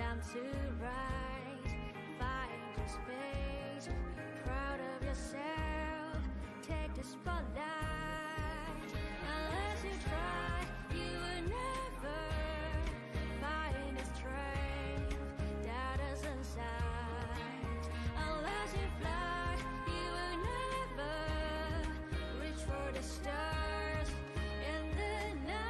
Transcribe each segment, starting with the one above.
time to rise. Find your space, proud of yourself. Take the spotlight. Unless you try, you will never find the strength that is inside. Unless you fly, you will never reach for the stars in the night.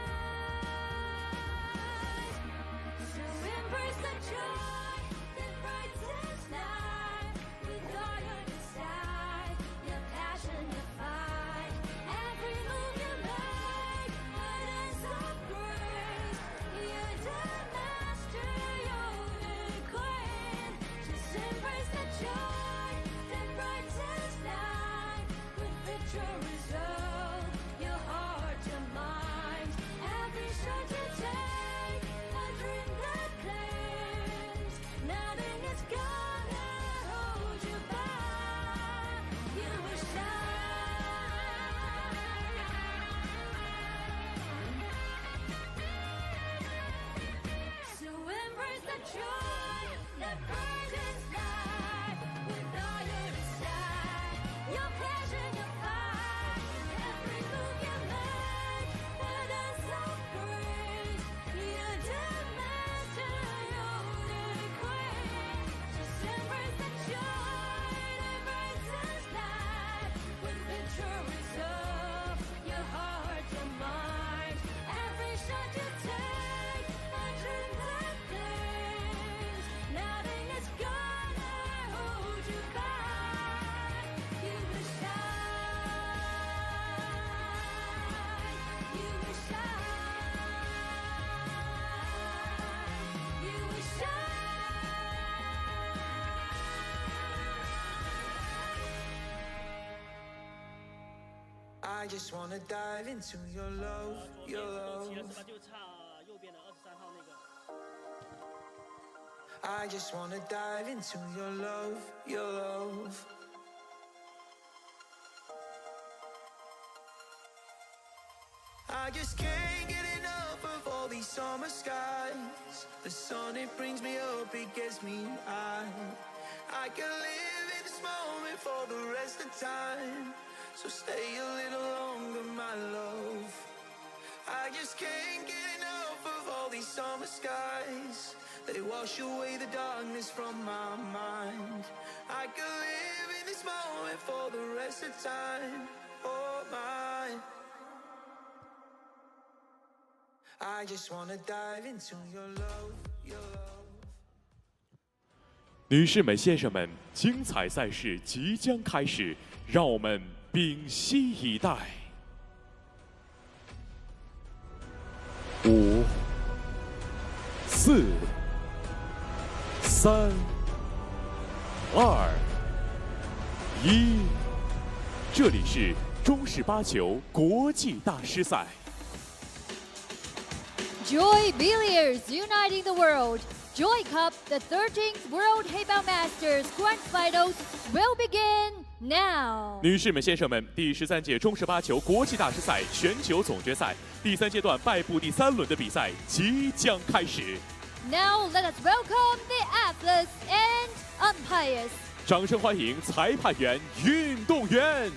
So embrace the joy that brightens life with all your desire, your passion, your fight. Every move you make, evidence of grace. You're the master, you're the queen. Just embrace the joy that brightens life with victory's own. Your heart, your mind, every shot you take, a dream that claims nothing is gonna hold you back. You will shine. So embrace the joy that brightens life with all your desire, your passion, your fight. Every move you make, evidence of grace. You're the master, you're the queen. Just embrace the joy that brightens life with victory's own. Your heart, your mind, every shot you take, a dream that claims nothing is gonna hold you back. You will shine. You will shine. You will I just wanna dive into your love, your 左边 love. 是吧？就差右边的23号那个。 I just wanna dive into your love, your love. I just can't get enough of all these summer skies. The sun, it brings me up, it gets me high. I can live in this moment for the rest of time. So stay a little longer, my love. I just can't get enough of all these summer skies. They wash away the darkness from my mind. I can live in this moment for the rest of time. Oh my, I just wanna dive into your love, your love. 女士们、先生们，精彩赛事即将开始，让我们屏息以待。5、4、3、2、1，这里是中式八球国际大师赛。 Joy Billiards uniting the world. Joy Cup, the 13th World Heyball Masters Grand Finals will begin now. 女士们、先生们，第13届中式八球国际大师赛全球总决赛第3阶段败部第3轮的比赛即将开始。 Now let us welcome the athletes and umpires. 掌声欢迎裁判员、运动员。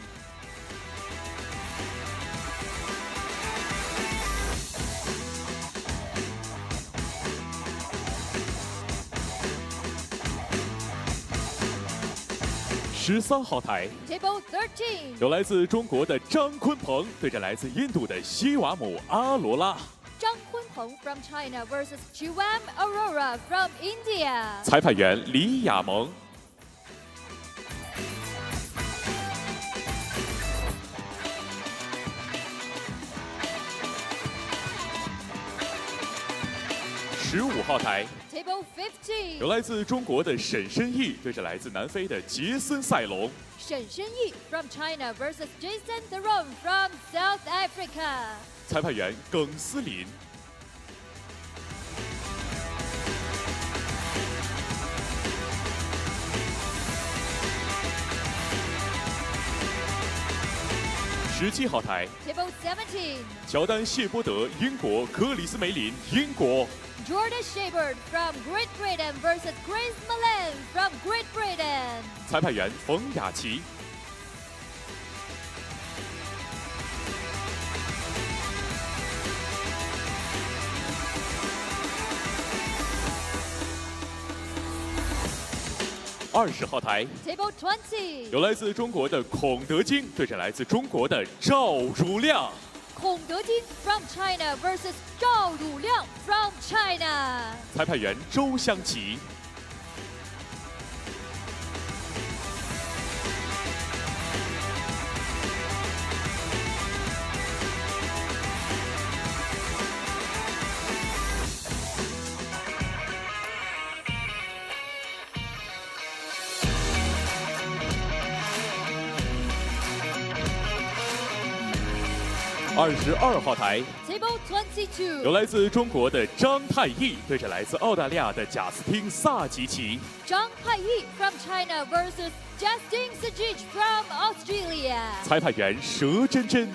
13号台 Table 13. 有来自中国的张坤鹏对着来自印度的西瓦姆阿罗拉。 Zhang Kunpeng from China versus Chiwam Aurora from India. 裁判员李亚萌。15号台 Table 15. 有来自中国的沈申毅对着来自南非的杰森赛隆。 Shen Shenyi from China versus Jason Theron from South Africa. 裁判员耿思林。17号台， Table 17. 乔丹谢波德，英国；克里斯梅林，英国。 Jordan Shepard from Great Britain versus Grace Malen from Great Britain. 裁判员冯雅琪。20号台， Table 20. 有来自中国的孔德金对阵来自中国的赵汝亮。 Kong Dejin from China versus Zhao Ruliang from China. 裁判员周湘琪。22号台， Table 有 22. 来自中国的张泰义对阵来自澳大利亚的贾斯汀·萨吉奇。 Zhang Haiyi from China versus Justin Sajich from Australia. 裁判员佘真真。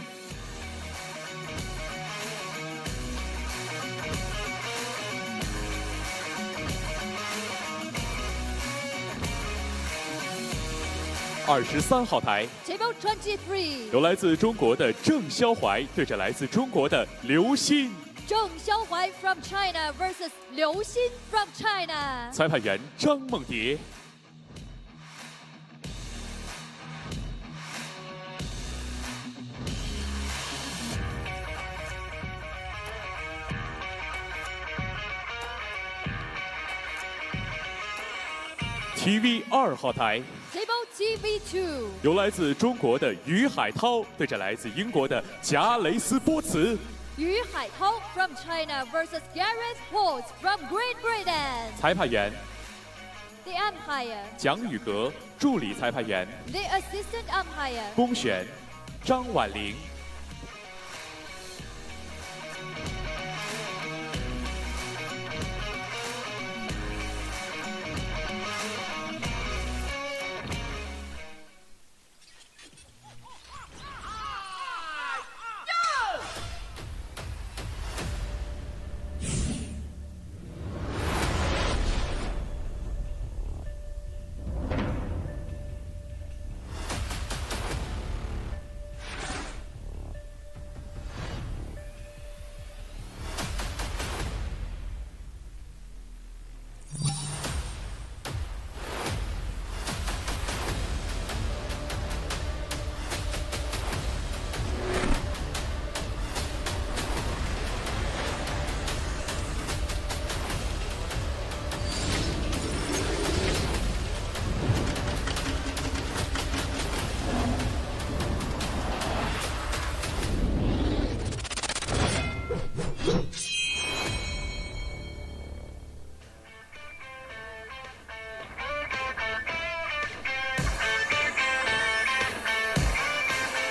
23号台， Table 23. 有来自中国的郑肖怀对阵来自中国的刘鑫。 Zheng Xiaohuai from China versus Liu Xin from China. 裁判员张梦蝶。TV 2号台， Table TV2. 有来自中国的于海涛对阵来自英国的贾雷斯波茨。 Yu Haitao from China versus Gareth Walls from Great Britain. 裁判员 The umpire. 蒋宇格，助理裁判员 The assistant umpire. 龚璇、张婉玲。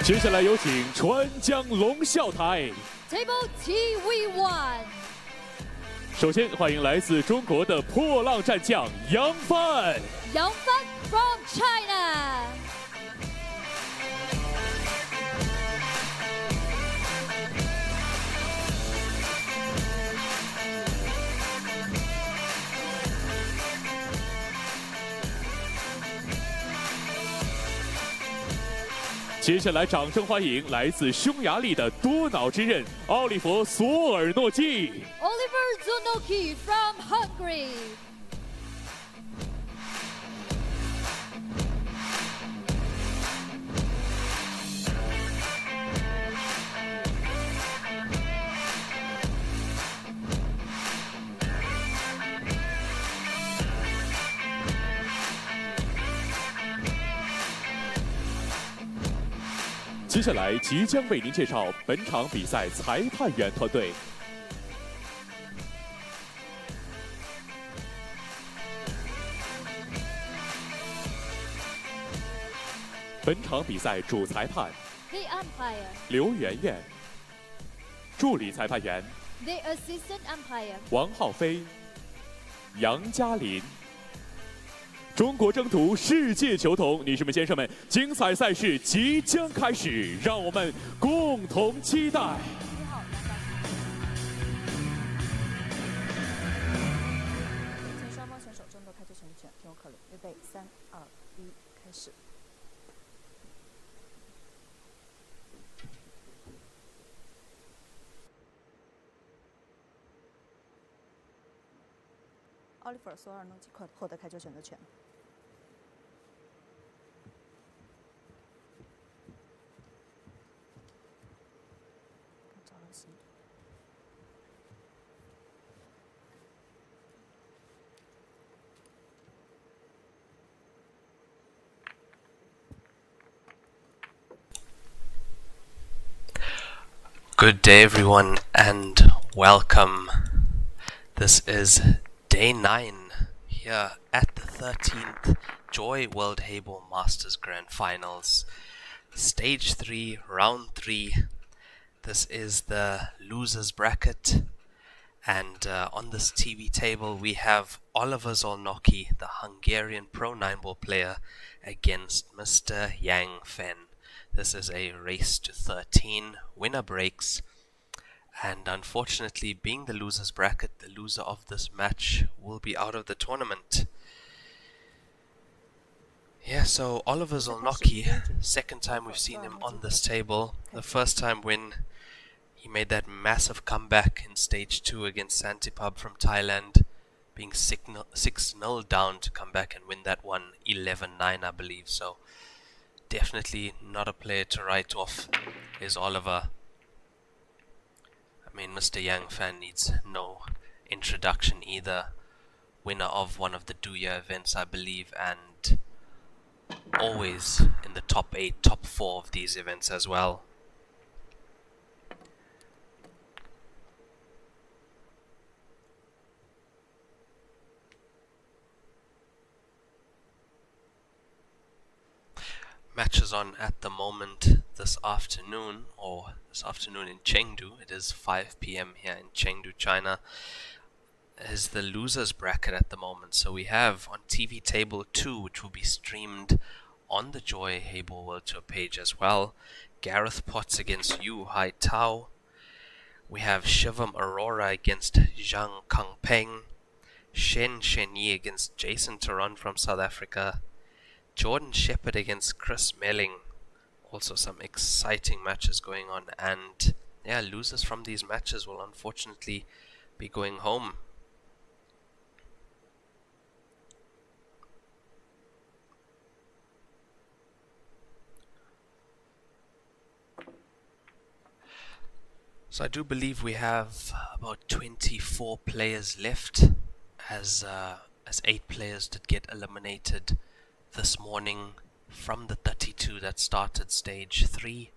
接下来有请川江龙啸台。 Table TV1. 首先欢迎来自中国的破浪战将杨帆。 Yang Fan from China. 接下来掌声欢迎来自匈牙利的多瑙之刃奥利弗·索尔诺基。 Oliver Zonoki from Hungary. 接下来即将为您介绍本场比赛裁判员团队。本场比赛主裁判 The umpire. 刘媛媛，助理裁判员 The assistant umpire. 王浩飞、杨嘉林，中国征途世界球童，女士们、先生们，精彩赛事即将开始，让我们共同期待。请双方选手争夺开球选择权，听我口令，预备，3、2、1，开始。奥利弗·索尔诺即可获得开球选择权。找到新的。Good day, everyone, and welcome. This is day 9 here at the 13th Joy World Heyball Masters Grand Finals. Stage 3, round 3. This is the losers bracket. And on this TV table, we have Oliver Zolnocki, the Hungarian pro 9-ball player, against Mr. Yang Fen. This is a race to 13, winner breaks. And unfortunately, being the losers bracket, the loser of this match will be out of the tournament. Yeah, so Oliver Zolnocki, second time we've seen him on this table. The first time when he made that massive comeback in stage 2 against Santipub from Thailand, being 6-0 down to come back and win that one 11-9, I believe. So definitely not a player to write off is Oliver. I mean, Mr. Yang Fan needs no introduction either. Winner of one of the Duya events, I believe, and always in the top 8, top 4 of these events as well. Matches on at the moment this afternoon, or this afternoon in Chengdu. It is 5 p.m. here in Chengdu, China. Is the losers bracket at the moment. So we have on TV table 2, which will be streamed on the Joy Heyball World Tour page as well, Gareth Potts against Yu Hai Tao. We have Shivam Arora against Zhang Kangpeng, Shen Shenyi against Jason Taron from South Africa, Jordan Shepherd against Chris Melling. Also some exciting matches going on, and yeah, losers from these matches will unfortunately be going home. So I do believe we have about 24 players left, as 8 players did get eliminated this morning from the 32 that started stage 3.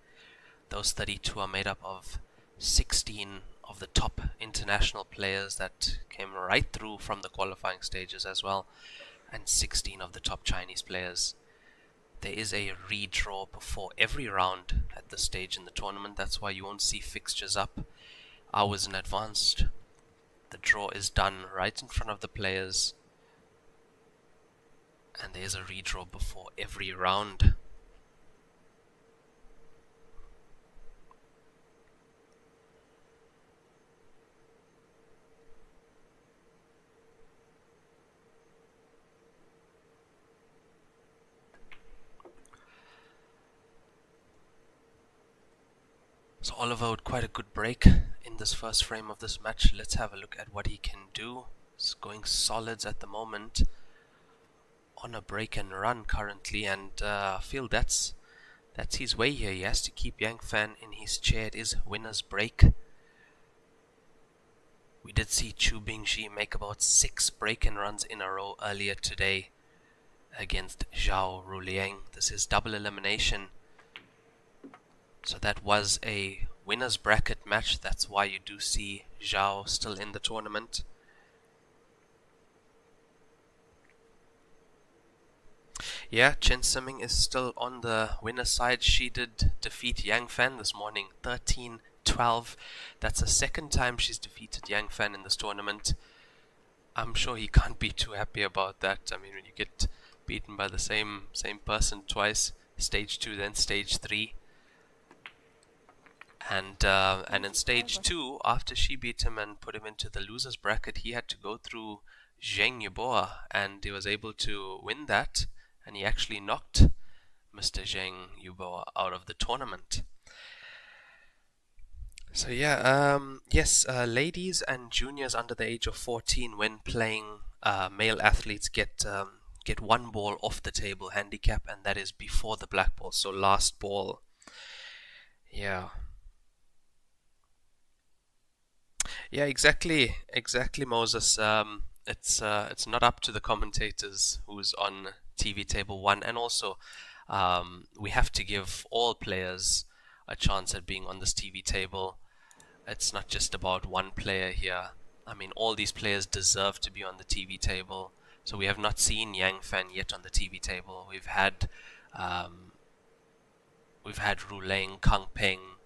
Those 32 are made up of 16 of the top international players that came right through from the qualifying stages as well, and 16 of the top Chinese players. There is a redraw before every round at this stage in the tournament. That's why you won't see fixtures up hours in advance. The draw is done right in front of the players, and there's a redraw before every round. So Oliver with quite a good break in this first frame of this match. Let's have a look at what he can do. He's going solids at the moment, on a break and run currently, and I feel that's his way here. He has to keep Yang Fan in his chair. It is winner's break. We did see Chu Bingji make about 6 break and runs in a row earlier today against Zhao Ruliang. This is double elimination. So that was a winner's bracket match. That's why you do see Zhao still in the tournament. Yeah, Chen Siming is still on the winner's side. She did defeat Yang Fan this morning, 13-12. That's the second time she's defeated Yang Fan in this tournament. I'm sure he can't be too happy about that. I mean, when you get beaten by the same person twice. Stage 2, then stage 3. And in stage 2, after she beat him and put him into the losers bracket, he had to go through Zheng Yeboah, and he was able to win that, and he actually knocked Mr. Zheng Yeboah out of the tournament. So yeah, yes, ladies and juniors under the age of 14, when playing, male athletes get one ball off the table handicap, and that is before the black ball, so last ball. Yeah. Yeah, exactly, Moses. It's not up to the commentators who's on TV table 1, and also we have to give all players a chance at being on this TV table. It's not just about one player here. I mean, all these players deserve to be on the TV table. So we have not seen Yang Fan yet on the TV table. We've had Ru Leng, Kang Peng,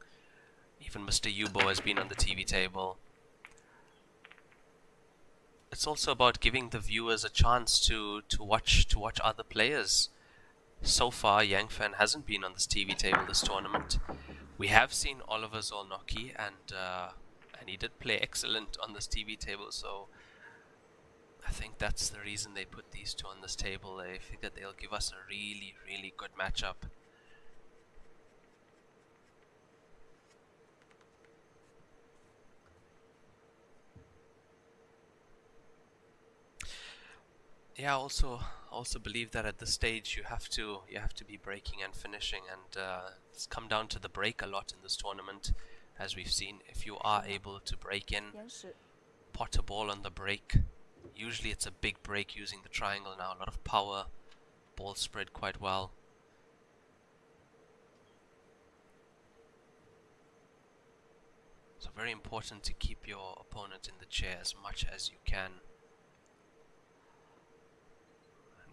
even Mr. Yubo has been on the TV table. It's also about giving the viewers a chance to watch other players. So far, Yang Fan hasn't been on this TV table this tournament. We have seen Oliver Zolnocki, and he did play excellent on this TV table. So I think that's the reason they put these two on this table. They figured they'll give us a really, really good matchup. Yeah, I also believe that at this stage you have to be breaking and finishing, and it's come down to the break a lot in this tournament, as we've seen. If you are able to break in, pot a ball on the break, usually it's a big break using the triangle now, a lot of power, ball spread quite well. So very important to keep your opponent in the chair as much as you can.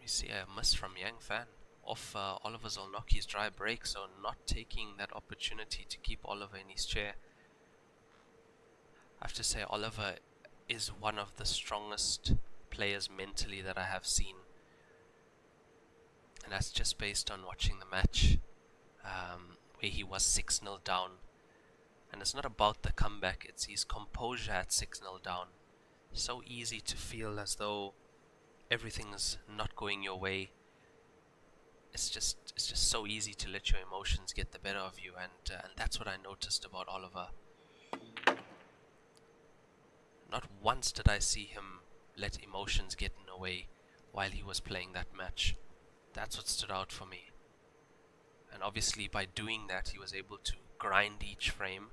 We see a miss from Yang Fan off Oliver Zolnocki's dry break, so not taking that opportunity to keep Oliver in his chair. I have to say, Oliver is one of the strongest players mentally that I have seen, and that's just based on watching the match where he was 6-0 down, and it's not about the comeback, it's his composure at 6-0 down. So easy to feel as though everything's not going your way. It's just so easy to let your emotions get the better of you, and that's what I noticed about Oliver. Not once did I see him let emotions get in the way while he was playing that match. That's what stood out for me. And obviously by doing that, he was able to grind each frame,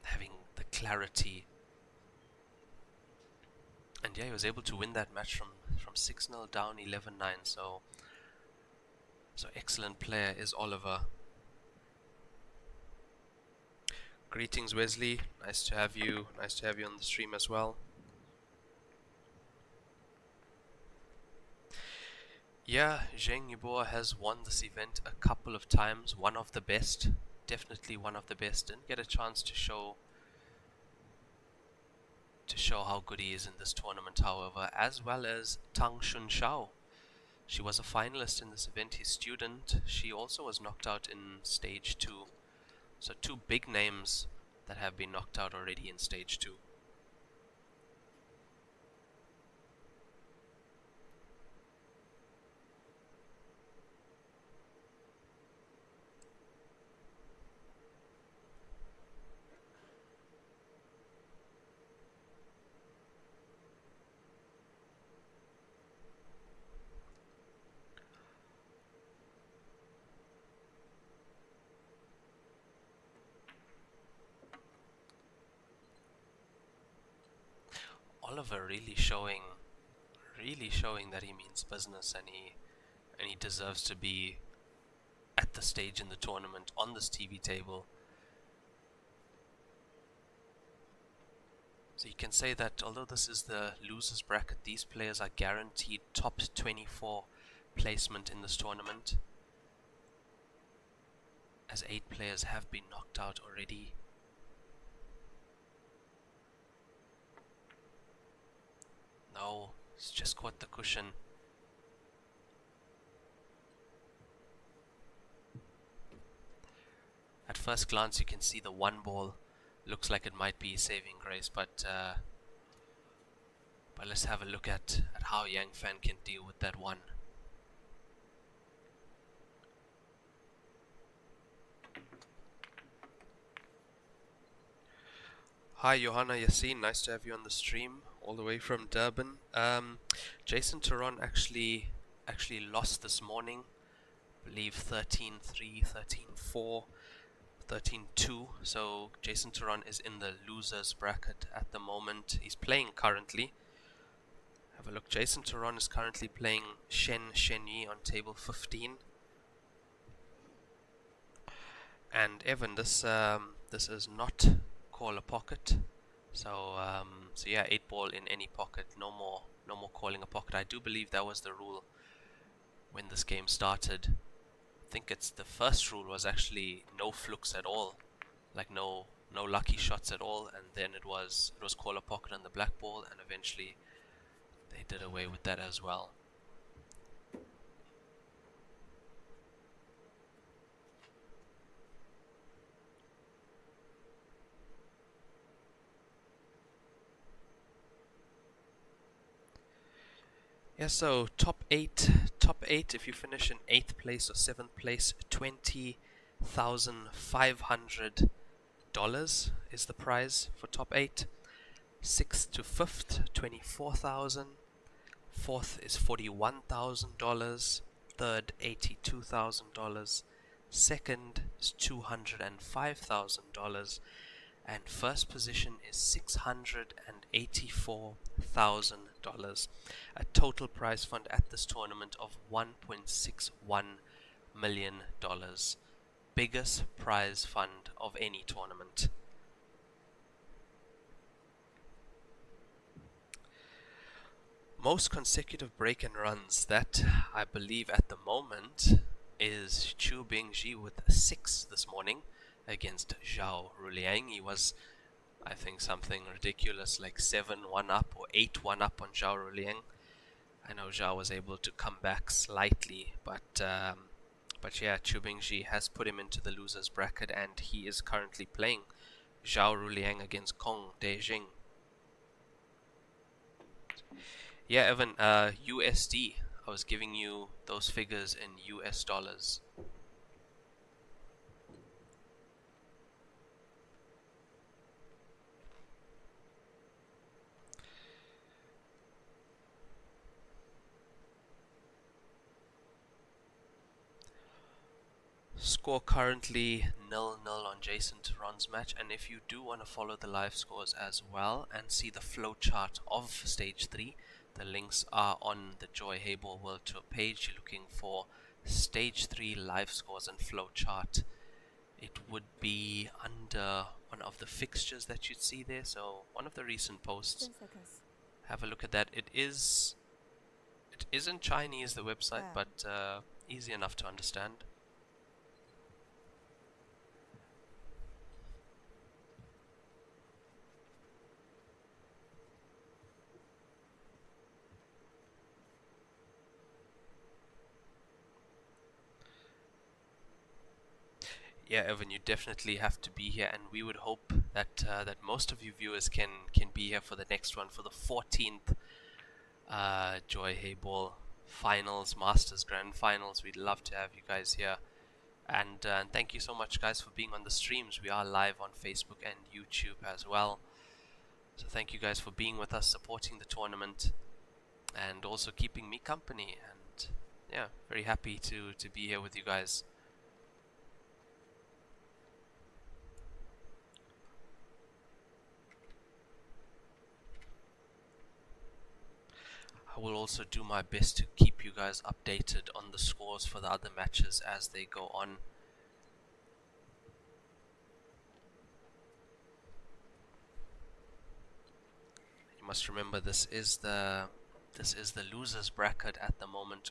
having the clarity. And yeah, he was able to win that match from 6-0 down, 11-9. So excellent player is Oliver. Greetings, Wesley. Nice to have you. Nice to have you on the stream as well. Yeah, Zheng Yeboah has won this event a couple of times. One of the best. Definitely one of the best. Didn't get a chance to show how good he is in this tournament, however, as well as Tang Shun Shao. She was a finalist in this event, his student. She also was knocked out in stage 2. So 2 big names that have been knocked out already in stage 2. Oliver really showing that he means business, and he deserves to be at the stage in the tournament on this TV table. So you can say that although this is the losers bracket, these players are guaranteed top 24 placement in this tournament, as 8 players have been knocked out already. No, Oh, it's just caught the cushion. At first glance you can see the one ball looks like it might be saving grace, but let's have a look at how Yang Fan can deal with that one. Hi Johanna Yassin, nice to have you on the stream all the way from Durban. Jason Turon actually lost this morning, I believe 13-3, 13-4, 13-2. So Jason Turon is in the losers bracket at the moment. He's playing currently. Have a look. Jason Turon is currently playing Shen Shenyi on table 15. And Evan, this is not call a pocket. So yeah, 8 ball in any pocket. No more calling a pocket. I do believe that was the rule when this game started. I think it's the first rule was actually no flukes at all, like no lucky shots at all, and then it was call a pocket on the black ball, and eventually they did away with that as well. Yeah, so top eight. If you finish in 8th place or 7th place, $20,500 is the prize for top 8. 6th to 5th, 24,000. 4th is $41,000. 3rd, $82,000. 2nd is $205,000. And first position is $684,000. A total prize fund at this tournament of $1.61 million. Biggest prize fund of any tournament. Most consecutive break and runs, that I believe at the moment is Chu Bingji with 6 this morning against Zhao Ruliang. He was, I think, something ridiculous like 7-1 up or 8-1 up on Zhao Ruliang. I know Zhao was able to come back slightly, but yeah, Chu Bingji has put him into the losers bracket, and he is currently playing Zhao Ruliang against Kong Dejing. Yeah, Evan, USD. I was giving you those figures in US dollars. Score currently 0-0 on Jason Turon's match, and if you do want to follow the live scores as well and see the flow chart of stage 3, the links are on the Joy Heyball World Tour page. You're looking for stage 3 live scores and flow chart. It would be under one of the fixtures that you'd see there, so one of the recent posts. 10 seconds. Have a look at that. It is in Chinese, the website, but easy enough to understand. Yeah, Evan, you definitely have to be here, and we would hope that that most of you viewers can be here for the next one, for the 14th Joy Heyball Finals, Masters Grand Finals. We'd love to have you guys here, and thank you so much, guys, for being on the streams. We are live on Facebook and YouTube as well, so thank you guys for being with us, supporting the tournament, and also keeping me company. And yeah, very happy to be here with you guys. I will also do my best to keep you guys updated on the scores for the other matches as they go on. You must remember, this is the losers bracket at the moment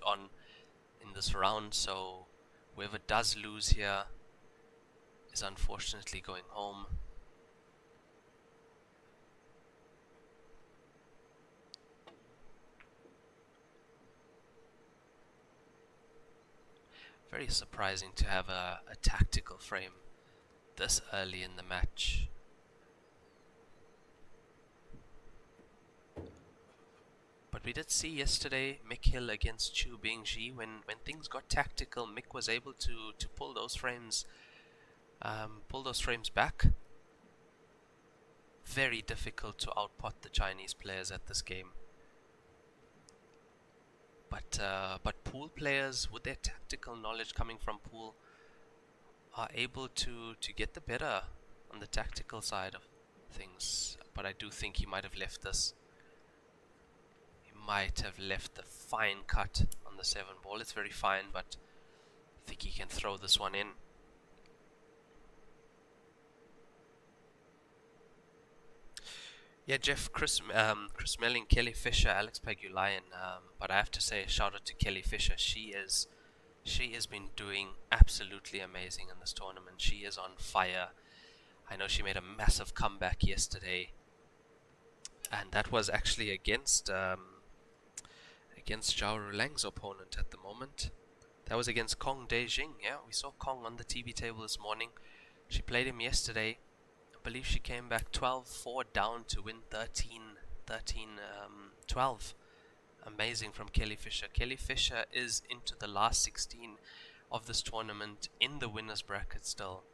in this round, so whoever does lose here is unfortunately going home. Very surprising to have a tactical frame this early in the match. But we did see yesterday Mick Hill against Chu Bingji, when things got tactical, Mick was able to pull those frames back. Very difficult to output the Chinese players at this game. But pool players, with their tactical knowledge coming from pool, are able to get the better on the tactical side of things. But I do think he might have left this. He might have left the fine cut on the 7 ball. It's very fine, but I think he can throw this one in. Yeah, Jeff, Chris Melling, Kelly Fisher, Alex Pagulayan. But I have to say, shout out to Kelly Fisher. She has been doing absolutely amazing in this tournament. She is on fire. I know she made a massive comeback yesterday, and that was actually against Zhao Rulang's opponent at the moment. That was against Kong Dejing. Yeah, we saw Kong on the TV table this morning. She played him yesterday. I believe she came back 12-4 down to win 13-12. Amazing from Kelly Fisher. Kelly Fisher is into the last 16 of this tournament in the winners bracket still.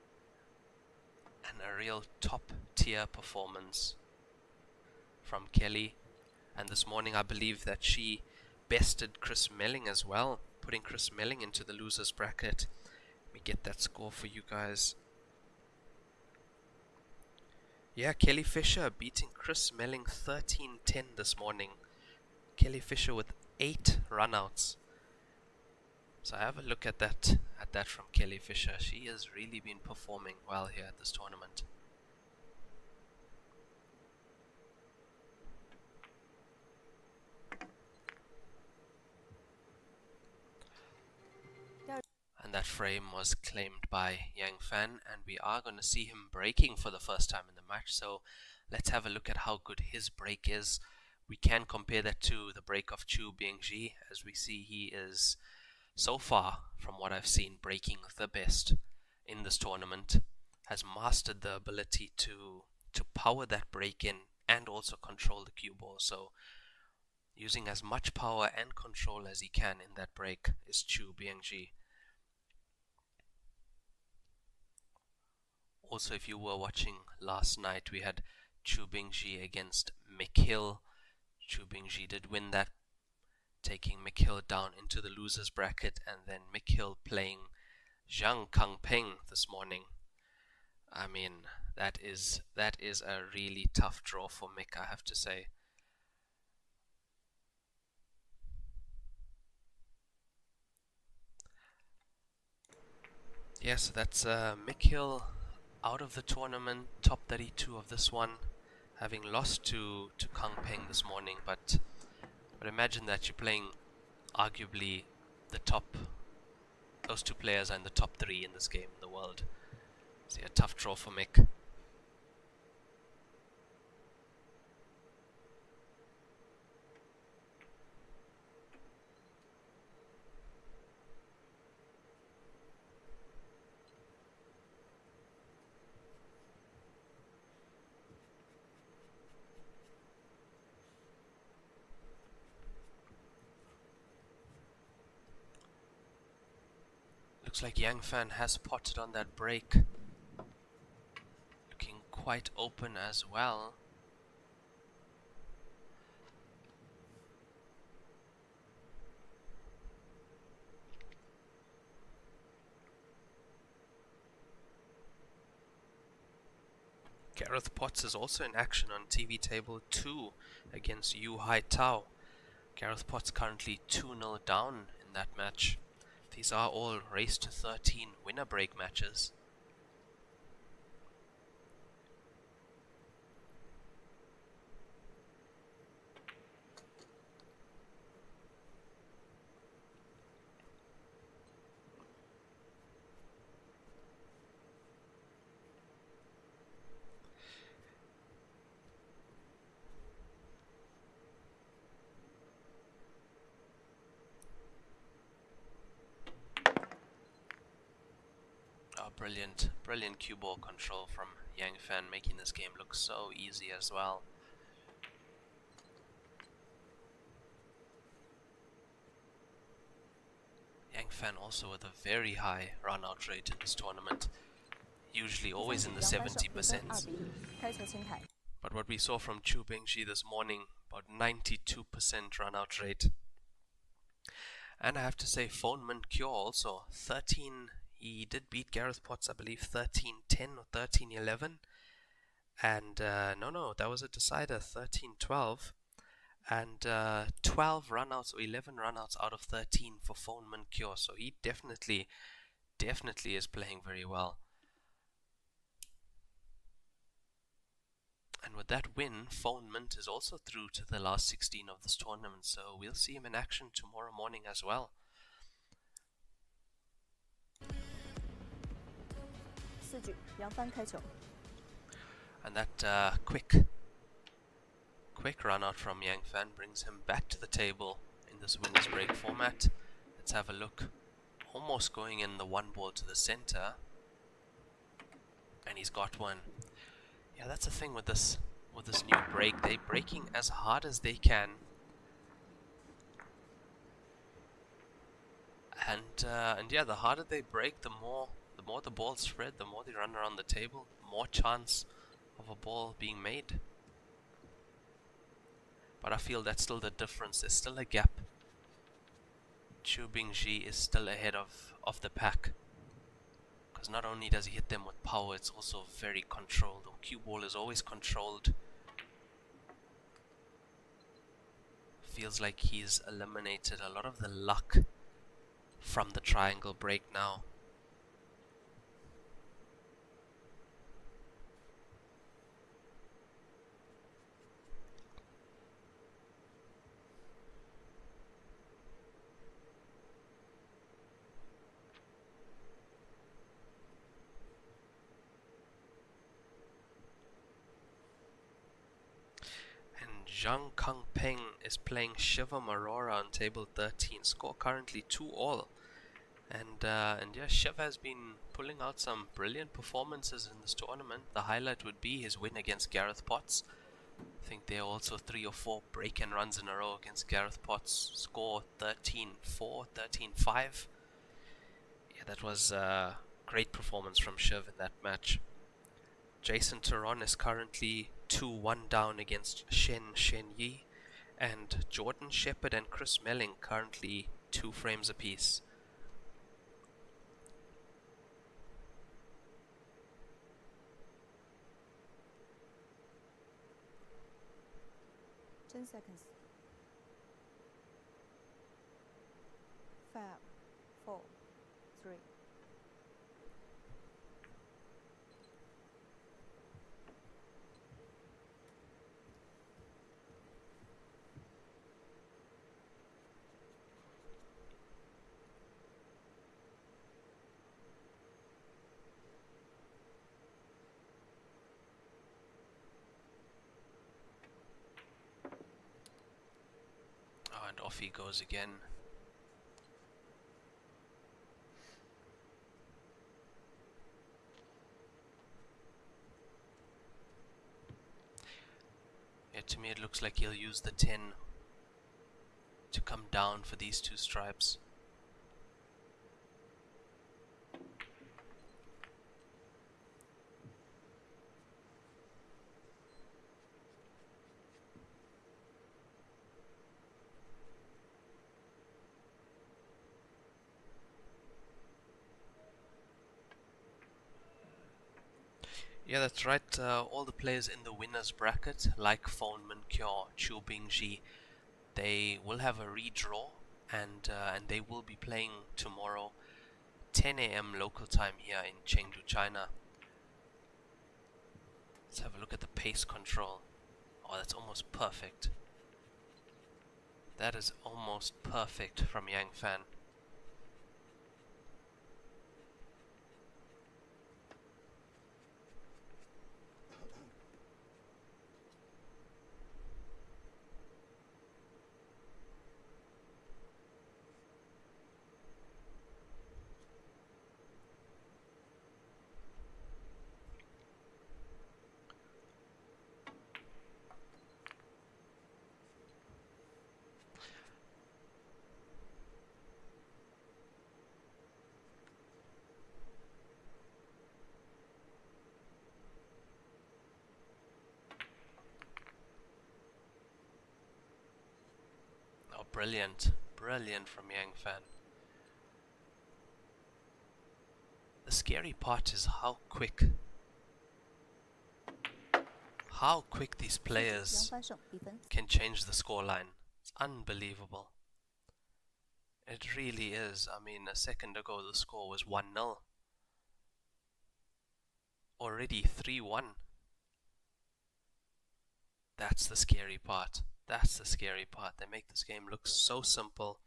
And a real top tier performance from Kelly. And this morning I believe that she bested Chris Melling as well, putting Chris Melling into the losers bracket. Let me get that score for you guys. Yeah, Kelly Fisher beating Chris Melling 13-10 this morning. Kelly Fisher with 8 runouts. So I have a look at that from Kelly Fisher. She has really been performing well here at this tournament. And that frame was claimed by Yang Fan, and we are going to see him breaking for the first time in the match. So let's have a look at how good his break is. We can compare that to the break of Chu Bingji, as we see he is, so far from what I've seen, breaking the best in this tournament. Has mastered the ability to power that break in and also control the cue ball. So using as much power and control as he can in that break is Chu Bingji. Also, if you were watching last night, we had Chu Bingji against Mick Hill. Chu Bingji did win that, taking Mick Hill down into the losers bracket, and then Mick Hill playing Zhang Kangpeng this morning. I mean, that is a really tough draw for Mick, I have to say. Yes, that's Mick Hill out of the tournament, top 32 of this one, having lost to Kangpeng this morning. But imagine that you're playing arguably the top, those two players are in the top 3 in this game in the world. So a tough draw for Mick. Looks like Yang Fan has potted on that break. Looking quite open as well. Gareth Potts is also in action on TV table 2 against Yu Hai Tao. Gareth Potts currently 2-0 down in that match. These are all race to 13 winner break matches. Brilliant cue ball control from Yang Fan, making this game look so easy as well. Yang Fan also with a very high run-out rate in this tournament, usually always in the 70%. 开球清台。 But what we saw from Chu Bingxi this morning, about 92% run-out rate. And I have to say, Phoneman Kyo also 13. He did beat Gareth Potts, I believe, 13-10 or 13-11. And no, that was a decider, 13-12. And 12 runouts or 11 runouts out of 13 for Phoneman Kyo. So he definitely is playing very well. And with that win, Phoneman is also through to the last 16 of this tournament. So we'll see him in action tomorrow morning as well. 4局，杨帆开球。 And that quick run out from Yang Fan brings him back to the table in this winner's break format. Let's have a look. Almost going in the one ball to the center. And he's got one. Yeah, that's the thing with this new break. They're breaking as hard as they can. And yeah, the harder they break, the more the balls spread, the more they run around the table, more chance of a ball being made. But I feel that's still the difference. There's still a gap. Chu Bingxi is still ahead of the pack. Because not only does he hit them with power, it's also very controlled. The cue ball is always controlled. Feels like he's eliminated a lot of the luck from the triangle break now. Zhang Kangpeng is playing Shivam Aurora on table 13. Score currently 2-all. And yeah, Shiv has been pulling out some brilliant performances in this tournament. The highlight would be his win against Gareth Potts. I think there are also 3 or 4 break and runs in a row against Gareth Potts. Score 13-4, 13-5. Yeah, that was a great performance from Shiv in that match. Jason Theron is currently 2-1 down against Shen Yi, and Jordan Shepherd and Chris Melling currently 2 frames apiece. Ten seconds. 5, 4, 3. And off he goes again. Yeah, to me it looks like he'll use the 10 to come down for these 2 stripes. Yeah, that's right. All the players in the winners bracket, like Phoneman Kyo, Chu Bingxi, they will have a redraw, and they will be playing tomorrow, 10 a.m. local time here in Chengdu, China. Let's have a look at the pace control. Oh, that's almost perfect. That is almost perfect from Yang Fan. brilliant. Brilliant from Yang Fan. The scary part is how quick these 杨 players 帆胜，比分 can change the scoreline. It's unbelievable. It really is. I mean, a second ago the score was 1-0. Already 3-1. That's the scary part. That's the scary part. They make this game look so simple.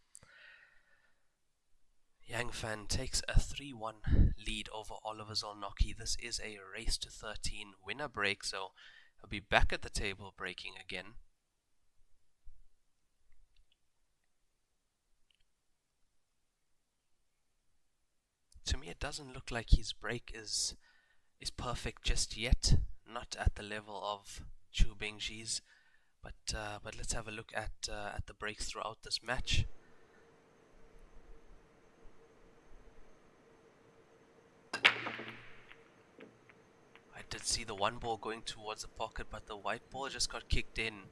Yang Fan takes a 3-1 lead over Oliver Zolnocki. This is a race to 13 winner break, so he'll be back at the table breaking again. To me, it doesn't look like his break is perfect just yet. Not at the level of Chu Bingji's, but let's have a look at the breaks throughout this match. I did see the one ball going towards the pocket, but the white ball just got kicked in.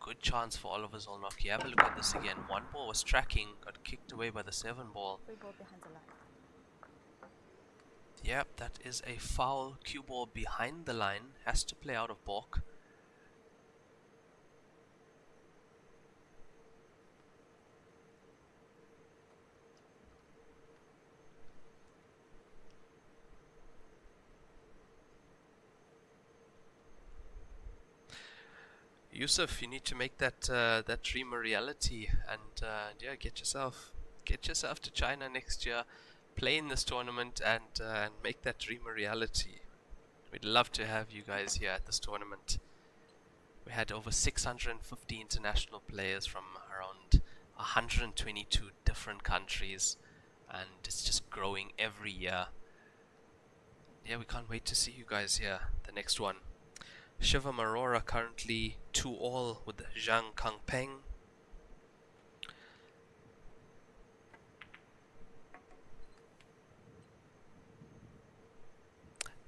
Good chance for Oliver Zolnocki. Have a look at this again. One ball was tracking, got kicked away by the 7 ball. free ball behind the line. Yep, that is a foul. Cue ball behind the line. Has to play out of balk. Yusuf, you need to make that that dream a reality, and yeah, get yourself to China next year, play in this tournament, and make that dream a reality. We'd love to have you guys here at this tournament. We had over 650 international players from around 122 different countries, and it's just growing every year. Yeah, we can't wait to see you guys here. The next one. Shivam Arora currently 2-all with Zhang Kangpeng.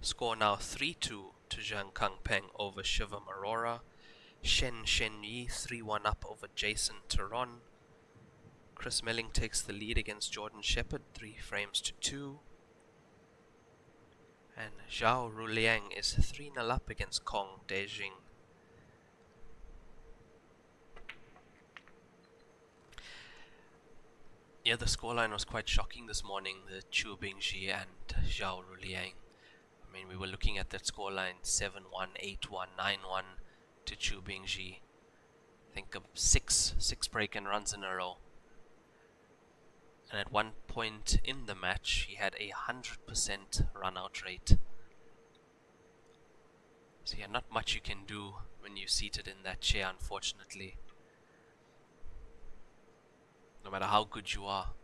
Score now 3-2 to Zhang Kangpeng over Shivam Arora. Shen Shenyi 3-1 up over Jason Teron. Chris Melling takes the lead against Jordan Shepard 3-2. And Zhao Ruliang is 3-0 up against Kong Dejing. Yeah, the scoreline was quite shocking this morning, the Chu Bingji and Zhao Ruliang. I mean, we were looking at that scoreline 7-1, 8-1, 9-1 to Chu Bingji. I think six break and runs in a row. And at one point in the match, he had a 100% run out rate. So yeah, not much you can do when you're seated in that chair, unfortunately. No matter how good you are.10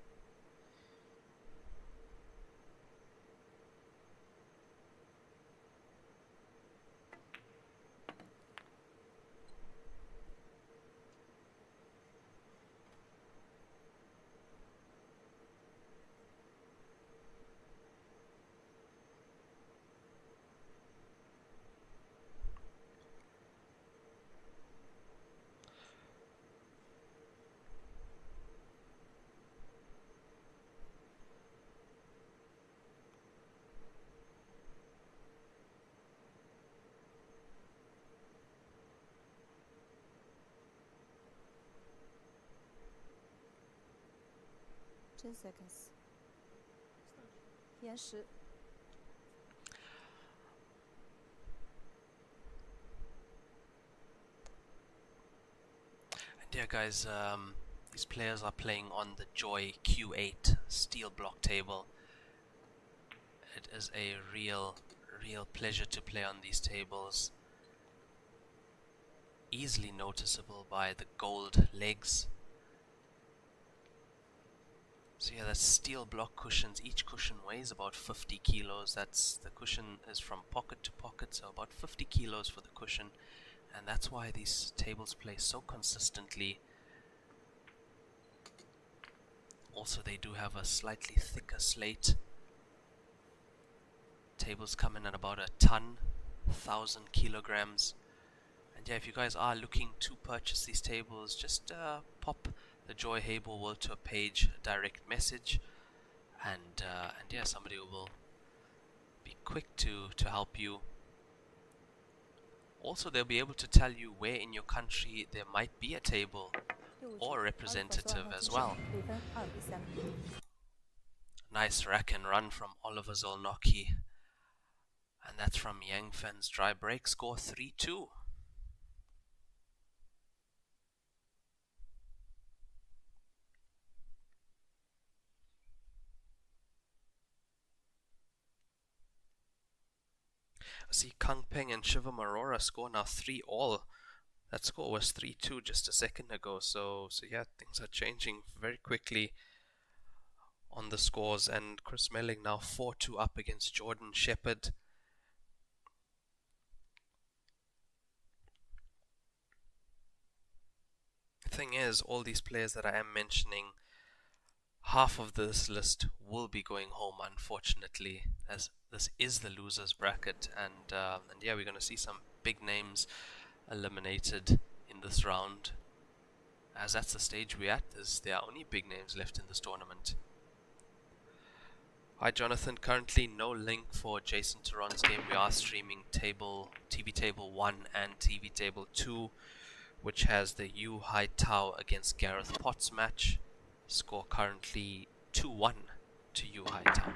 seconds. 延时 And yeah, guys, these players are playing on the Joy Q8 steel block table. It is a real pleasure to play on these tables. Easily noticeable by the gold legs. So yeah, that's steel block cushions. Each cushion weighs about 50 kilos. The cushion is from pocket to pocket, so about 50 kilos for the cushion. And that's why these tables play so consistently. Also, they do have a slightly thicker slate. Tables come in at about a ton, 1,000 kilograms. And yeah, if you guys are looking to purchase these tables, just pop the Joy Heyball World Tour page a direct message, and yeah, somebody will be quick to help you. Also, they'll be able to tell you where in your country there might be a table 第五局 or 阿尔法斯 representative 万他 as 提 well. 胜，比分2比3。 Nice rack and run from Oliver Zolnocki. And that's from Yang Fen's dry break, score 3-2. I see Kang Peng and Shivam Arora score now 3-all. That score was 3-2 just a second ago, so yeah, things are changing very quickly on the scores, and Chris Melling now 4-2 up against Jordan Shepherd. The thing is, all these players that I am mentioning, half of this list will be going home, unfortunately, as this is the losers bracket, and yeah, we're going to see some big names eliminated in this round, as that's the stage we're at. There are only big names left in this tournament. Hi Jonathan, currently no link for Jason Taron's game. We are streaming TV Table 1 and TV Table 2, which has the Yu Hai Tao against Gareth Potts match. Score currently 2-1 to Yu Hai Tao.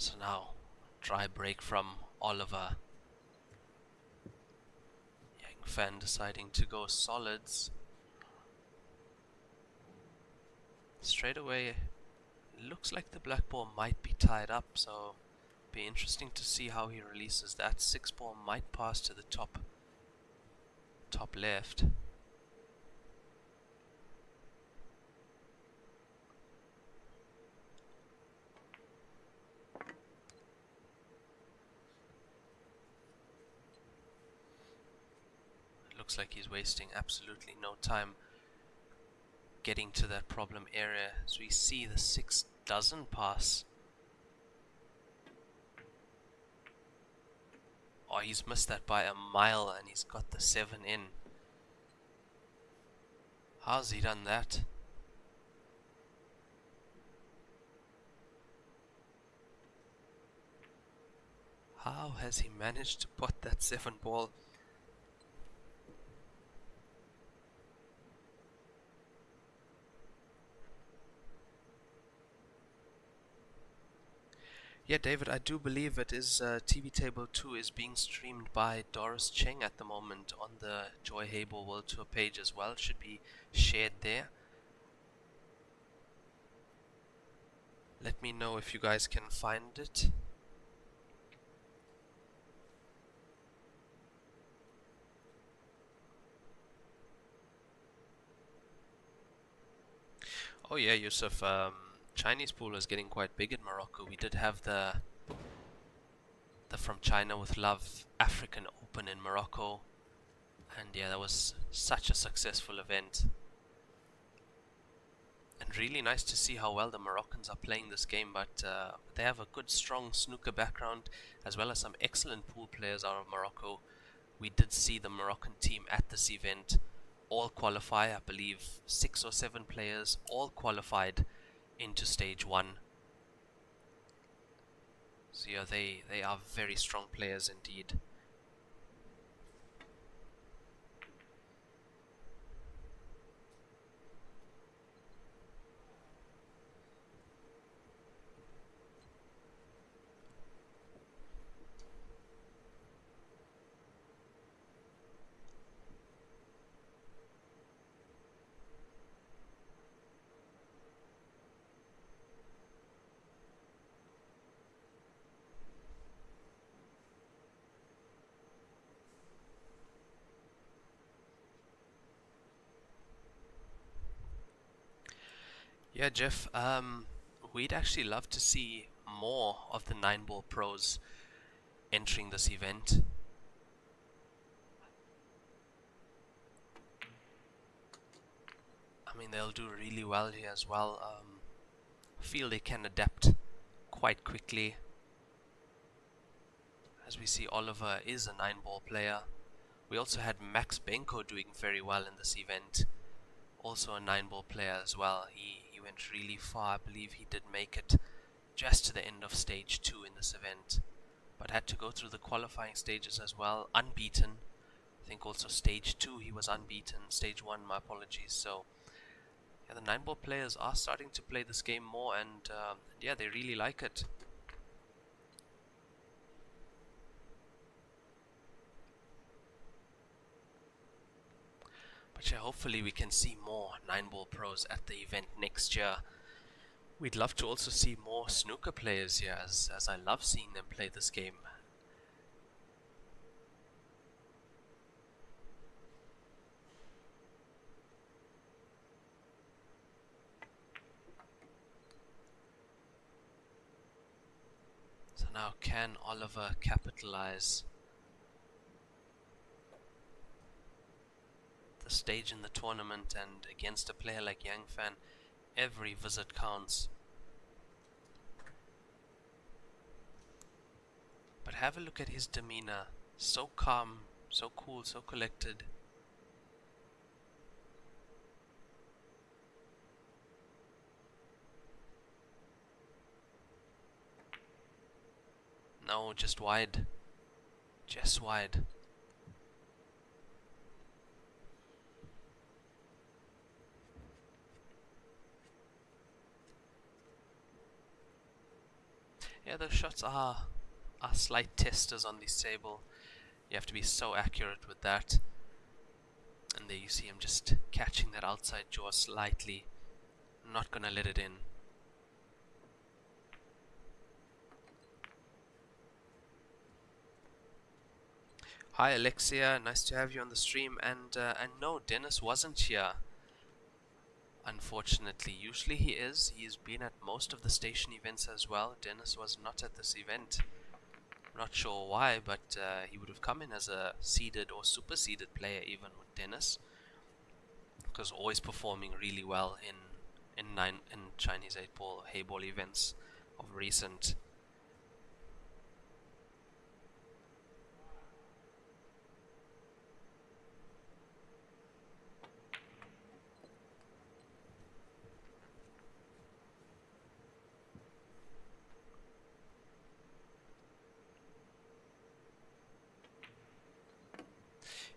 So now, dry break from Oliver. Yang Fan deciding to go solids. Straight away, looks like the black ball might be tied up, so be interesting to see how he releases that. 6 ball might pass to the top left. Looks like he's wasting absolutely no time getting to that problem area, as we see the 6 doesn't pass. Oh, he's missed that by a mile, and he's got the 7 in. How's he done that? How has he managed to pot that 7 ball? Yeah, David, I do believe it is TV Table 2 is being streamed by Doris Cheng at the moment on the Joy Heyball World Tour page as well. It should be shared there. Let me know if you guys can find it. Oh yeah, Yusuf, Chinese pool is getting quite big in Morocco. We did have the From China with Love African Open in Morocco, and yeah, that was such a successful event, and really nice to see how well the Moroccans are playing this game. But they have a good strong snooker background, as well as some excellent pool players out of Morocco. We did see the Moroccan team at this event all qualify. I believe 6 or 7 players all qualified into stage 1. So yeah, they are very strong players indeed. Yeah, Jeff, we'd actually love to see more of the 9-ball pros entering this event. I mean, they'll do really well here as well. I feel they can adapt quite quickly. As we see, Oliver is a 9-ball player. We also had Max Benko doing very well in this event. Also a 9-ball player as well. He went really far. I believe he did make it just to the end of stage 2 in this event, but had to go through the qualifying stages as well, unbeaten. I think also stage 2 he was unbeaten. Stage 1, my apologies. So yeah, the 9-ball players are starting to play this game more, and yeah, they really like it. But yeah, hopefully we can see more 9-ball pros at the event next year. We'd love to also see more snooker players here, as I love seeing them play this game. So now, can Oliver capitalize? The stage in the tournament, and against a player like Yang Fan, every visit counts. But have a look at his demeanor. So calm, so cool, so collected. No, just wide. Just wide. Yeah, those shots are slight testers on this table. You have to be so accurate with that. And there you see him just catching that outside jaw slightly. Not gonna let it in. Hi Alexia, nice to have you on the stream. And no, Dennis wasn't here, unfortunately. Usually he is. He's been at most of the station events as well. Dennis was not at this event. Not sure why, but he would have come in as a seeded or super seeded player even with Dennis, because always performing really well in Chinese 8-ball Heyball events of recent.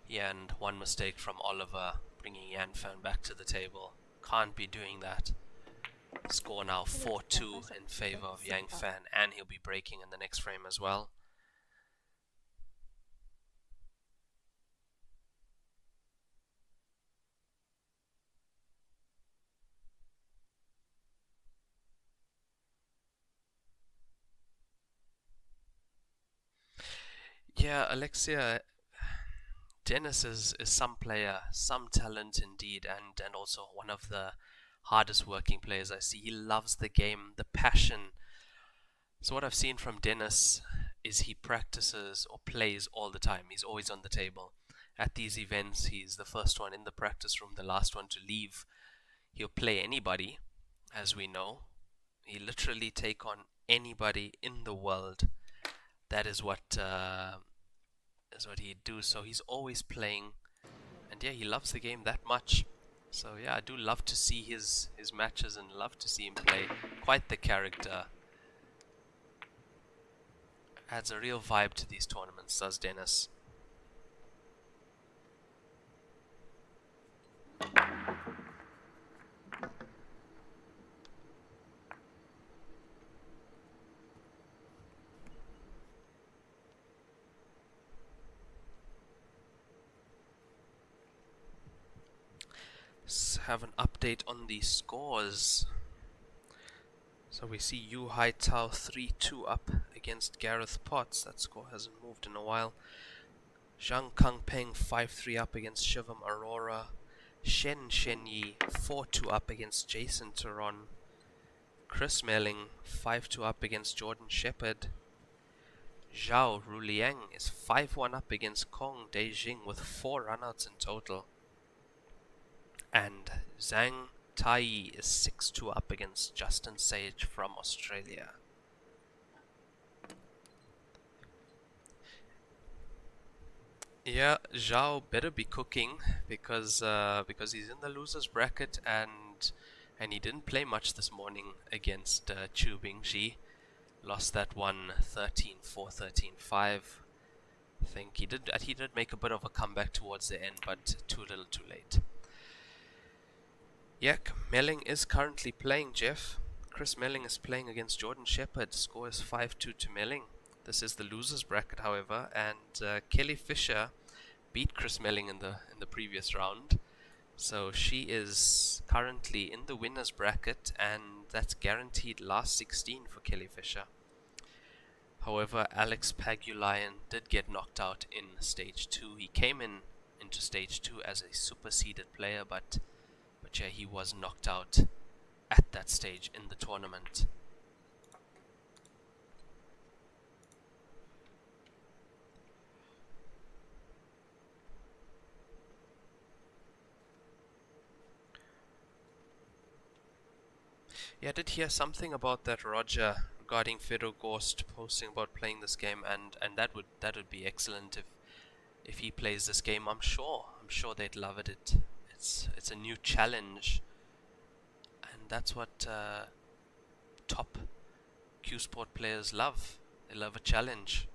Yeah, and one mistake from Oliver, bringing Yan Fan back to the table. Can't be doing that. Score now 4-2 in favor of Yang Fan, and he'll be breaking in the next frame as well. Yeah, Alexia, Dennis is some player, some talent indeed, and also one of the hardest working players I see. He loves the game, the passion. So what I've seen from Dennis is he practices or plays all the time. He's always on the table. At these events, he's the first one in the practice room, the last one to leave. He'll play anybody, as we know. He literally take on anybody in the world. That is what he'd do. So he's always playing, and yeah, he loves the game that much. So yeah, I do love to see his matches and love to see him play. Quite the character. Adds a real vibe to these tournaments, does Dennis. Let's have an update on the scores. So we see Yu Hai Tao 3-2 up against Gareth Potts. That score hasn't moved in a while. Zhang Kangpeng 5-3 up against Shivam Arora. Shen Shenyi 4-2 up against Jason Turon. Chris Melling 5-2 up against Jordan Shepard. Zhao Ruliang is 5-1 up against Kong Deijing with 4 runouts in total. And Zhang Tai is 6-2 up against Justin Sage from Australia. Yeah, Zhao better be cooking because he's in the losers bracket and he didn't play much this morning against Chu Bingji. Lost that one 13-4, 13-5. I think he did make a bit of a comeback towards the end, but too little, too late. Yak Melling is currently playing, Jeff. Chris Melling is playing against Jordan Shepard. Score is 5-2 to Melling. This is the losers bracket, however, and Kelly Fisher beat Chris Melling in the previous round. So she is currently in the winners bracket, and that's guaranteed last 16 for Kelly Fisher. However, Alex Pagulian did get knocked out in stage 2. He came into stage 2 as a superseded player, but yeah, he was knocked out at that stage in the tournament. Yeah, I did hear something about that, Roger, regarding Fedor Gorst posting about playing this game, and that would be excellent if he plays this game. I'm sure they'd love it. It's a new challenge, and that's what top Q Sport players love. They love a challenge.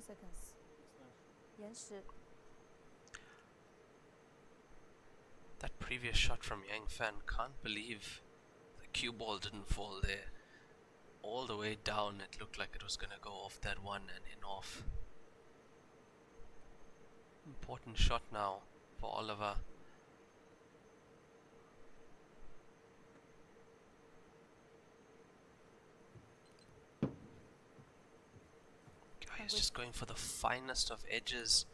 seconds. 延时 That previous shot from Yang Fan, can't believe the cue ball didn't fall there. All the way down, it looked like it was gonna go off that one and in off. Important shot now for Oliver. He's just going for the finest of edges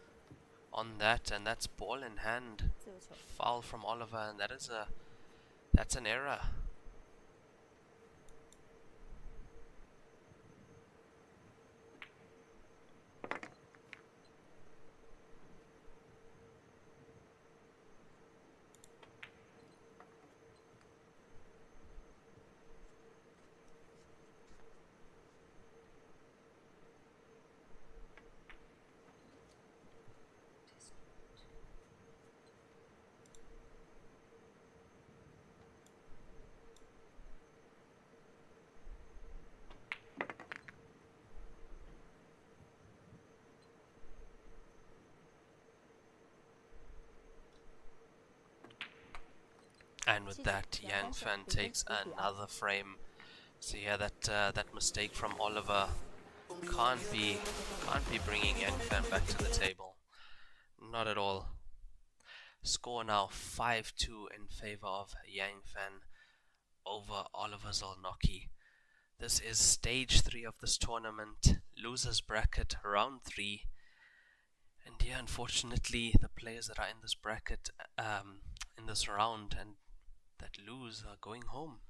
on that, and that's ball in hand. 自由球 Foul from Oliver, and that's an error. And with that, Yang Fan takes another frame. So yeah, that mistake from Oliver can't be bringing Yang Fan back to the table. Not at all. Score now 5-2 in favor of Yang Fan over Oliver Zolnocki. This is stage 3 of this tournament, losers bracket, round 3. And yeah, unfortunately, the players that are in this bracket, in this round and that lose are going home.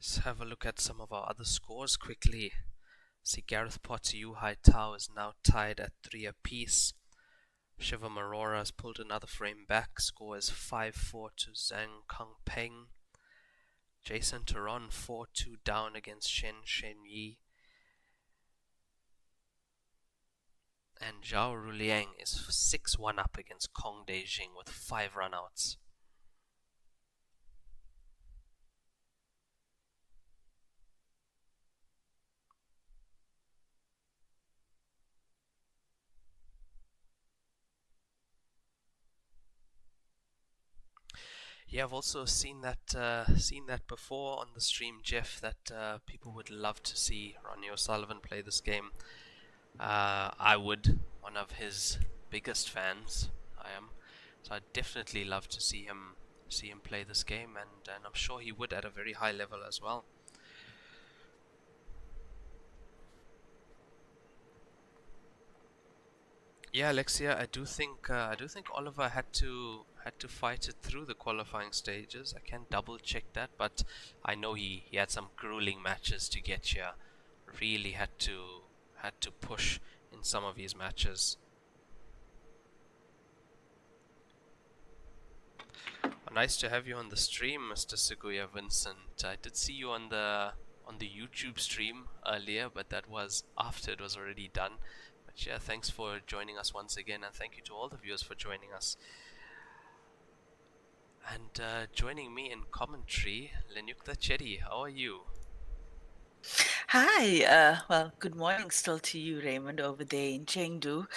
Let's have a look at some of our other scores quickly. See, Gareth Potter, Yu Hai Tao is now tied at 3 apiece. Shivam Aurora has pulled another frame back. Score is 5-4 to Zhang Kangpeng. Jason Taron 4-2 down against Shen Shenyi. And Zhao Ruliang is 6-1 up against Kong Beijing with 5 runouts. Yeah, I've also seen that before on the stream, Jeff, that people would love to see Ronnie O'Sullivan play this game. I would, one of his biggest fans, I am. So I'd definitely love to see him play this game, and I'm sure he would at a very high level as well. Yeah, Alexia, I do think Oliver had to fight it through the qualifying stages. I can't double check that, but I know he had some grueling matches to get here. Really had to push in some of his matches. Nice to have you on the stream, Mr. Seguya Vincent. I did see you on the YouTube stream earlier, but that was after it was already done. But yeah, thanks for joining us once again, and thank you to all the viewers for joining us. And joining me in commentary, Lenyukta Chetty, how are you? Hi, well, good morning still to you, Raymond, over there in Chengdu.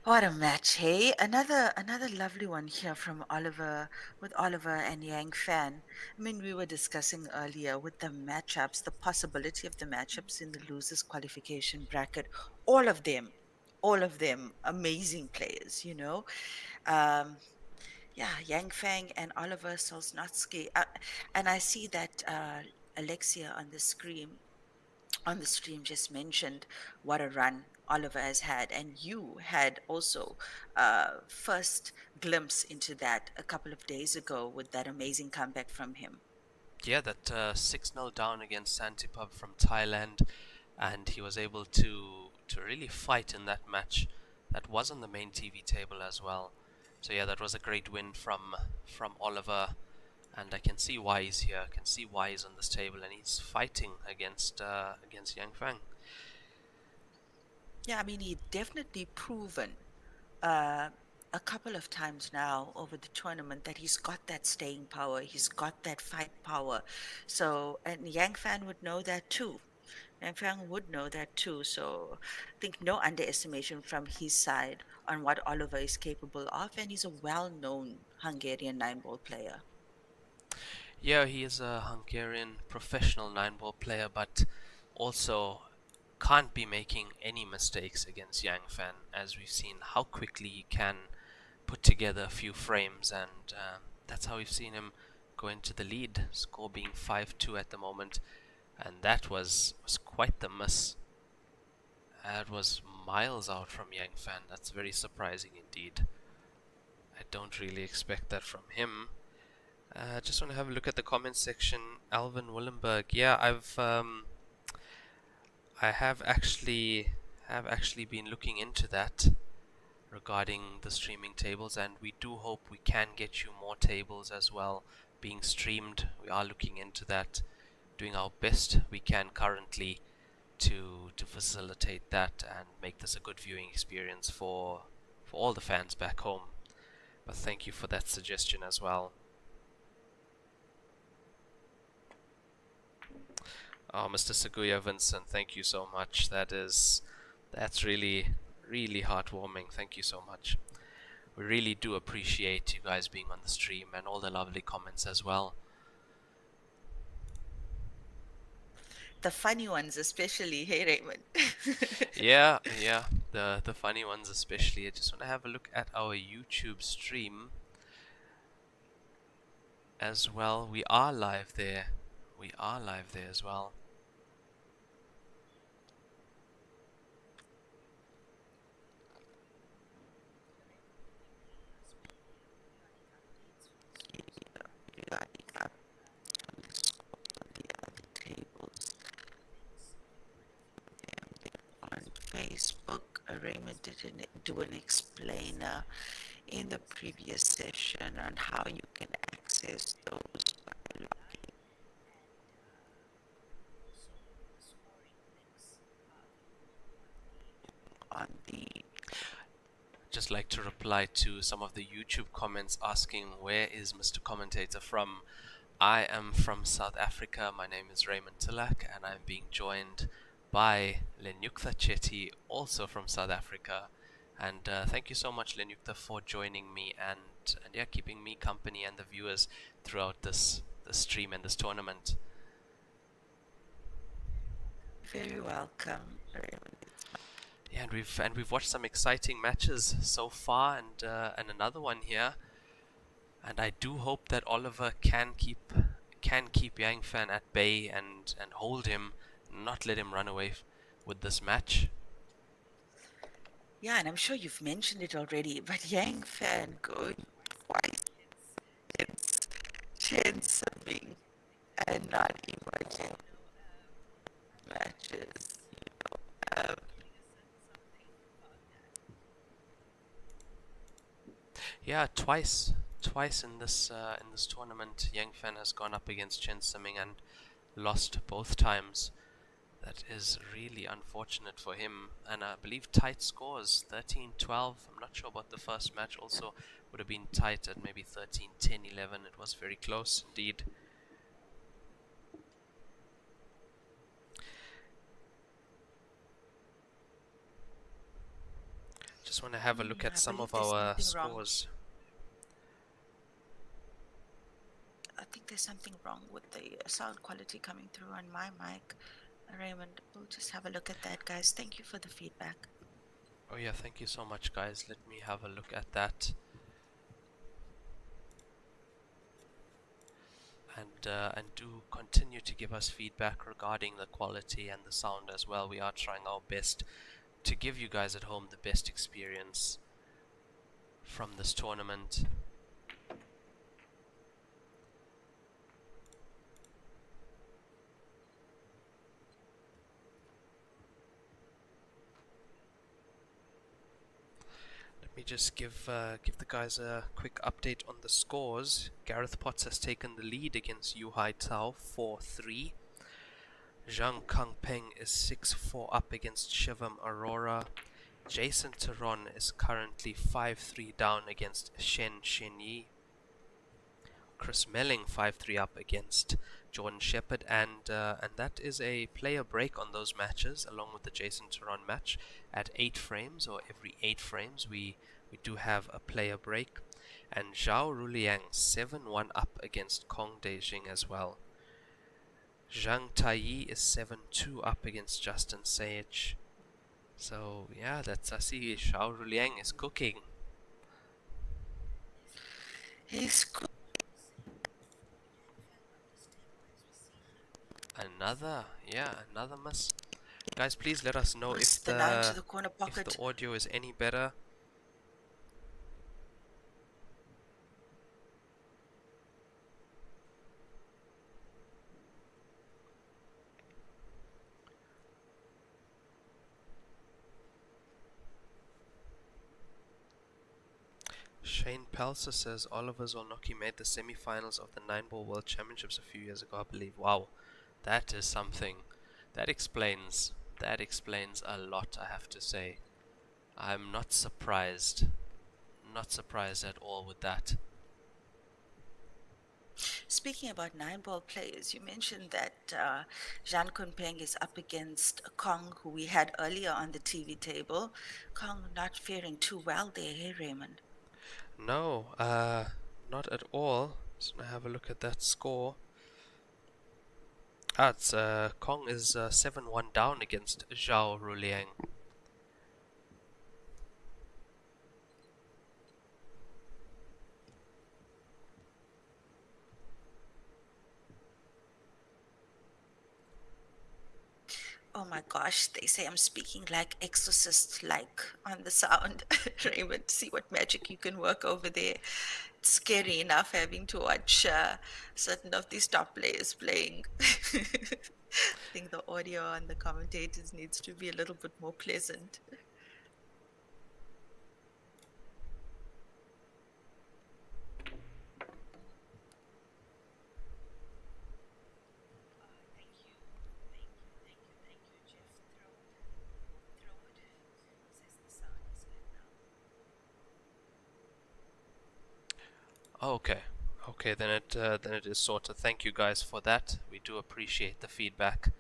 What a match, hey? Another lovely one here from Oliver, with Oliver and Yang Fan. I mean, we were discussing earlier with the matchups, the possibility of the matchups in the losers qualification bracket. All of them, amazing players, you know. Yeah, Yang Fang and Oliver Sosnotsky. And I see that Alexia on the stream just mentioned what a run Oliver has had, and you had also first glimpse into that a couple of days ago with that amazing comeback from him. Yeah, that 6-0 down against Santipub from Thailand, and he was able to really fight in that match. That was on the main TV table as well. So yeah, that was a great win from Oliver, and I can see why he's here. I can see why he's on this table, and he's fighting against Yang Fang. Yeah, I mean, he definitely proven a couple of times now over the tournament that he's got that staying power, he's got that fight power. So, and Yang Fan would know that too. Yang Fan would know that too. So, I think no underestimation from his side on what Oliver is capable of, and he's a well-known Hungarian 9-ball player. Yeah, he is a Hungarian professional 9-ball player, but also can't be making any mistakes against Yang Fan, as we've seen how quickly he can put together a few frames, and that's how we've seen him go into the lead, score being 5-2 at the moment, and that was quite the miss. That was miles out from Yang Fan. That's very surprising indeed. I don't really expect that from him. Just want to have a look at the comments section. Alvin Willenberg, yeah, I have actually been looking into that regarding the streaming tables, and we do hope we can get you more tables as well being streamed. We are looking into that, doing our best we can currently to facilitate that and make this a good viewing experience for all the fans back home. But thank you for that suggestion as well. Oh, Mr. Seguya Vincent, thank you so much. That's really heartwarming. Thank you so much. We really do appreciate you guys being on the stream and all the lovely comments as well. The funny ones especially, hey Raymond. yeah, the funny ones especially. I just want to have a look at our YouTube stream as well. We are live there. We are live there as well. Raymond did do an explainer in the previous session on how you can access those by logging on the Just like to reply to some of the YouTube comments asking where is Mr. Commentator from. I am from South Africa. My name is Raymond Tilak, and I'm being joined by Lenyukta Chetty, also from South Africa. And thank you so much, Lenyukta, for joining me and yeah, keeping me company and the viewers throughout this stream and this tournament. very welcome, Raymond. Yeah, and we've watched some exciting matches so far, and another one here. And I do hope that Oliver can keep Yang Fan at bay and hold him, not let him run away with this match. Yeah, and I'm sure you've mentioned it already, but Yang Fan going twice against Chen Sabing and not emerging matches. Yeah, twice in this tournament, Yang Fan has gone up against Chen Siming and lost both times. That is really unfortunate for him, and I believe tight scores, 13-12. I'm not sure about the first match, also would have been tight at maybe 13-10, 11. It was very close indeed. Just want to have a look at I some of believe there's our something wrong. scores. I think there's something wrong with the sound quality coming through on my mic. Raymond, we'll just have a look at that, guys. Thank you for the feedback. Oh yeah, thank you so much, guys. Let me have a look at that. And do continue to give us feedback regarding the quality and the sound as well. We are trying our best to give you guys at home the best experience from this tournament. Let me just give the guys a quick update on the scores. Gareth Potts has taken the lead against Yu Hai Tao 4-3. Zhang Kangpeng is 6-4 up against Shivam Aurora. Jason Teron is currently 5-3 down against Shen Shenyi. Chris Melling 5-3 up against Jordan Shepard, and that is a player break on those matches, along with the Jason Teron match at 8 frames, or every 8 frames we do have a player break. And Zhao Ruliang 7-1 up against Kong Beijing as well. Zhang Taiyi is 7-2 up against Justin Sage. So yeah, I see Zhao Ruliang is cooking. He's good. Another miss. Guys, please let us know if the nine to the corner pocket. if the audio is any better. Shane Pelser says Oliver Zornoki made the semi-finals of the 9-ball World Championships a few years ago, I believe. Wow, that is something. That explains a lot, I have to say. I'm not surprised. Not surprised at all with that. Speaking about 9-ball players, you mentioned that Zhang Kunpeng is up against Kong, who we had earlier on the TV table. Kong not faring too well there, hey Raymond? No, not at all. Just gonna have a look at that score. It's Kong is 7-1 down against Zhao Ruliang. Oh my gosh, they say I'm speaking like exorcist-like on the sound. Raymond, see what magic you can work over there. It's scary enough having to watch certain of these top players playing. I think the audio on the commentators needs to be a little bit more pleasant. Okay. Okay, then it is sorted. Thank you guys for that. We do appreciate the feedback.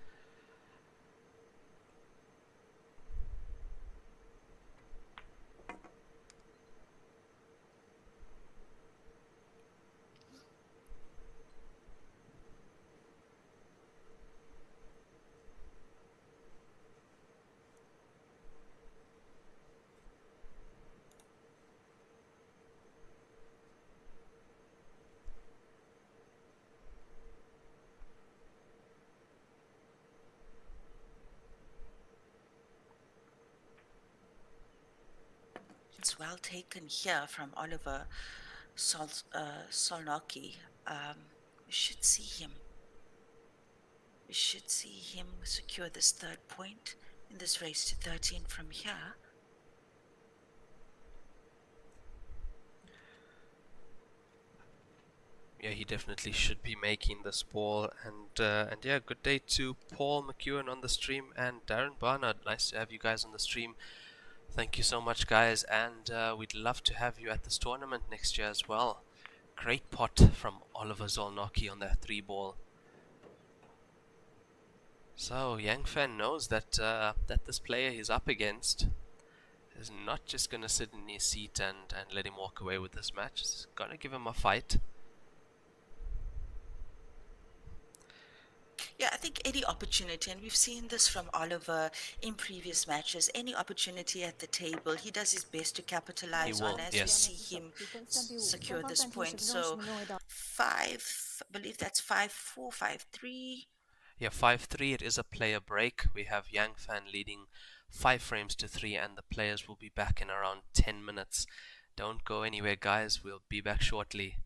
It's well taken here from Oliver Solnocki. We should see him. We should see him secure this third point in this race to 13 from here. Yeah, he definitely should be making this ball. And yeah, good day to Paul McEwen on the stream and Darren Barnard. Nice to have you guys on the stream. Thank you so much, guys, and we'd love to have you at this tournament next year as well. Great pot from Oliver Zolnocki on that 3-ball. So Yang Fan knows that that this player he's up against is not just gonna sit in his seat and let him walk away with this match. He's gonna give him a fight. Yeah, I think any opportunity, and we've seen this from Oliver in previous matches, any opportunity at the table, he does his best to capitalize He will, on as yes. we see him 比分3-5 secure 双方 this 暂停10 point. 分钟，时 So 间认为到。5, I believe that's 5-4, 5-3. Yeah, 5-3, it is a player break. We have Yang Fan leading 5 frames to 3, and the players will be back in around 10 minutes. Don't go anywhere, guys. We'll be back shortly.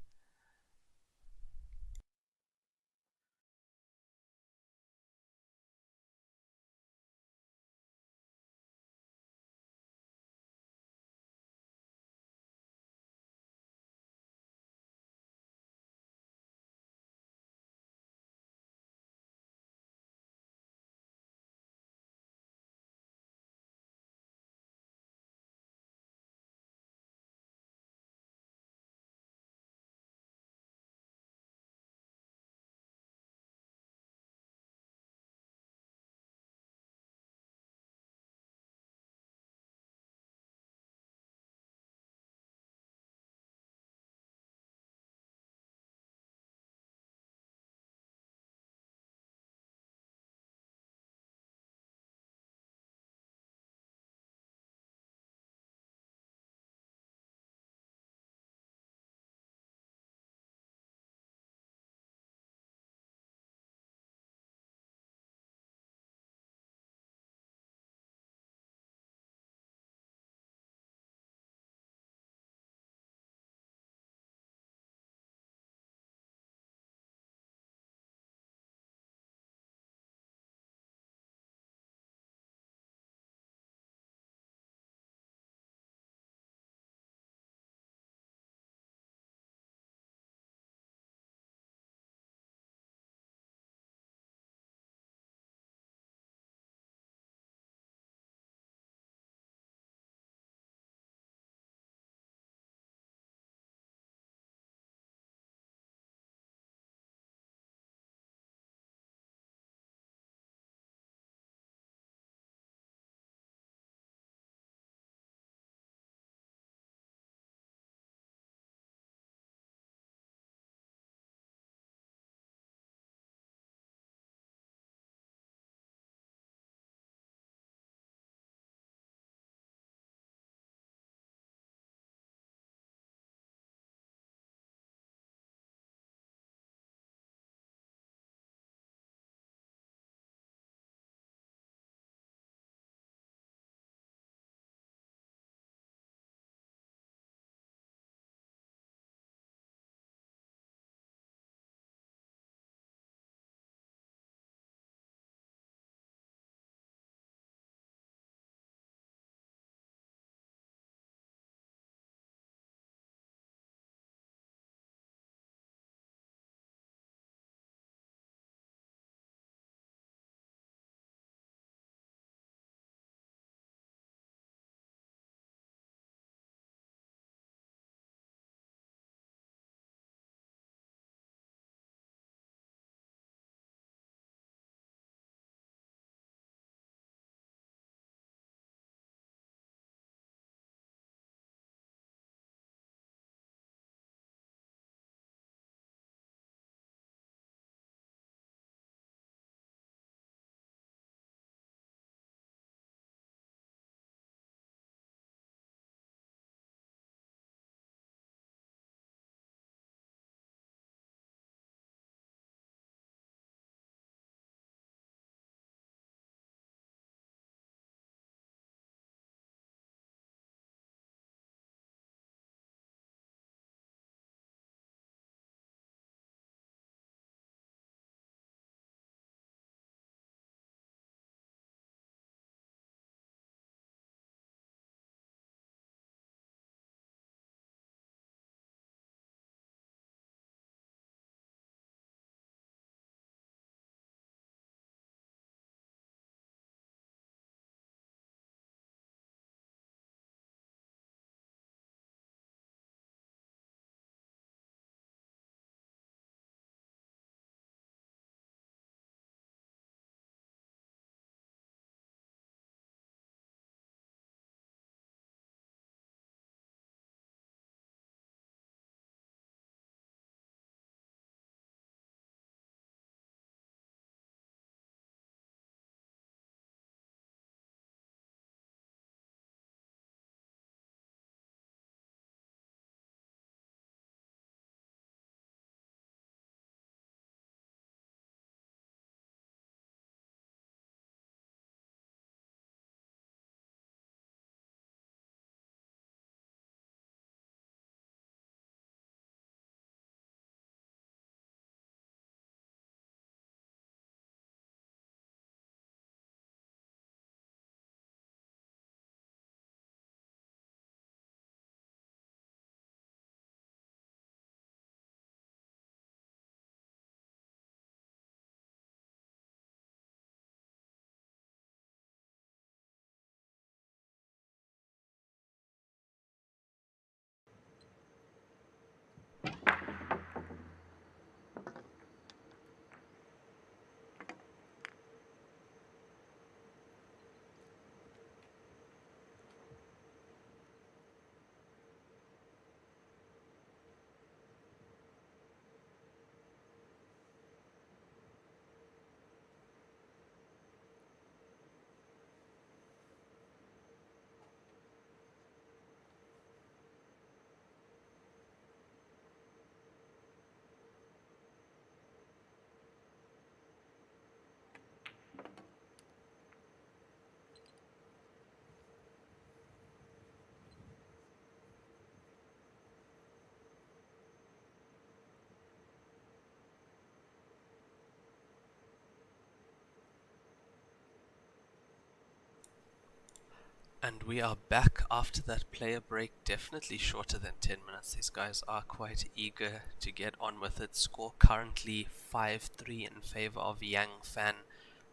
And we are back after that player break, definitely shorter than 10 minutes. These guys are quite eager to get on with it. Score currently 5-3 in favor of Yang Fan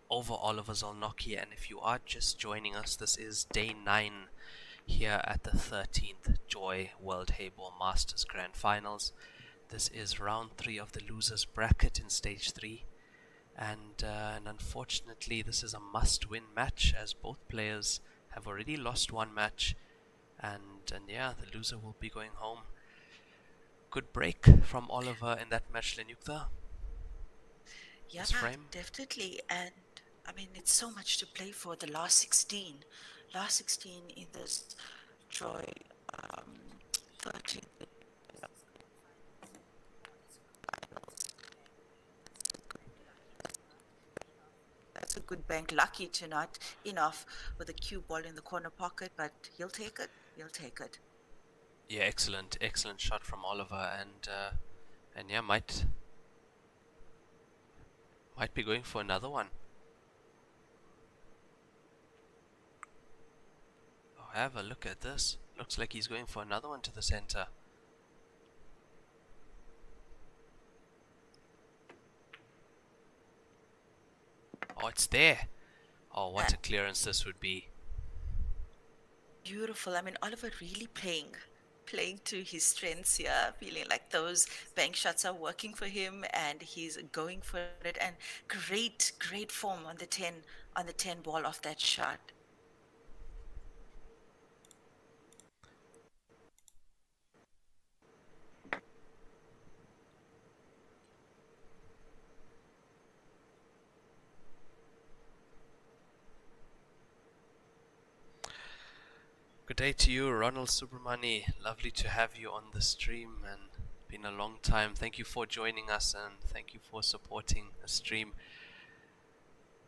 over Oliver Zolnocki. And if you are just joining us, this is day 9 here at the 13th Joy World Heyball Masters Grand Finals. This is round 3 of the losers bracket in stage 3. And unfortunately, this is a must-win match as both players have already lost one match, and yeah, the loser will be going home. Good break from Oliver in that match, Lenyukta. Yeah, This frame. definitely. And I mean, it's so much to play for. The last 16 in this Joy 13. That's a good bank. Lucky to not enough with a cue ball in the corner pocket, but he'll take it. He'll take it. Yeah, excellent shot from Oliver, and yeah, might be going for another one. Oh, have a look at this. Looks like he's going for another one to the center. Oh, it's there. Oh, what a clearance this would be. Beautiful. I mean, Oliver really playing to his strengths here, feeling like those bank shots are working for him, and he's going for it. And great form on the 10 ball off that shot. Good day to you, Ronald Subramani. Lovely to have you on the stream, and been a long time. Thank you for joining us, and thank you for supporting the stream.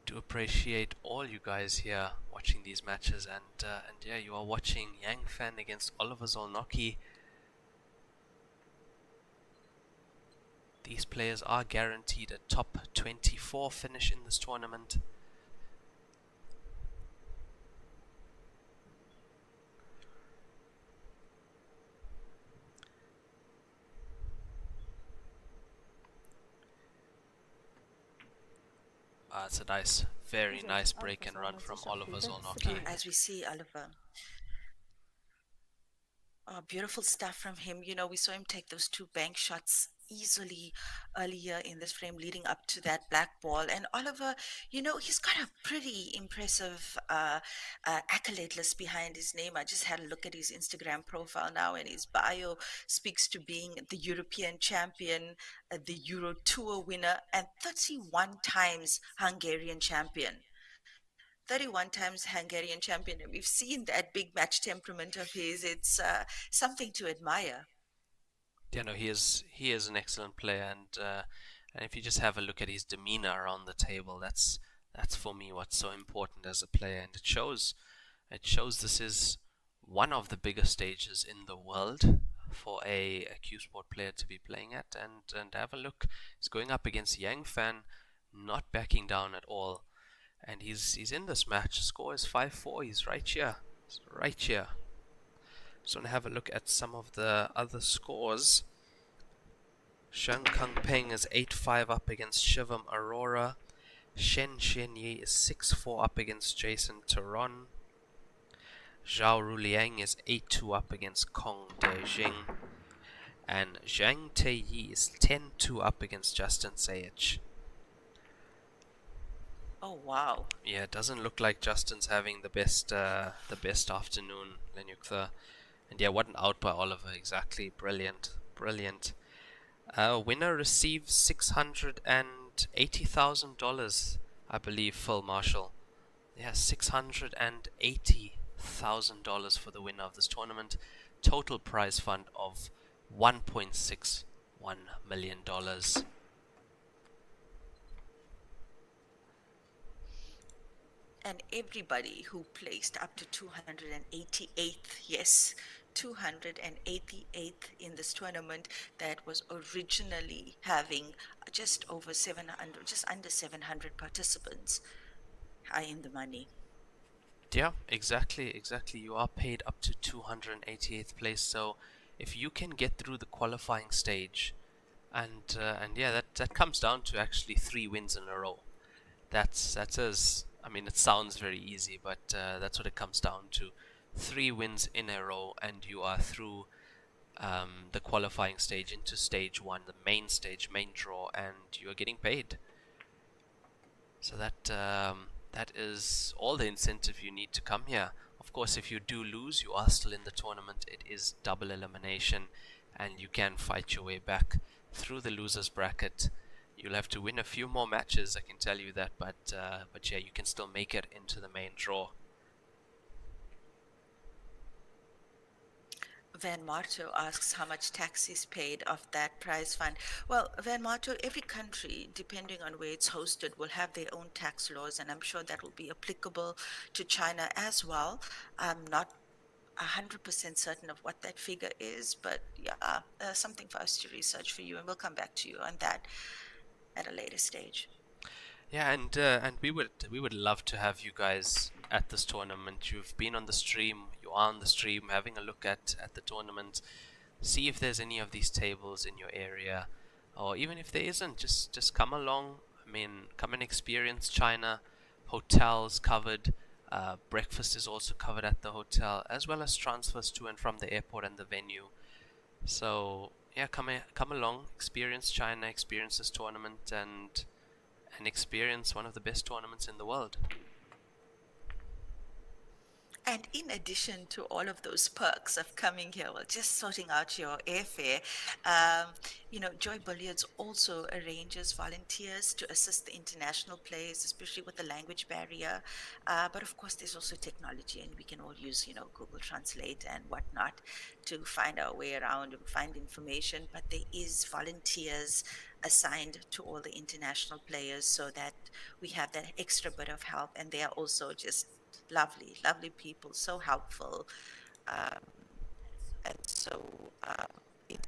Do appreciate all you guys here watching these matches, and yeah, you are watching Yang Fan against Oliver Zolnocki. These players are guaranteed a top 24 finish in this tournament. It's a nice, very nice break and run from Oliver Zolnocki. As we see Oliver. Oh, beautiful stuff from him. You know, we saw him take those 2 bank shots easily earlier in this frame leading up to that black ball. And Oliver, you know, he's got a pretty impressive accolade list behind his name. I just had a look at his Instagram profile now, and his bio speaks to being the European champion, the Euro Tour winner, and 31 times Hungarian champion. 31 times Hungarian champion. And we've seen that big match temperament of his. It's something to admire. Yeah, no, he is an excellent player, and if you just have a look at his demeanor around the table, that's for me what's so important as a player, and it shows this is one of the biggest stages in the world for a Q Sport player to be playing at, and have a look. He's going up against Yang Fan, not backing down at all. And he's in this match. Score is 5-4. He's right here. So I'm going to have a look at some of the other scores. Shang Kang Peng is 8-5 up against Shivam Aurora. Shen Yi is 6-4 up against Jason Taron. Zhao Ruliang is 8-2 up against Kong Dejing. And Zhang Teiyi is 10-2 up against Justin Sayich. Oh, wow. Yeah, it doesn't look like Justin's having the best afternoon, Lenyukta. And yeah, what an out by Oliver, exactly. Brilliant. Winner receives $680,000, I believe, Phil Marshall. Yeah, $680,000 for the winner of this tournament. Total prize fund of $1.61 million. And everybody who placed up to 288th, yes, 288th in this tournament that was originally having just over 700, just under 700 participants are in the money. Yeah, exactly. You are paid up to 288th place. So if you can get through the qualifying stage, and yeah, that comes down to actually 3 wins in a row. That's as I mean, it sounds very easy, but that's what it comes down to. 3 wins in a row, and you are through the qualifying stage into stage one, the main stage, main draw, and you are getting paid. So that is all the incentive you need to come here. Of course, if you do lose, you are still in the tournament. It is double elimination, and you can fight your way back through the losers bracket. You'll have to win a few more matches, I can tell you that, but yeah, you can still make it into the main draw. Van Marto asks how much tax is paid of that prize fund. Well, Van Marto, every country, depending on where it's hosted, will have their own tax laws, and I'm sure that will be applicable to China as well. I'm not 100% certain of what that figure is, but yeah, something for us to research for you, and we'll come back to you on that at a later stage. Yeah, and we would love to have you guys at this tournament. You've been on the stream, you are on the stream, having a look at the tournament. See if there's any of these tables in your area, or even if there isn't, just come along. I mean, come and experience China. Hotels covered. Breakfast is also covered at the hotel, as well as transfers to and from the airport and the venue. So yeah, come along, experience China, experience this tournament, and experience one of the best tournaments in the world. And in addition to all of those perks of coming here, well, just sorting out your airfare, Joy Billiards also arranges volunteers to assist the international players, especially with the language barrier. But of course, there's also technology, and we can all use, Google Translate and whatnot to find our way around and find information. But there is volunteers assigned to all the international players so that we have that extra bit of help, and they are also just lovely people, so helpful, and so it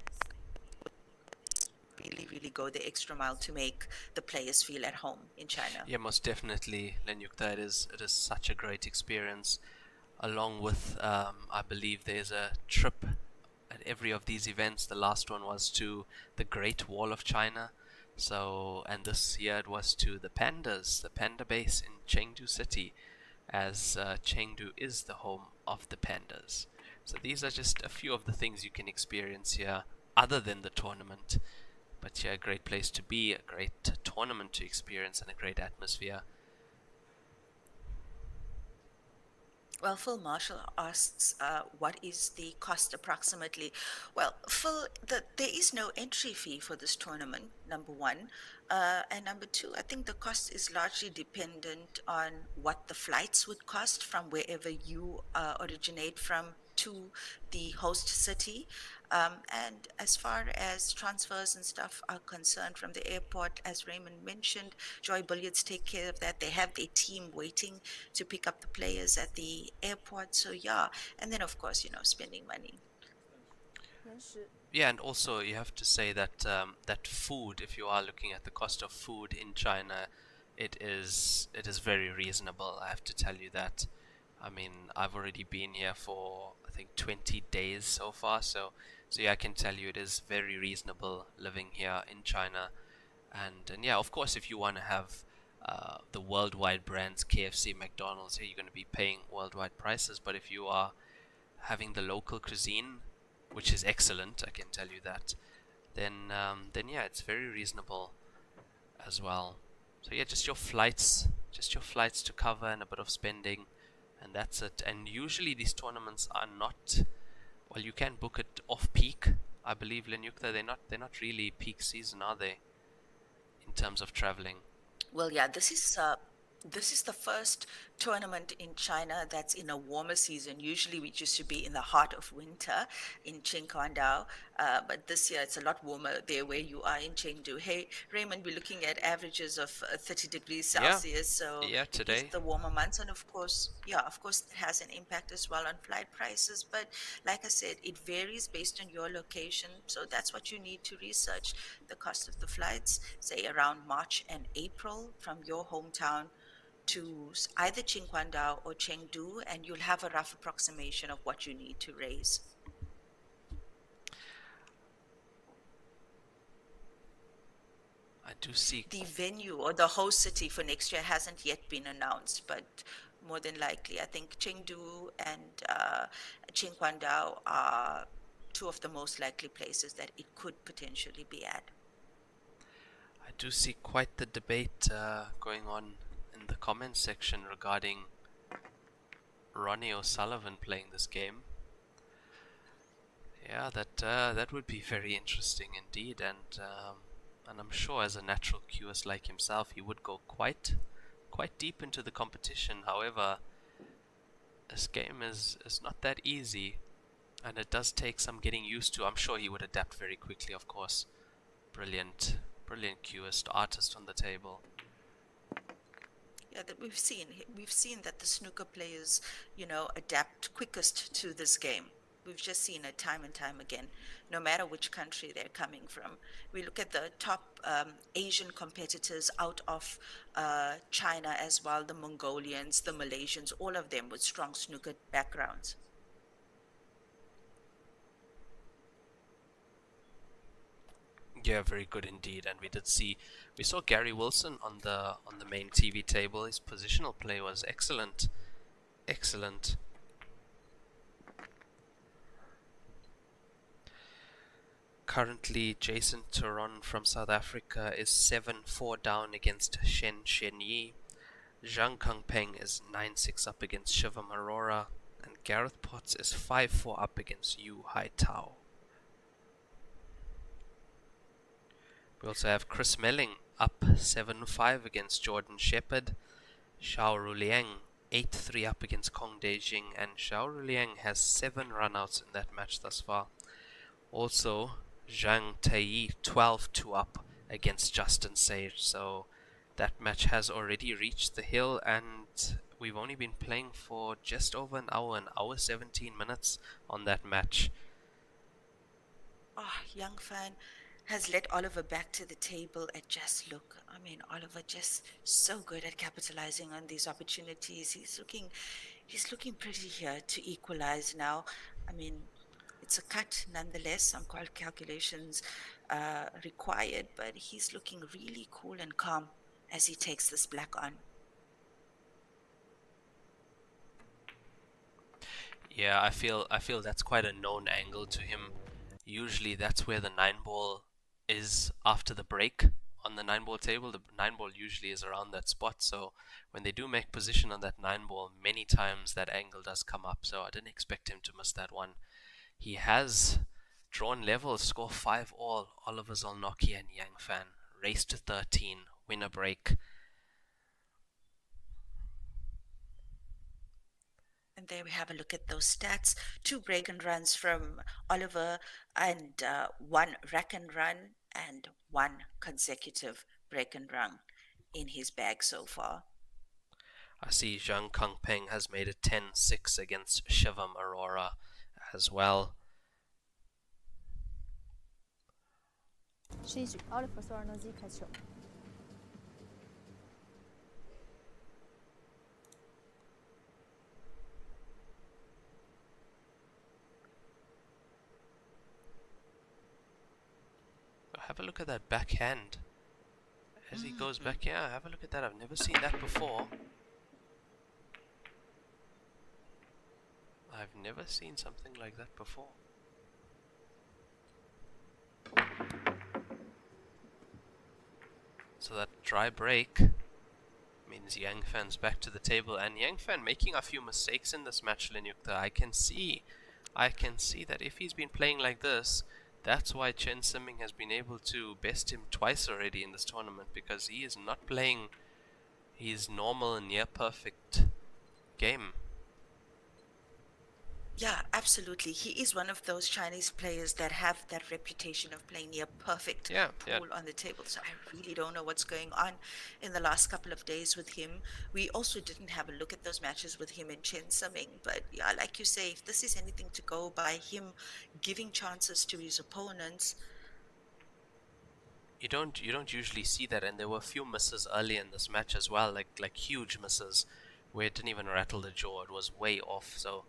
really go the extra mile to make the players feel at home in China. Yeah, most definitely, Lenyukta. It is such a great experience. Along with, I believe there's a trip at every of these events. The last one was to the Great Wall of China. So, and this year it was to the pandas, the panda base in Chengdu City, as Chengdu is the home of the pandas. So these are just a few of the things you can experience here, other than the tournament. But yeah, a great place to be, a great tournament to experience, and a great atmosphere. Well, Phil Marshall asks, what is the cost approximately? Well, Phil, there is no entry fee for this tournament, number one. And number two, I think the cost is largely dependent on what the flights would cost from wherever you originate from to the host city. And as far as transfers and stuff are concerned from the airport, as Raymond mentioned, Joy Billiards take care of that. They have their team waiting to pick up the players at the airport. So yeah, and then of course, spending money. 延时 Yeah, and also you have to say that that food, if you are looking at the cost of food in China, it is very reasonable. I have to tell you that. I mean, I've already been here for I think 20 days so far, so yeah, I can tell you it is very reasonable living here in China. And yeah, of course, if you want to have the worldwide brands, KFC, McDonald's, here you're going to be paying worldwide prices. But if you are having the local cuisine, which is excellent, I can tell you that, then yeah, it's very reasonable as well. So yeah, just your flights to cover and a bit of spending, and that's it. And usually these tournaments are not, well, you can book it off peak. I believe, Lenyukta, they're not really peak season, are they, in terms of traveling? Well, yeah, this is the first tournament in China that's in a warmer season. Usually, we used to be in the heart of winter in Qinghuangdao, but this year it's a lot warmer there where you are in Chengdu. Hey, Raymond, we're looking at averages of 30 degrees Yeah, Celsius, so yeah, it is today. the warmer months, and of course, it has an impact as well on flight prices. But like I said, it varies based on your location, so that's what you need to research the cost of the flights, say around March and April from your hometown to either Qinghuangdao or Chengdu, and you'll have a rough approximation of what you need to raise. I do see. The venue or the host city for next year hasn't yet been announced, but more than likely, I think Chengdu and Qinghuangdao are two of the most likely places that it could potentially be at. I do see quite the debate going on in the comments section regarding Ronnie O'Sullivan playing this game. Yeah, that would be very interesting indeed, and I'm sure as a natural QS like himself, he would go quite deep into the competition. However, this game is not that easy, and it does take some getting used to. I'm sure he would adapt very quickly, of course. Brilliant QS artist on the table. Yeah, that we've seen that the snooker players, adapt quickest to this game. We've just seen it time and time again, no matter which country they're coming from. We look at the top Asian competitors out of China as well, the Mongolians, the Malaysians, all of them with strong snooker backgrounds. Yeah, very good indeed. And we saw Gary Wilson on the main TV table. His positional play was excellent. Currently, Jason Turon from South Africa is 7-4 down against Shen Shenyi. Zhang Kangpeng is 9-6 up against Shivam Arora. And Gareth Potts is 5-4 up against Yu Haitao. We also have Chris Melling up 7-5 against Jordan Shepard. Xiao Ruliang 8-3 up against Kong Dejing, and Xiao Ruliang has 7 runouts in that match thus far. Also, Zhang Taiyi 12-2 up against Justin Sage. So that match has already reached the hill, and we've only been playing for just over an hour 17 minutes on that match. Young Fan has led Oliver back to the table and just look. I mean, Oliver just so good at capitalizing on these opportunities. He's looking pretty here to equalize now. I mean, it's a cut nonetheless, some calculations required, but he's looking really cool and calm as he takes this black on. Yeah, I feel that's quite a known angle to him. Usually that's where the 9-ball is after the break on the 9-ball table. The 9-ball usually is around that spot, so when they do make position on that 9-ball, many times that angle does come up, so I didn't expect him to miss that one. He has drawn levels, score 5-all. Oliver Zolnocki and Yang Fan race to 13, win a break. And there we have a look at those stats. 2 break and runs from Oliver, and 1 rack and run, and 1 consecutive break and run in his bag so far. I see Zhang Kangpeng has made it 10-6 against Shivam Arora as well. 11局 Oliver Sornozy 开球。Have a look at that backhand as he goes back. Yeah, have a look at that. I've never seen that before. I've never seen something like that before. So that dry break means Yang Fan's back to the table, and Yang Fan making a few mistakes in this match, Lenyukta. I can see that if he's been playing like this, that's why Chen Simming has been able to best him twice already in this tournament, because he is not playing his normal near perfect game. Yeah, absolutely. He is one of those Chinese players that have that reputation of playing near perfect pool on the table. So I really don't know what's going on in the last couple of days with him. We also didn't have a look at those matches with him and Chen Simming. But yeah, like you say, if this is anything to go by, him giving chances to his opponents. you don't usually see that, and there were a few misses early in this match as well, like huge misses where it didn't even rattle the jaw. It was way off. So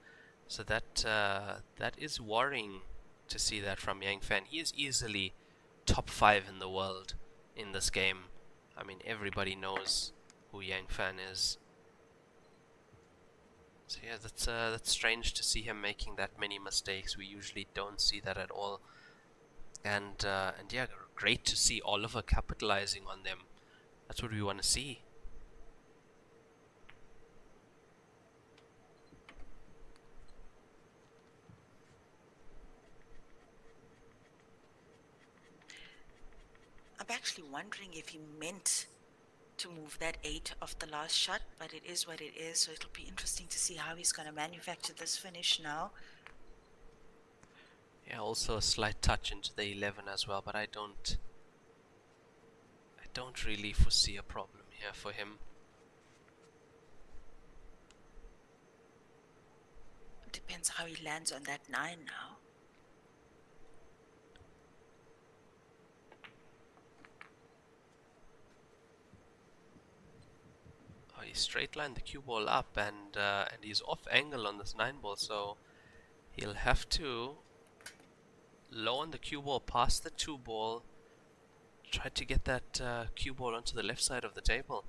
that is worrying to see that from Yang Fan. He is easily top 5 in the world in this game. I mean, everybody knows who Yang Fan is. So yeah, that's strange to see him making that many mistakes. We usually don't see that at all. And yeah, great to see Oliver capitalizing on them. That's what we want to see. I'm actually wondering if he meant to move that 8 off the last shot, but it is what it is, so it'll be interesting to see how he's going to manufacture this finish now. Yeah, also a slight touch into the 11 as well, but I don't really foresee a problem here for him. Depends how he lands on that 9 now. Oh, he straight lined the cue ball up, and he's off angle on this 9 ball, so he'll have to low on the cue ball past the 2 ball, try to get that cue ball onto the left side of the table.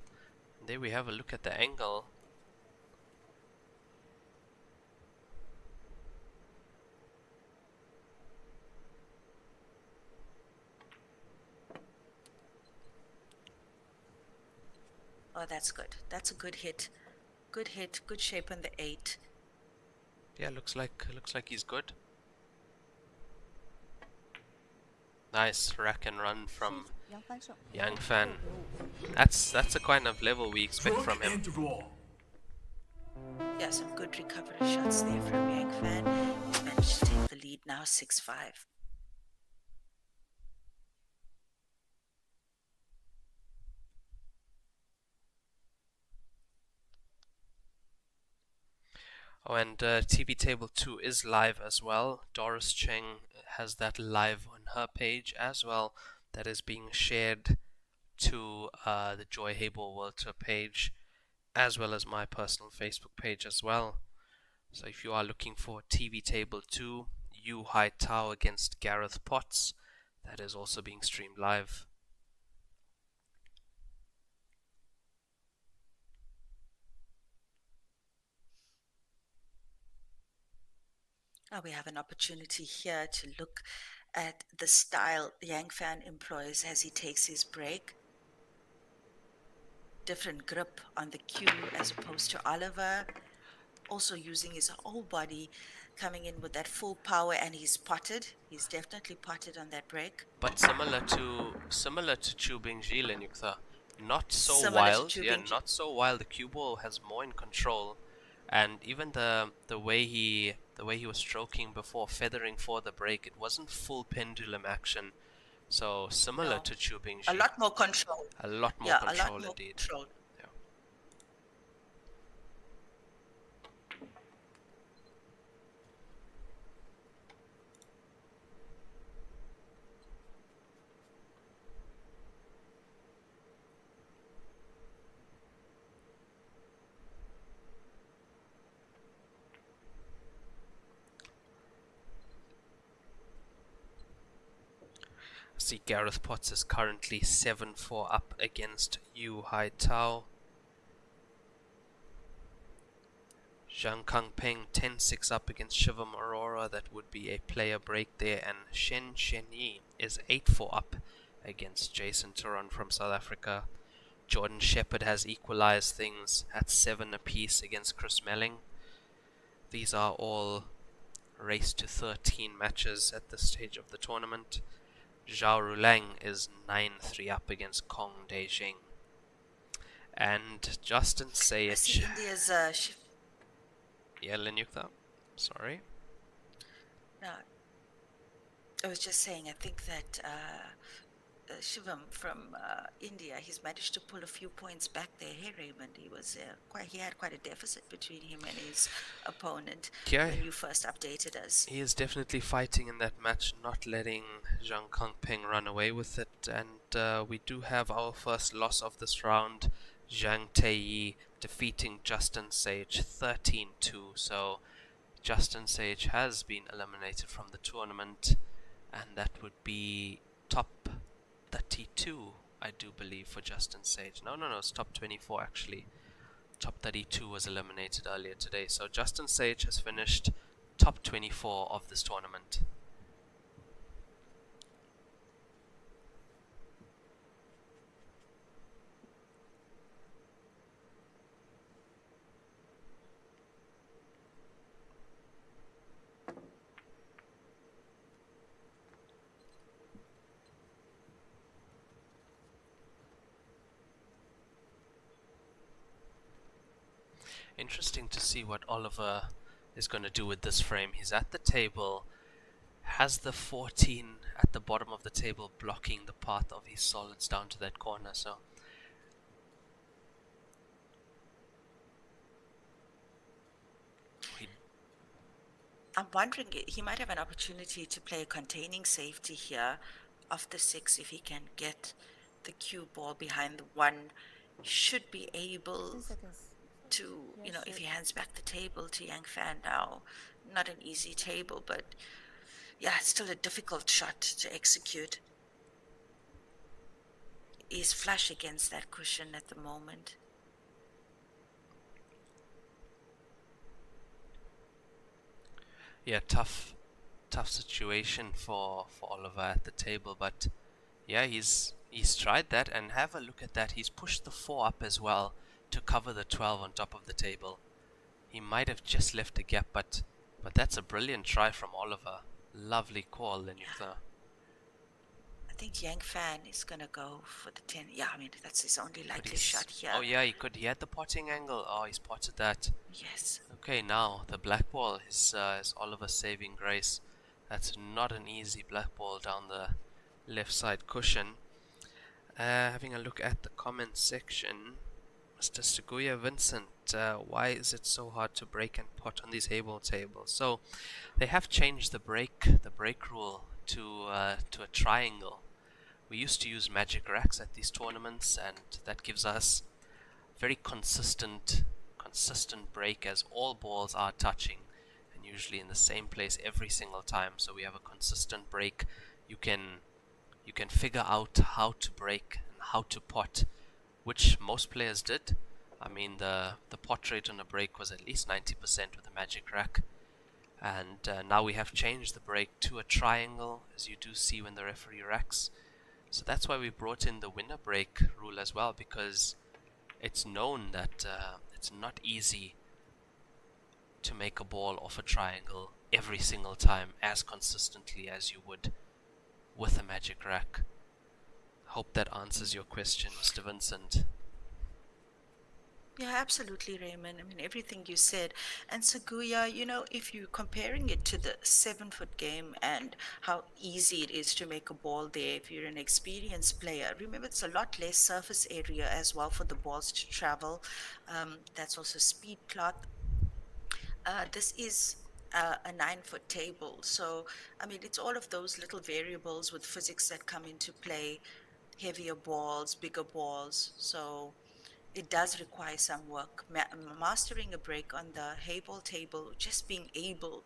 And there we have a look at the angle. Oh, that's good. That's a good hit. Good hit, good shape on the 8. Yeah, looks like he's good. Nice rack and run from 杨帆胜。 Yang Fan. That's the kind of level we expect from him. Yeah, some good recovery shots there from Yang Fan. He's managed to take the lead now, 6-5. Oh, and TV Table 2 is live as well. Doris Cheng has that live on her page as well. That is being shared to the Joy Heyball World Tour page, as well as my personal Facebook page as well. So if you are looking for TV Table 2, Yu Hai Tao against Gareth Potts, that is also being streamed live. Now we have an opportunity here to look at the style Yang Fan employs as he takes his break. Different grip on the cue as opposed to Oliver. Also using his whole body, coming in with that full power, and he's potted. He's definitely potted on that break. But similar to Chu Bingji, Lenyukta. Not so Similar to wild. Chu Yeah, Bingji. not so wild. The cue ball has more in control. And even the way he was stroking before, feathering for the break, it wasn't full pendulum action. So similar No. to Chu Bingji. A lot more control. A lot more Yeah, control a lot more indeed. control. Yeah. See, Gareth Potts is currently 7-4 up against Yu Hai Tao. Zhang Kangpeng 10-6 up against Shivam Aurora. That would be a player break there. And Shen Shenyi is 8-4 up against Jason Turon from South Africa. Jordan Shepherd has equalized things at 7 apiece against Chris Melling. These are all race to 13 matches at this stage of the tournament. Zhao Rulang is 9-3 up against Kong Beijing. And Justin I see Sayich. India's Yeah, Lenyukta. Sorry. no, I was just saying, I think that Shivam from India, he's managed to pull a few points back there. Hey, Raymond, he had quite a deficit between him and his opponent Yeah. when you first updated us. He is definitely fighting in that match, not letting Zhang Kangpeng run away with it. And we do have our first loss of this round. Zhang Taiyi defeating Justin Sage 13-2. So Justin Sage has been eliminated from the tournament, and that would be top 32, I do believe, for Justin Sage. No, it's top 24 actually. Top 32 was eliminated earlier today. So Justin Sage has finished top 24 of this tournament. Interesting to see what Oliver is going to do with this frame. He's at the table, has the 14 at the bottom of the table blocking the path of his solids down to that corner. So I'm wondering, he might have an opportunity to play a containing safety here off the 6 if he can get the cue ball behind the 1. He should be able 10 seconds. to, if he hands back the table to Yang Fan now. Not an easy table, but yeah, it's still a difficult shot to execute. He's flush against that cushion at the moment. yeah, tough situation for Oliver at the table, but yeah, he's tried that, and have a look at that. He's pushed the 4 up as well to cover the 12 on top of the table. He might have just left a gap, but that's a brilliant try from Oliver. Lovely call, Lenyutha. I think Yang Fan is going to go for the 10. Yeah, I mean, that's his only likely he's- shot here. Oh yeah, he had the potting angle. Oh, he spotted that. Yes. Okay, now the black ball is Oliver's saving grace. That's not an easy black ball down the left side cushion. Having a look at the comment section, Mr. Seguya Vincent, why is it so hard to break and pot on these Heyball tables? So they have changed the break rule to a triangle. We used to use magic racks at these tournaments, and that gives us very consistent break, as all balls are touching and usually in the same place every single time. So we have a consistent break. You can figure out how to break and how to pot, which most players did. I mean, the pot rate on a break was at least 90% with a magic rack, and now we have changed the break to a triangle, as you do see when the referee racks. So that's why we brought in the winner break rule as well, because it's known that it's not easy to make a ball off a triangle every single time as consistently as you would with a magic rack. Hope that answers your question, Mr. Vincent. Yeah, absolutely, Raymond. I mean, everything you said. And Seguya, if you're comparing it to the 7-foot game and how easy it is to make a ball there if you're an experienced player, remember it's a lot less surface area as well for the balls to travel. That's also speed clock. This is a 9-foot table. So, I mean, it's all of those little variables with physics that come into play, heavier balls, bigger balls. So it does require some work. Mastering a break on the Heyball table, just being able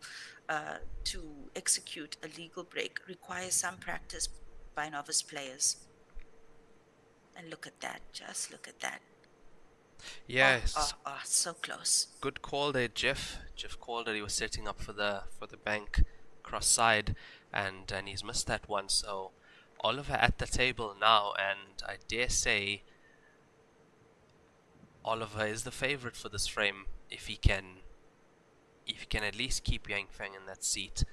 to execute a legal break requires some practice by novice players. And look at that, just look at that. Yes. So close. Good call there, Jeff. Jeff called that he was setting up for the bank cross side, and he's missed that one. So Oliver at the table now, and I dare say Oliver is the favorite for this frame if he can at least keep Yang Feng in that seat.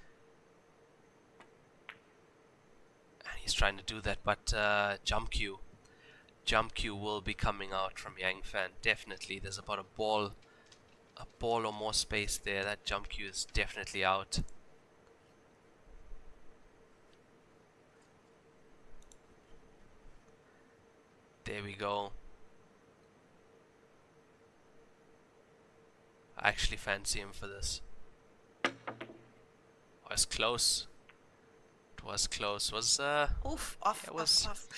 And he's trying to do that, but jump cue will be coming out from Yang Fan. Definitely, there's about a ball or more space there. That jump cue is definitely out. There we go. I actually fancy him for this. Oh, it's close. It was close. Oof, off, it was off.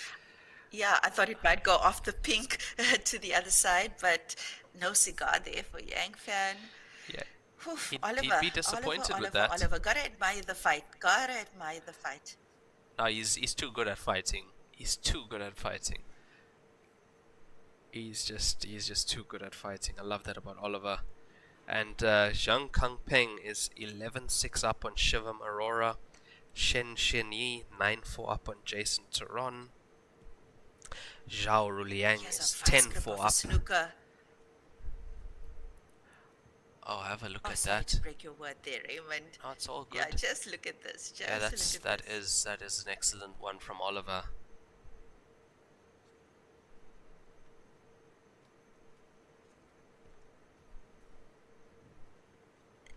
Yeah, I thought it might go off the pink to the other side, but no cigar there for Yang Fan. Yeah, Whew, he'd Oliver, be Oliver, disappointed with Oliver, that. Oliver. Gotta admire the fight. Gotta admire the fight. No, he's too good at fighting. He's too good at fighting. He's just too good at fighting. I love that about Oliver. And Zhang Kangpeng is 11-6 up on Shivam Arora. Shen Yi 9-4 up on Jason Turon. Zhao Ruliang He has is a vice grip 10-4 of a up. snooker. Oh, have a look Oh, at sorry that. to break your word there, Raymond. Oh, it's all good. Yeah, just look at this. Just Yeah, look at that this. is an excellent one from Oliver.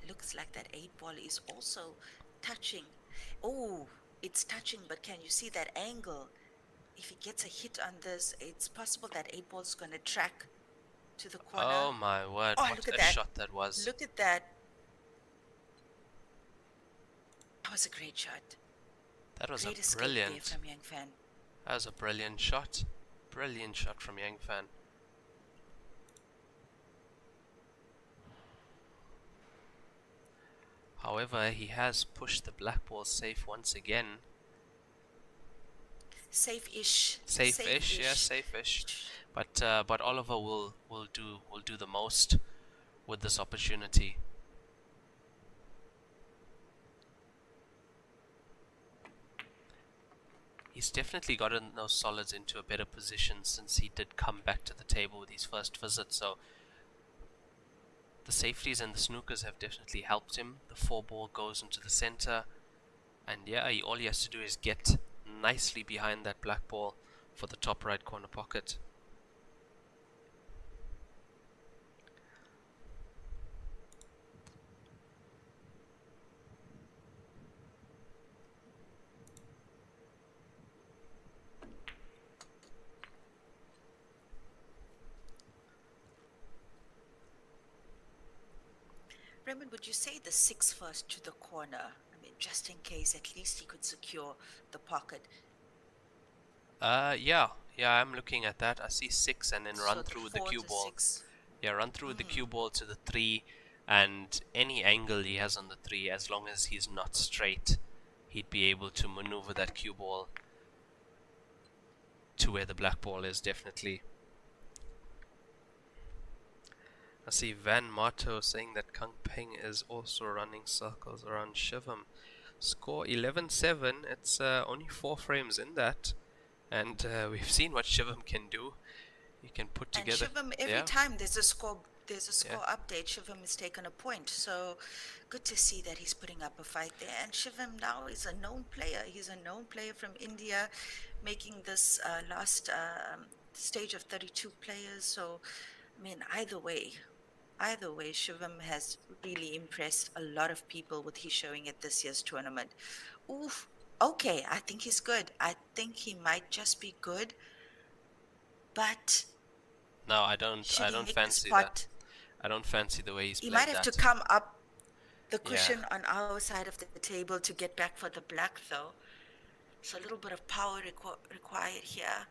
Looks like that 8 ball is also touching. Oh, it's touching, but can you see that angle? If he gets a hit on this, it's possible that 8 ball is going to track to the corner. Oh my word, Oh, what look at a that. shot that was. Look at that. That was a great shot. That was Great a escape there brilliant. from Yang Fan. That was a brilliant shot. Brilliant shot from Yang Fan. However, he has pushed the black ball safe once again. Safe-ish. Safe-ish, yeah, safe-ish. But Oliver will do the most with this opportunity. He's definitely gotten those solids into a better position since he did come back to the table with his first visit, so the safeties and the snookers have definitely helped him. The 4 ball goes into the center, and yeah, all he has to do is get nicely behind that black ball for the top right corner pocket. Raymond, would you say the 6 first to the corner? I mean, just in case, at least he could secure the pocket. Yeah, I'm looking at that. I see 6 and then run So through with the 4 cue to ball. 6. Yeah, run through with the cue ball to the 3, and any angle he has on the 3, as long as he's not straight, he'd be able to maneuver that cue ball to where the black ball is, definitely. I see Van Marto saying that Kang Peng is also running circles around Shivam. Score 11-7. It's only 4 frames in that, and we've seen what Shivam can do. He can put And together. Shivam, every Yeah. time there's a score update, Shivam has taken a point. So good to see that he's putting up a fight there. And Shivam now is a known player. He's a known player from India, making this last stage of 32 players. So, I mean, either way, Shivam has really impressed a lot of people with his showing at this year's tournament. Oof. Okay, I think he's good. I think he might just be good, but No, I don't. should I he don't make the fancy spot, that. I don't fancy the way he's he played might have that. to come up the Yeah. cushion on our side of the table to get back for the black, though. So a little bit of power required here.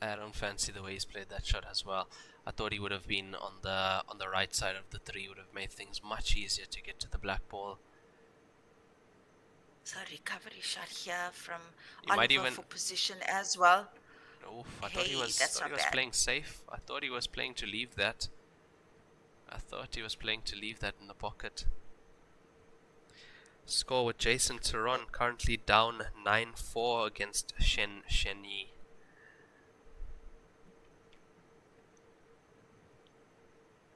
I don't fancy the way he's played that shot as well. I thought he would have been on the right side of the 3, would have made things much easier to get to the black ball. So recovery shot here from He might Oliver even- for position as well. Oof, I thought he Hey, was, that's thought he not was bad. playing safe. I thought he was playing to leave that. I thought he was playing to leave that in the pocket. Score with Jason Turon currently down 9-4 against Shen Yi.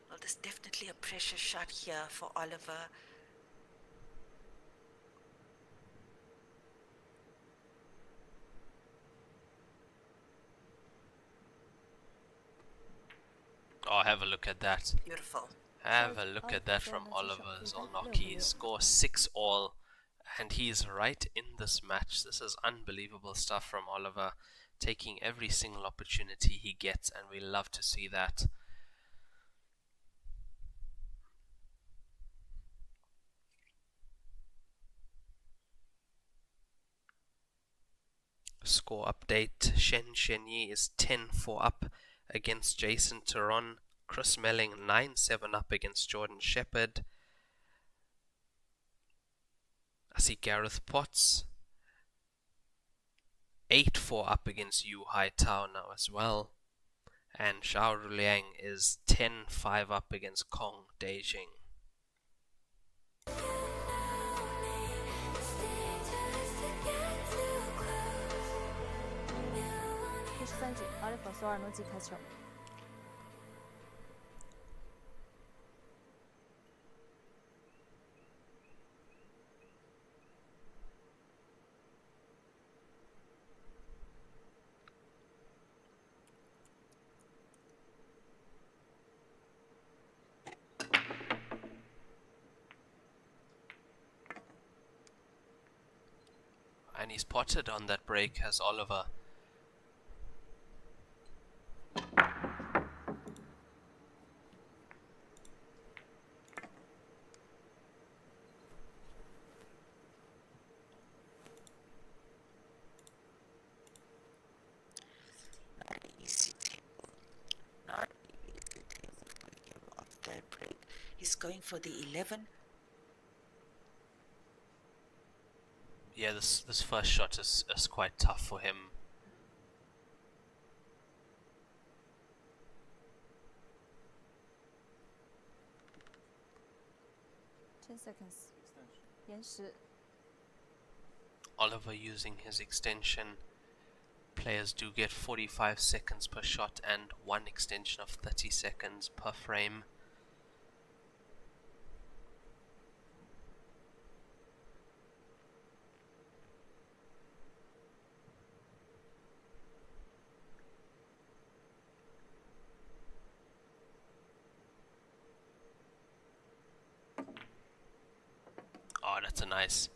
Well, there's definitely a pressure shot here for Oliver. Oh, have a look at that. Beautiful. Have a look at that from Oliver Zolnocki. Score 6-all, and he's right in this match. This is unbelievable stuff from Oliver, taking every single opportunity he gets, and we love to see that. Score update. Shen Shenyi is 10-4 up against Jason Turon. Chris Melling 9-7 up against Jordan Shepherd. I see Gareth Potts 8-4 up against Yu Haitao now as well. And Xiao Ruliang is 10-5 up against Kong Beijing.第13局，阿里弗索尔诺基开球。And he's potted on that break as Oliver. Not an easy table. Not an easy table for him off that break. He's going for the 11. Yeah, this first shot is quite tough for him. seconds. 延时。 Oliver using his extension. Players do get 45 seconds per shot and one extension of 30 seconds per frame. Oh, that's a nice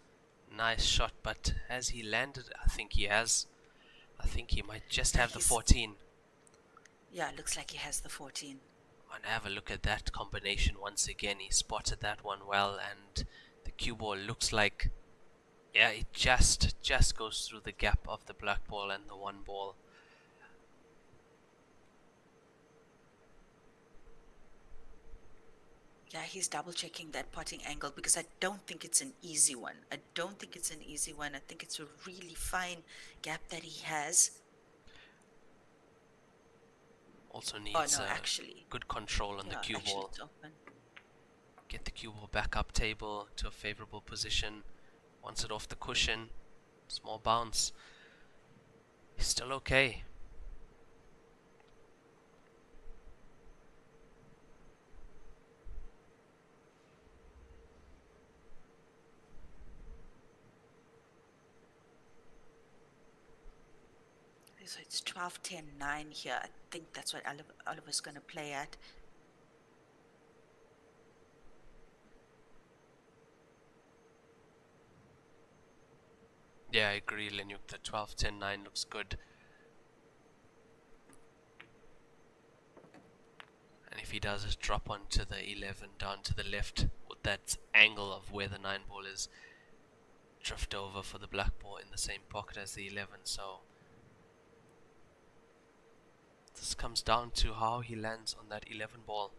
shot, but has he landed? I think he has. I think he might just have the 14. Yeah, looks like he has the 14. And have a look at that combination once again. He spotted that one well, and the cue ball looks like, yeah, it just goes through the gap of the black ball and the one ball. Yeah, he's double checking that potting angle because I don't think it's an easy one. I think it's a really fine gap that he has. Also needs good control on the cue ball. It's open. Get the cue ball back up table to a favorable position. Wants it off the cushion. Small bounce. He's still okay. So it's 12-10-9 here. I think that's what Oliver's going to play at. Yeah, I agree, Lenyuk. The 12-10-9 looks good. And if he does is drop onto the 11 down to the left with that angle of where the 9 ball is, drift over for the black ball in the same pocket as the 11. So this comes down to how he lands on that 11 ball.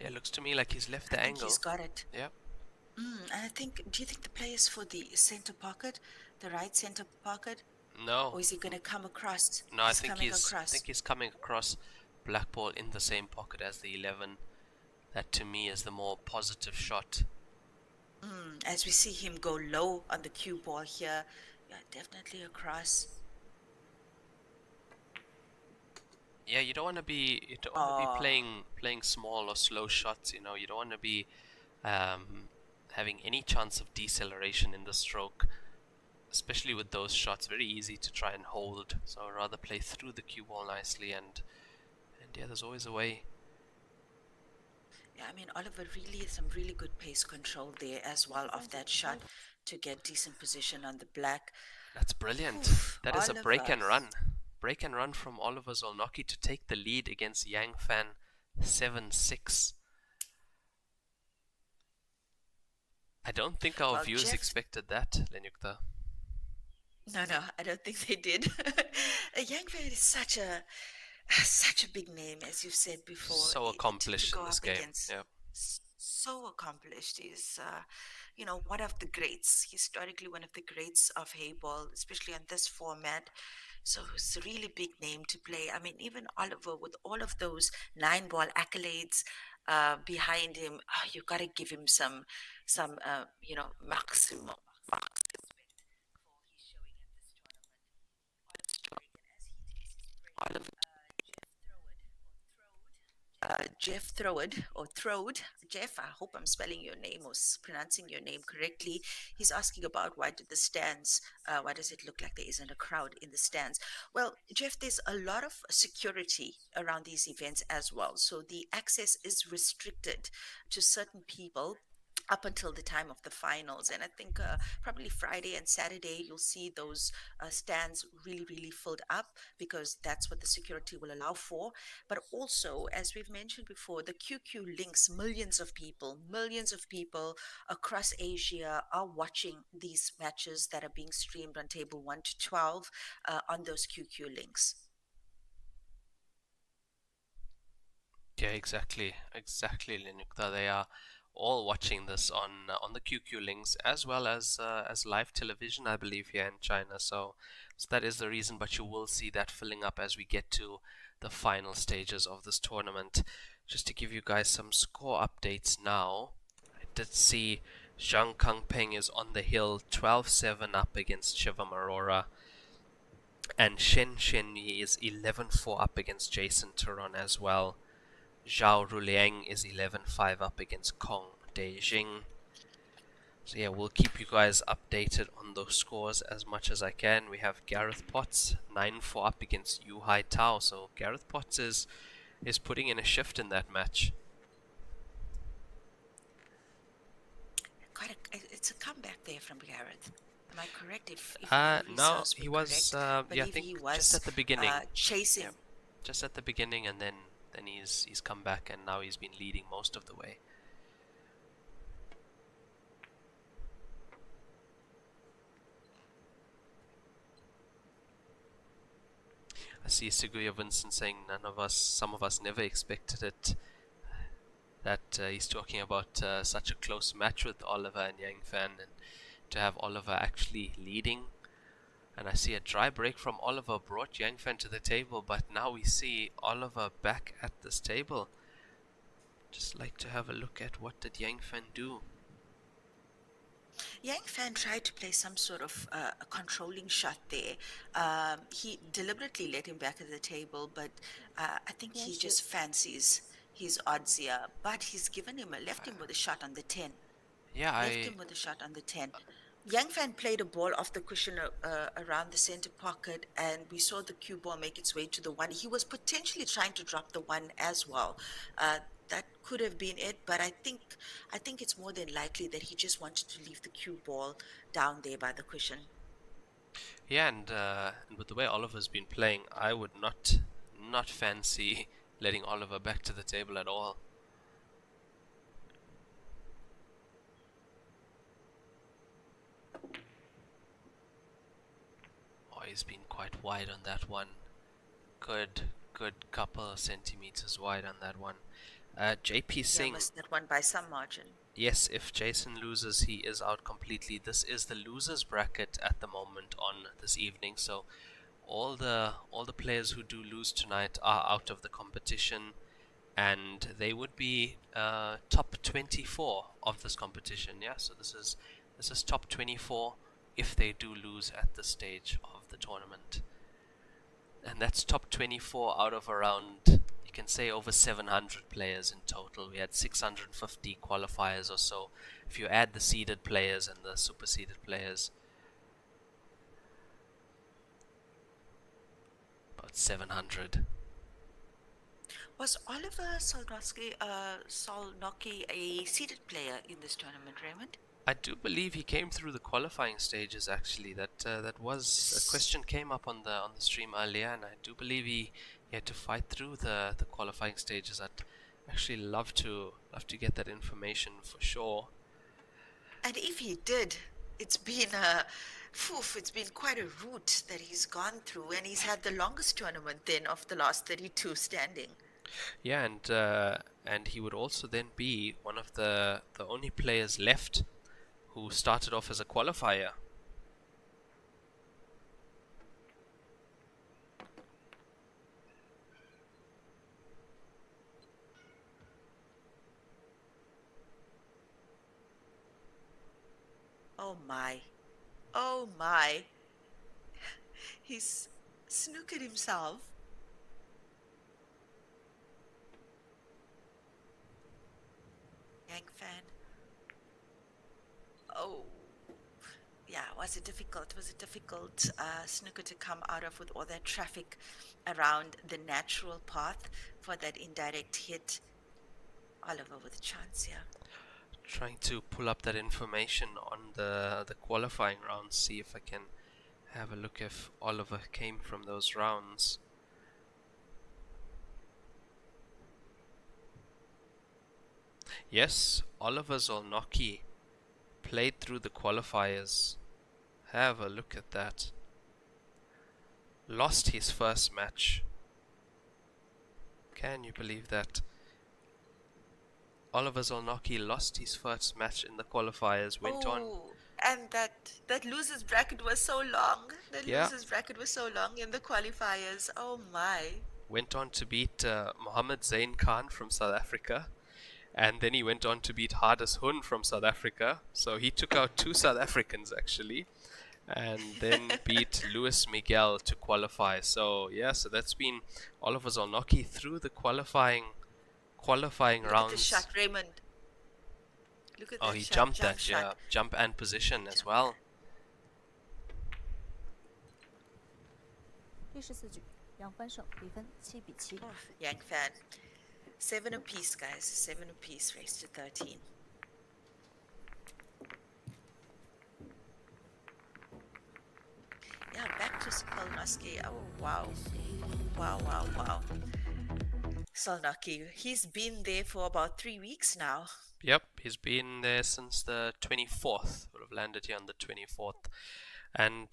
Yeah, it looks to me like he's left the angle. He's got it. Yeah. And do you think the play is for the center pocket, the right center pocket? No. Or is he going to come across? No, I think he's coming across. Black ball in the same pocket as the 11. That to me is the more positive shot. As we see him go low on the cue ball here, yeah, definitely across. Yeah, you don't want to be playing small or slow shots. You know, you don't want to be having any chance of deceleration in the stroke, especially with those shots. Very easy to try and hold. So I'd rather play through the cue ball nicely, and yeah, there's always a way. Yeah, I mean, Oliver really some really good pace control there as well of that shot to get decent position on the black. That's brilliant. Oof, That is a break Oliver. and run. Break and run from Oliver Zolnocki to take the lead against Yang Fan 7-6. I don't think our Well, viewers Jeff, expected that, Lenyukta. no, I don't think they did. Yang Fan is such a big name, as you've said before. So To accomplished go in this up game. against Yeah. so accomplished. He's, one of the greats, historically one of the greats of Heyball, especially on this format. So it's a really big name to play. I mean, even Oliver, with all of those 9-ball accolades behind him, you got to give him some maximum respect for his showing at this tournament. Honestly, and as he takes his break, Oliver, Jeff Throwed or Throwed. Jeff, I hope I'm spelling your name or pronouncing your name correctly. He's asking about why does it look like there isn't a crowd in the stands? Well, Jeff, there's a lot of security around these events as well. So the access is restricted to certain people up until the time of the finals. And I think probably Friday and Saturday, you'll see those stands really, really filled up because that's what the security will allow for. But also, as we've mentioned before, the QQ links millions of people across Asia are watching these matches that are being streamed on table 1 to 12 on those QQ links. Yeah, exactly, Linukta. They are all watching this on the QQ links as well as live television, I believe, here in China. So that is the reason. But you will see that filling up as we get to the final stages of this tournament. Just to give you guys some score updates now, I did see Zhang Kangpeng is on the hill, 12-7 up against Shivam Arora. And Shen Shenyi is 11-4 up against Jason Turon as well. Zhao Ruliang is 11-5 up against Kong Deijing. So yeah, we'll keep you guys updated on those scores as much as I can. We have Gareth Potts 9-4 up against Yu Hai Tao. So Gareth Potts is putting in a shift in that match. It's a comeback there from Gareth. Am I correct? If no, he was. Yeah, I think he was just at the beginning. Chasing. Yeah, just at the beginning, and then he's come back, and now he's been leading most of the way. I see Seguya Vincent saying some of us never expected it. That he's talking about such a close match with Oliver and Yang Fan, and to have Oliver actually leading. And I see a dry break from Oliver brought Yang Fan to the table, but now we see Oliver back at this table. Just like to have a look at what did Yang Fan do. Yang Fan tried to play some sort of a controlling shot there. He deliberately let him back at the table, but I think he just fancies his odds here. But he's left him with a shot on the 10. Yeah, Left him with a shot on the 10. Yang Fan played a ball off the cushion around the center pocket, and we saw the cue ball make its way to the 1. He was potentially trying to drop the 1 as well. That could have been it, but I think it's more than likely that he just wanted to leave the cue ball down there by the cushion. Yeah, and with the way Oliver's been playing, I would not fancy letting Oliver back to the table at all. Oh, he's been quite wide on that one. Good couple of centimeters wide on that one. JP Singh. Missed that one by some margin. Yes, if Jason loses, he is out completely. This is the losers bracket at the moment on this evening. So all the players who do lose tonight are out of the competition. and they would be top 24 of this competition. Yeah, so this is top 24 if they do lose at this stage of the tournament, and that's top 24 out of around, you can say, over 700 players in total. We had 650 qualifiers or so if you add the seeded players and the super seeded players. About 700. Was Oliver Solnocki a seeded player in this tournament, Raymond? I do believe he came through the qualifying stages. Actually, that was a question came up on the stream earlier, and I do believe he had to fight through the qualifying stages. I'd actually love to get that information for sure. And if he did, it's been a it's been quite a route that he's gone through, and he's had the longest tournament then of the last 32 standing. Yeah, and he would also then be one of the only players left who started off as a qualifier. Oh my. Oh my. He's snookered himself. Yang fan. Oh. Yeah, was it difficult? Was it difficult snooker to come out of with all that traffic around the natural path for that indirect hit? Oliver with a chance here. Trying to pull up that information on the qualifying rounds, see if I can have a look if Oliver came from those rounds. Yes, Oliver Zolnocki played through the qualifiers. Have a look at that. Lost his first match. Can you believe that? Oliver Zolnocki lost his first match in the qualifiers, went on. And that losers bracket was so long. The Yeah. losers bracket was so long in the qualifiers. Oh my. Went on to beat Mohammed Zain Khan from South Africa. And then he went on to beat Hardus Hun from South Africa. So he took out 2 South Africans actually. And then beat Luis Miguel to qualify. So yeah, so that's been Oliver Zolnocki through the qualifying Look rounds. at the shot, Raymond. Look at that He shot, jumped jump that, shot. yeah. Jump and position as well. 第14局，杨翻胜，比分7-7。 Oh, Yang fan. 7 apiece, guys. 7 apiece, race to 13. Yeah, back to Solnocki. Oh, wow. Wow, wow, wow. Solnocki, he's been there for about 3 weeks now. Yep, he's been there since the 24th. Would have landed here on the 24th. And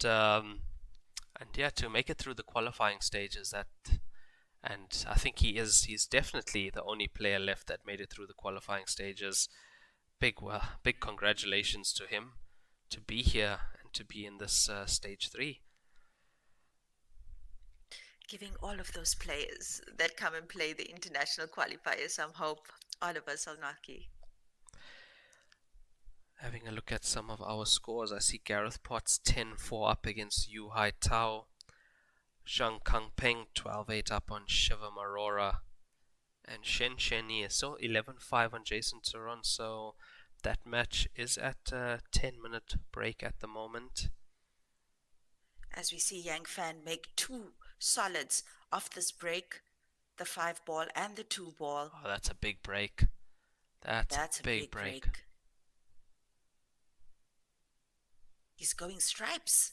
yeah, to make it through the qualifying stages, and I think he's definitely the only player left that made it through the qualifying stages. Big congratulations to him to be here and to be in this stage 3. Giving all of those players that come and play the international qualifiers some hope. Oliver Solnocki. Having a look at some of our scores, I see Gareth Potts 10-4 up against Yu Hai Tao. Zhang Kangpeng 12-8 up on Shivam Arora. And Shen Sheni is so 11-5 on Jason Turon. So that match is at a 10-minute break at the moment. As we see Yang Fan make 2 solids off this break, the 5 ball and the 2 ball. Oh, that's a big break. That's a big break. He's going stripes.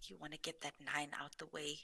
You want to get that 9 out the way.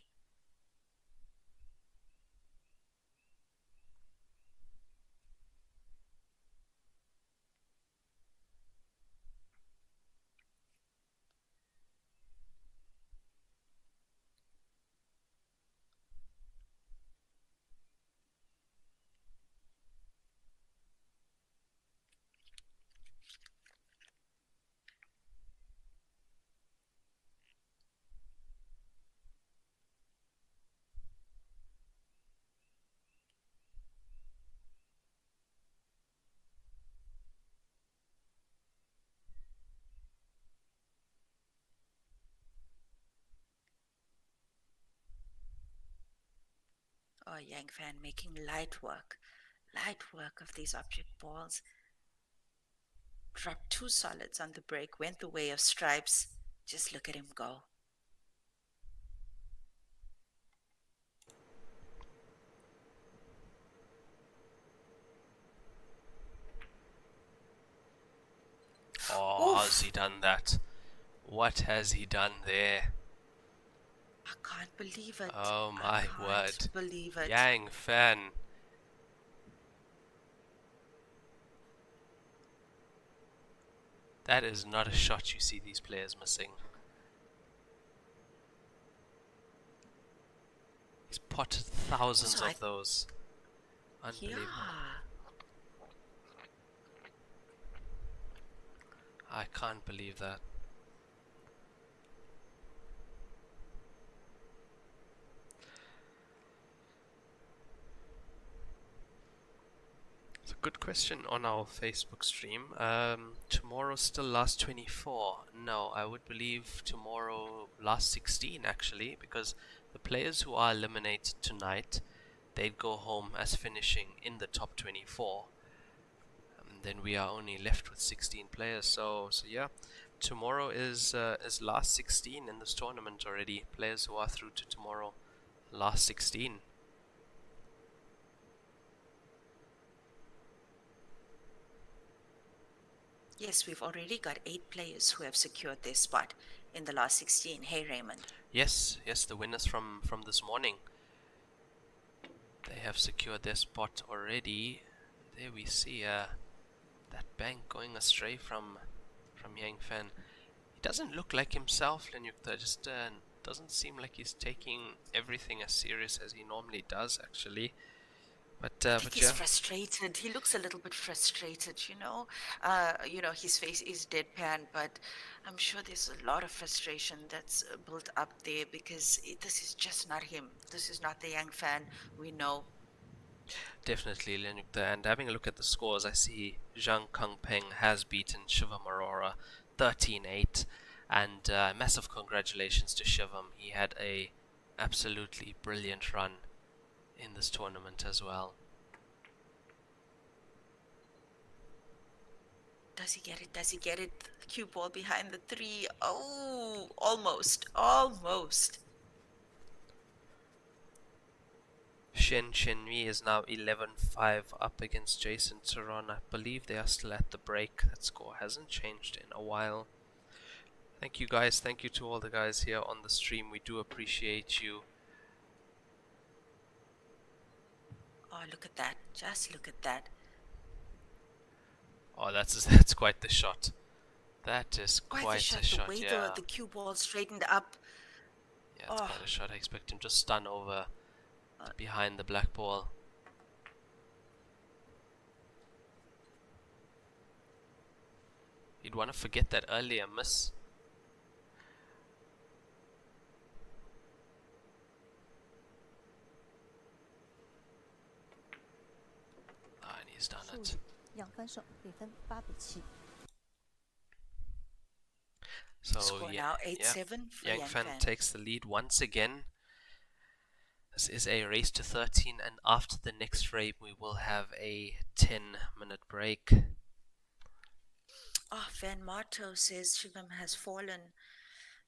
Oh, Yang Fan making light work of these object balls. Dropped 2 solids on the break, went the way of stripes. Just look at him go. Oh, Oof. how's he done that? What has he done there? I can't believe it. Oh I my can't word. believe it. Yang Fan. That is not a shot you see these players missing. He's potted thousands Also, of those. Unbelievable. Yeah. I can't believe that. It's a good question on our Facebook stream. Tomorrow still last 24. No, I would believe tomorrow last 16 actually, because the players who are eliminated tonight, they'd go home as finishing in the top 24. And then we are only left with 16 players. So yeah, tomorrow is last 16 in this tournament already. Players who are through to tomorrow, last 16. Yes, we've already got 8 players who have secured their spot in the last 16. Hey, Raymond. Yes, the winners from this morning. They have secured their spot already. There we see that bank going astray from Yang Fan. He doesn't look like himself, Lenyukta. Just doesn't seem like he's taking everything as serious as he normally does, actually. I But think he's yeah, frustrated. He looks a little bit frustrated, you know. His face is deadpan, but I'm sure there's a lot of frustration that's built up there because this is just not him. This is not the Yang Fan we know. definitely Lenyukta. And having a look at the scores, I see Zhang Kangpeng has beaten Shivam Arora 13-8. And massive congratulations to Shivam. He had a absolutely brilliant run in this tournament as well. Does he get it? Does he get it? Cue ball behind the 3. Oh, almost. Almost. Shen Chenmi is now 11-5 up against Jason Turon. I believe they are still at the break. That score hasn't changed in a while. Thank you guys. Thank you to all the guys here on the stream. We do appreciate you. Oh, look at that. Just look at that. Oh, that's quite the shot. That is Quite quite the a shot. shot, The way yeah. the cue ball straightened up. Yeah, it's Oh. quite a shot. I expect him to stun over behind the black ball. You'd want to forget that earlier miss. Ah, and he's done 数 it. 据杨帆胜，比分8-7。 So Score yeah, now 8-7 for Yang Yang Fan Fan. takes the lead once again. This is a race to 13, and after the next frame we will have a 10-minute break. Oh, Van Marto says Shivam has fallen.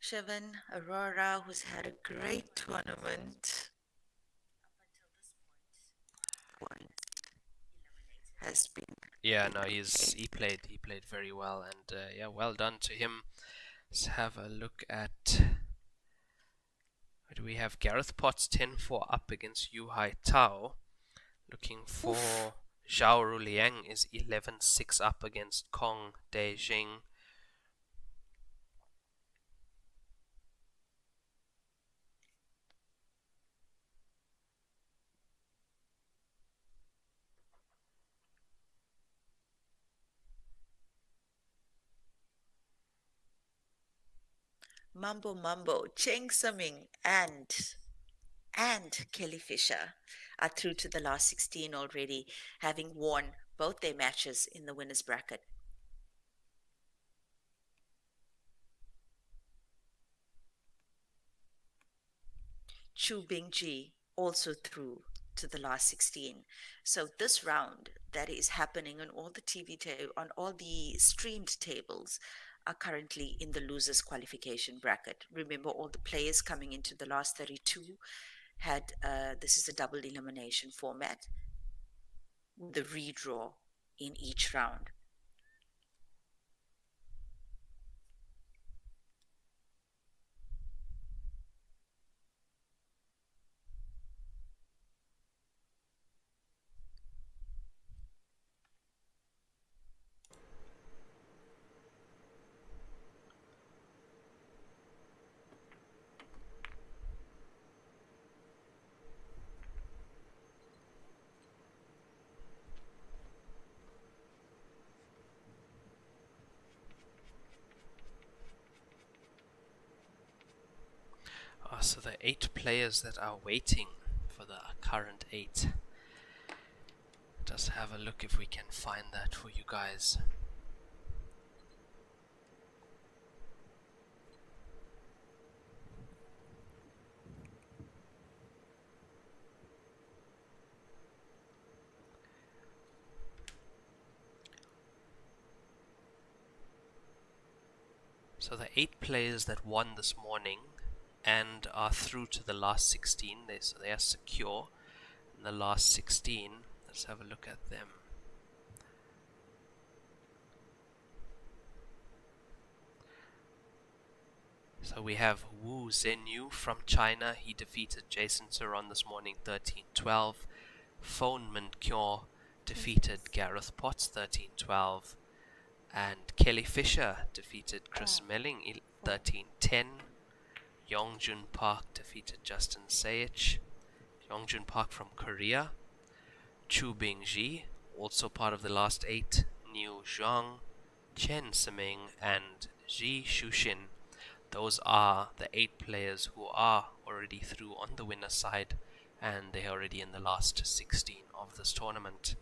Shivan Aurora, who's had a great tournament, has been. Yeah, no, he played very well, and yeah, well done to him. Let's have a look at. Where do we have? Gareth Potts 10-4 up against Yu Hai Tao. Looking for Zhao Ruliang is 11-6 up against Kong De Jing. Mambo, Cheng Saming and Kelly Fisher are through to the last 16 already, having won both their matches in the winners bracket. Chu Bingji also through to the last 16. So this round that is happening on all the on all the streamed tables are currently in the losers qualification bracket. Remember, all the players coming into the last 32 had this is a double elimination format with a redraw in each round. So the 8 players that are waiting for the current 8. Just have a look if we can find that for you guys. So the 8 players that won this morning and are through to the last 16, so they are secure in the last 16. Let's have a look at them. So we have Wu Zhenyu from China. He defeated Jason Turon this morning 13-12. Phone Min Kyo defeated Gareth Potts 13-12. And Kelly Fisher defeated Chris Melling 13-10. Yongjun Park defeated Justin Sayich. Yongjun Park from Korea. Chu Bingji, also part of the last 8. Niu Zhang, Chen Siming, and Ji Shushin. Those are the 8 players who are already through on the winner side, and they're already in the last 16 of this tournament.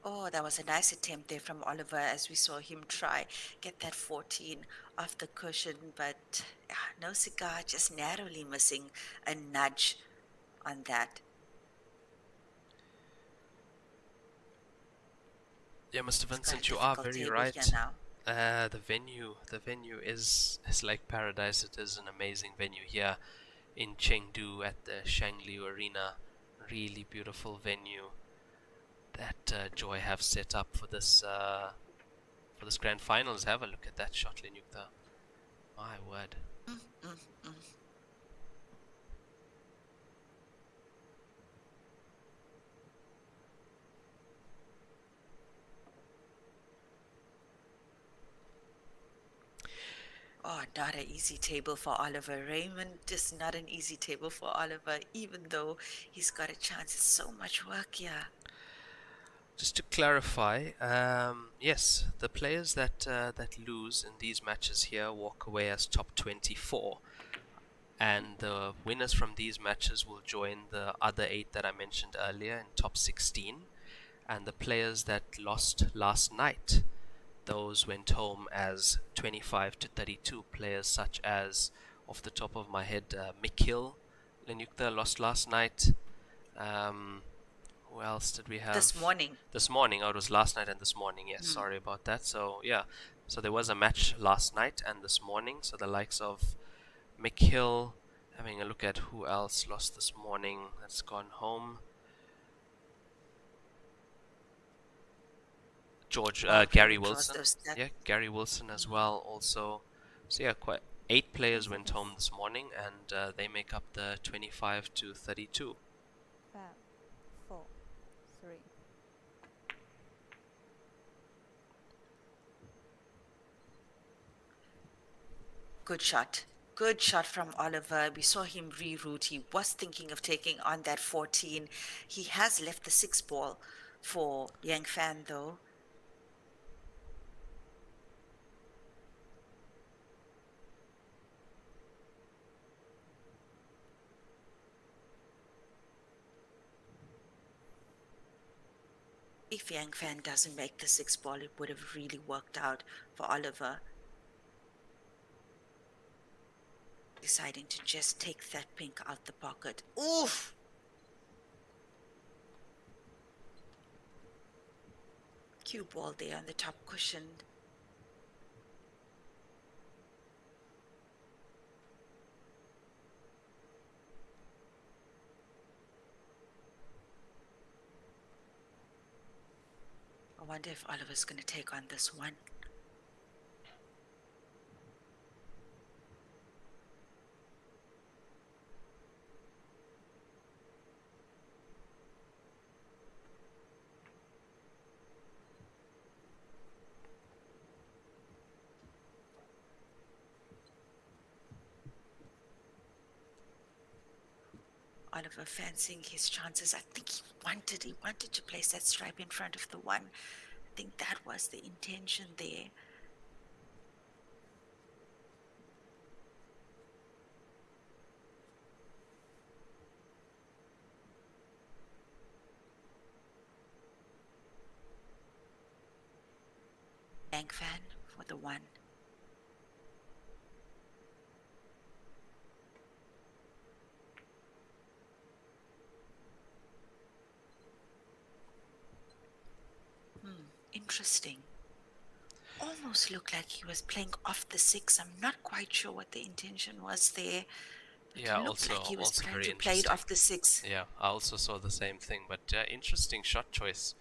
Oh, that was a nice attempt there from Oliver as we saw him try get that 14 off the cushion, but no cigar, just narrowly missing a nudge on that. Yeah, Mr. It's quite Vincent, a you are difficult very table right. here now. The venue is like paradise. It is an amazing venue here in Chengdu at the Shangli Arena. Really beautiful venue that Joy have set up for this grand finals. Have a look at that shot, Linyukta. My word. Oh, not an easy table for Oliver. Raymond, just not an easy table for Oliver, even though he's got a chance. It's so much work here. Just to clarify, yes, the players that lose in these matches here walk away as top 24, and the winners from these matches will join the other 8 that I mentioned earlier in top 16, and the players that lost last night, those went home as 25 to 32 players, such as, off the top of my head, Mikhil Lenyukta lost last night. Who else did we have? This morning. This morning. Oh, it was last night and this morning. Yes, sorry about that. So, yeah. So there was a match last night and this morning. So the likes of Mikhil, having a look at who else lost this morning that's gone home. Gary Wilson. Yeah, Gary Wilson as well also. So yeah, quite 8 players went home this morning, and they make up the 25 to 32. 5, 4, 3. Good shot. Good shot from Oliver. We saw him reroute. He was thinking of taking on that 14. He has left the 6 ball for Yang Fan though. If Yang Fan doesn't make the 6 ball, it would have really worked out for Oliver. Deciding to just take that pink out the pocket. Oof! Cue ball there on the top cushion. I wonder if Oliver's going to take on this one. Oliver fancying his chances. I think he wanted to place that stripe in front of the one. I think that was the intention there. Yang Fan for the one. Interesting. Almost looked like he was playing off the 6. I'm not quite sure what the intention was there. But Yeah, it looked also like he was also trying very to play it interesting. off the 6. Yeah, I also saw the same thing, but interesting shot choice.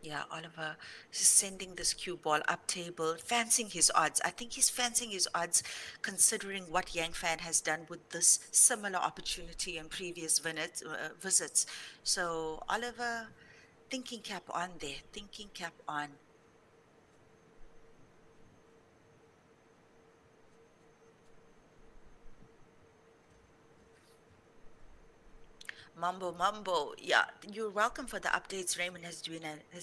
Yeah, Oliver is sending this cue ball up table, fancying his odds. I think he's fancying his odds considering what Yang Fan has done with this similar opportunity in previous visits. So Oliver, thinking cap on there, thinking cap on. Mambo, yeah, you're welcome for the updates. Raymond has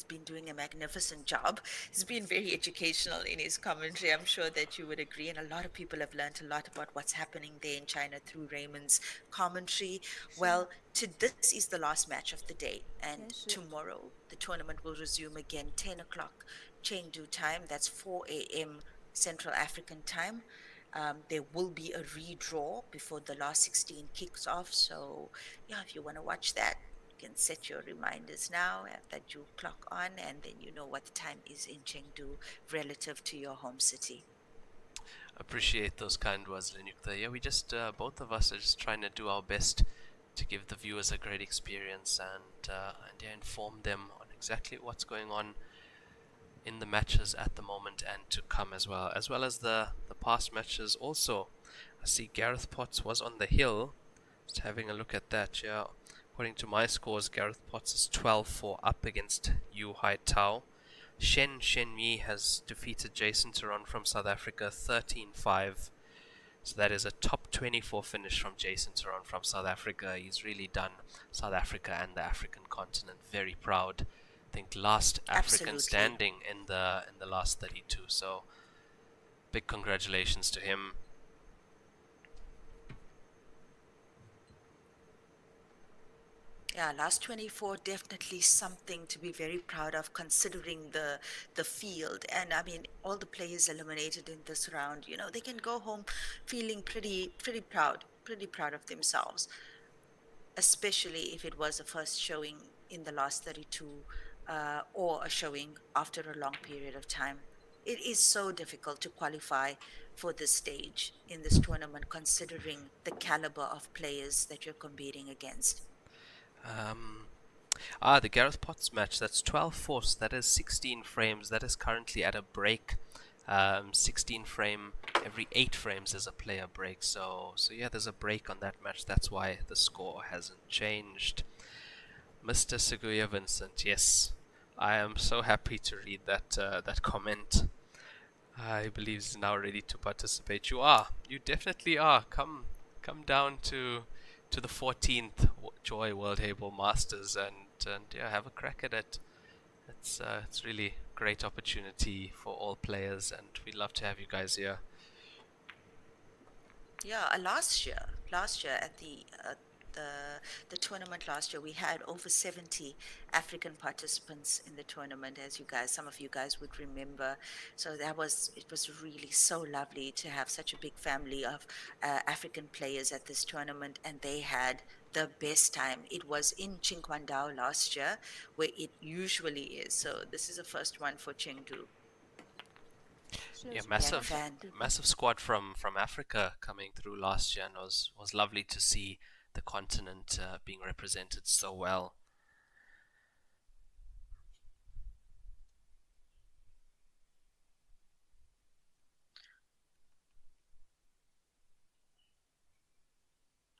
been doing a magnificent job. He's been very educational in his commentary. I'm sure that you would agree, and a lot of people have learned a lot about what's happening there in China through Raymond's commentary. Well, this is the last match of the day, and tomorrow the tournament will resume again 10 o'clock Chengdu time. That's 4 a.m. Central African time. There will be a redraw before the last 16 kicks off. So, yeah, if you want to watch that, you can set your reminders now that you clock on, and then you know what the time is in Chengdu relative to your home city. Appreciate those kind words, Lenyukta. Yeah, we just both of us are just trying to do our best to give the viewers a great experience and yeah, inform them on exactly what's going on in the matches at the moment and to come as well as the past matches also. I see Gareth Potts was on the hill. Just having a look at that. Yeah, according to my scores, Gareth Potts is 12-4 up against Yu Hai Tao. Shen Yi has defeated Jason Turon from South Africa 13-5. So that is a top 24 finish from Jason Turon from South Africa. He's really done South Africa and the African continent very proud. I think last African Absolutely. standing in the last 32. So big congratulations to him. Yeah, last 24 definitely something to be very proud of considering the field. And I mean, all the players eliminated in this round, you know, they can go home feeling pretty proud of themselves, especially if it was a first showing in the last 32 or a showing after a long period of time. It is so difficult to qualify for this stage in this tournament considering the caliber of players that you're competing against. The Gareth Potts match, that's 12-4, so that is 16 frames. That is currently at a break. 16 frame, every 8 frames is a player break. So yeah, there's a break on that match. That's why the score hasn't changed. Mr. Seguya Vincent, yes, I am so happy to read that comment. I believe he's now ready to participate. You definitely are. Come down to the 14th Joy World Heyball Masters and yeah, have a crack at it. It's really great opportunity for all players, and we'd love to have you guys here. Yeah, last year at the tournament last year, we had over 70 African participants in the tournament, as some of you guys would remember. So it was really so lovely to have such a big family of African players at this tournament, and they had the best time. It was in Qingquandao last year, where it usually is. So this is the first one for Chengdu. Yeah, Yang Fan. massive squad from Africa coming through last year, and was lovely to see the continent being represented so well.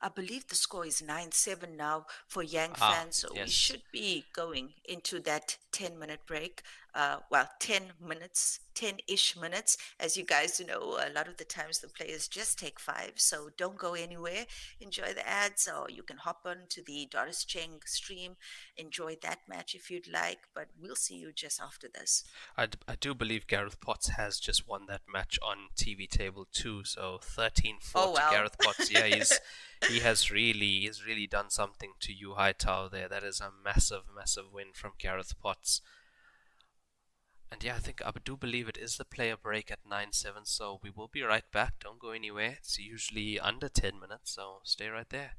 I believe the score is 9-7 now for Yang Ah, Fan, so we yes. should be going into that 10-minute break. 10 minutes, 10-ish minutes. As you guys know, a lot of the times the players just take 5, so don't go anywhere. Enjoy the ads, or you can hop on to the Doris Cheng stream, enjoy that match if you'd like, but we'll see you just after this. I do believe Gareth Potts has just won that match on TV Table too, so 13-4 Oh, to wow. Gareth Potts. Yeah, he's really done something to Yu Haitao there. That is a massive win from Gareth Potts. And yeah, I do believe it is the player break at 9-7, so we will be right back. Don't go anywhere. It's usually under 10 minutes, so stay right there.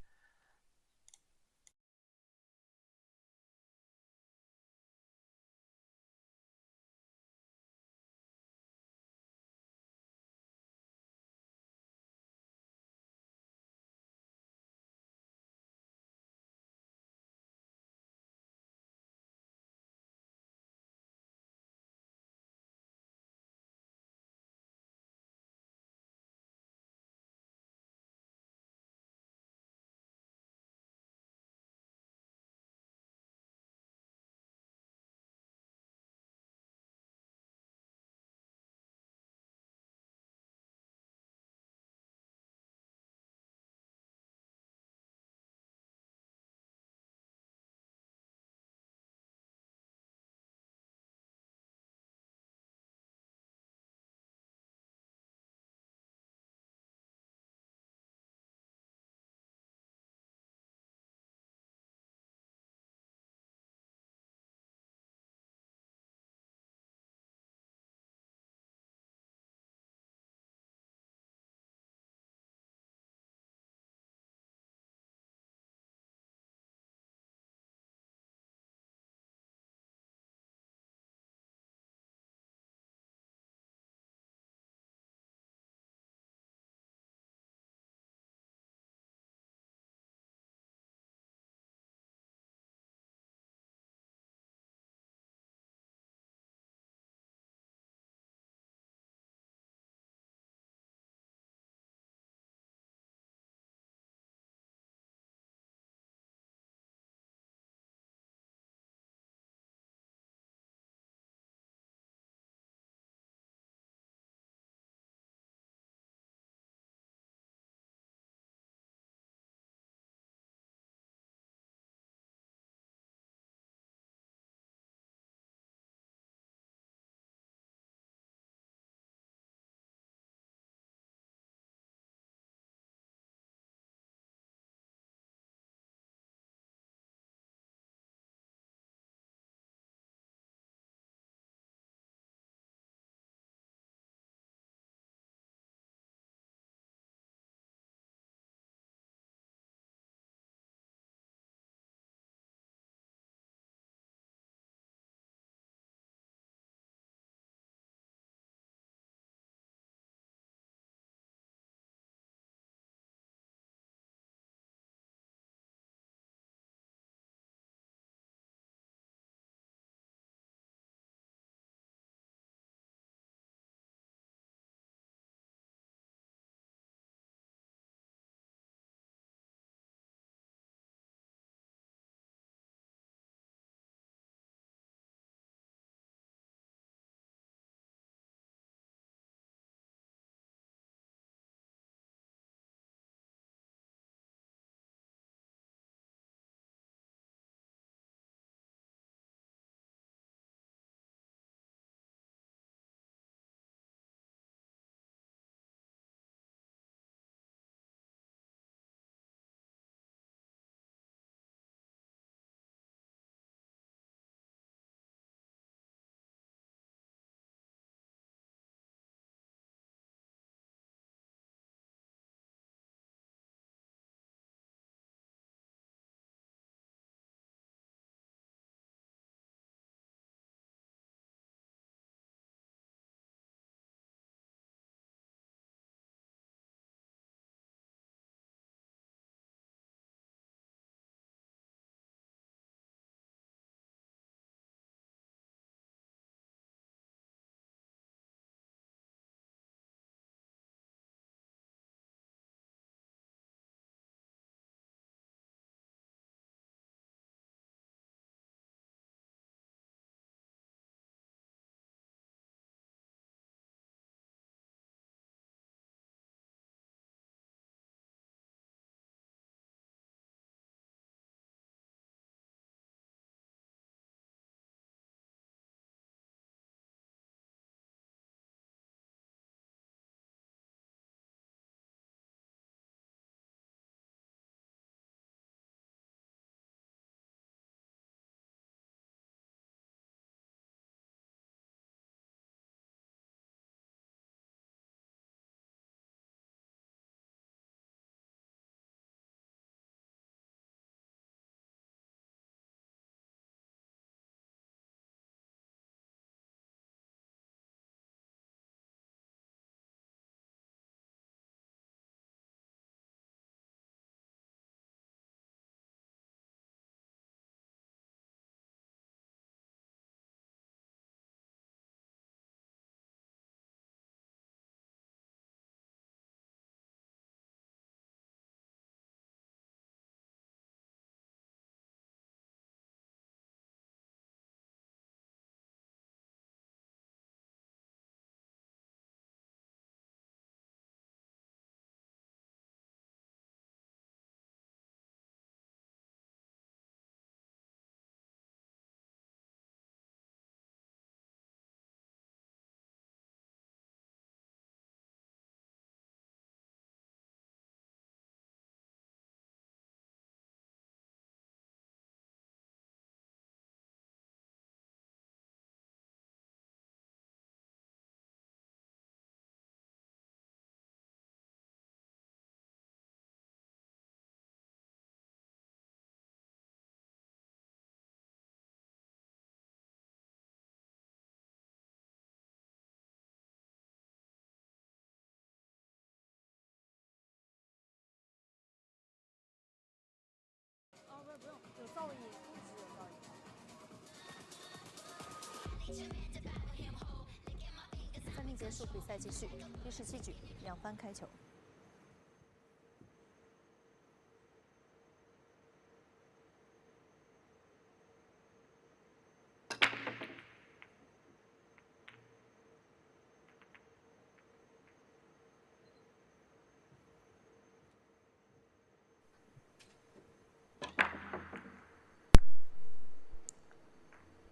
结束，比赛继续。第17局，两番开球。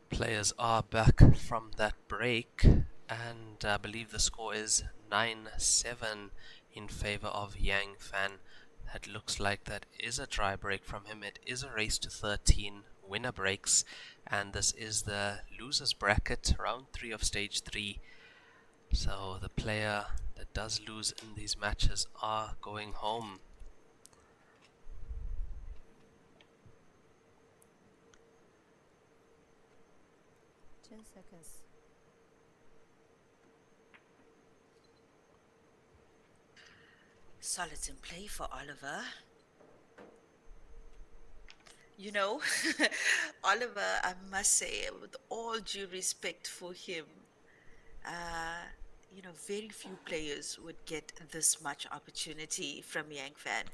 Players are back from that break, and I believe the score is 9-7 in favor of Yang Fan. That looks like that is a try break from him. It is a race to 13 winner breaks, and this is the losers bracket, round 3 of stage 3. So the player that does lose in these matches are going home. Seconds. Solids in play for Oliver. You know, Oliver, I must say, with all due respect for him, you know, very few players would get this much opportunity from Yang Fan.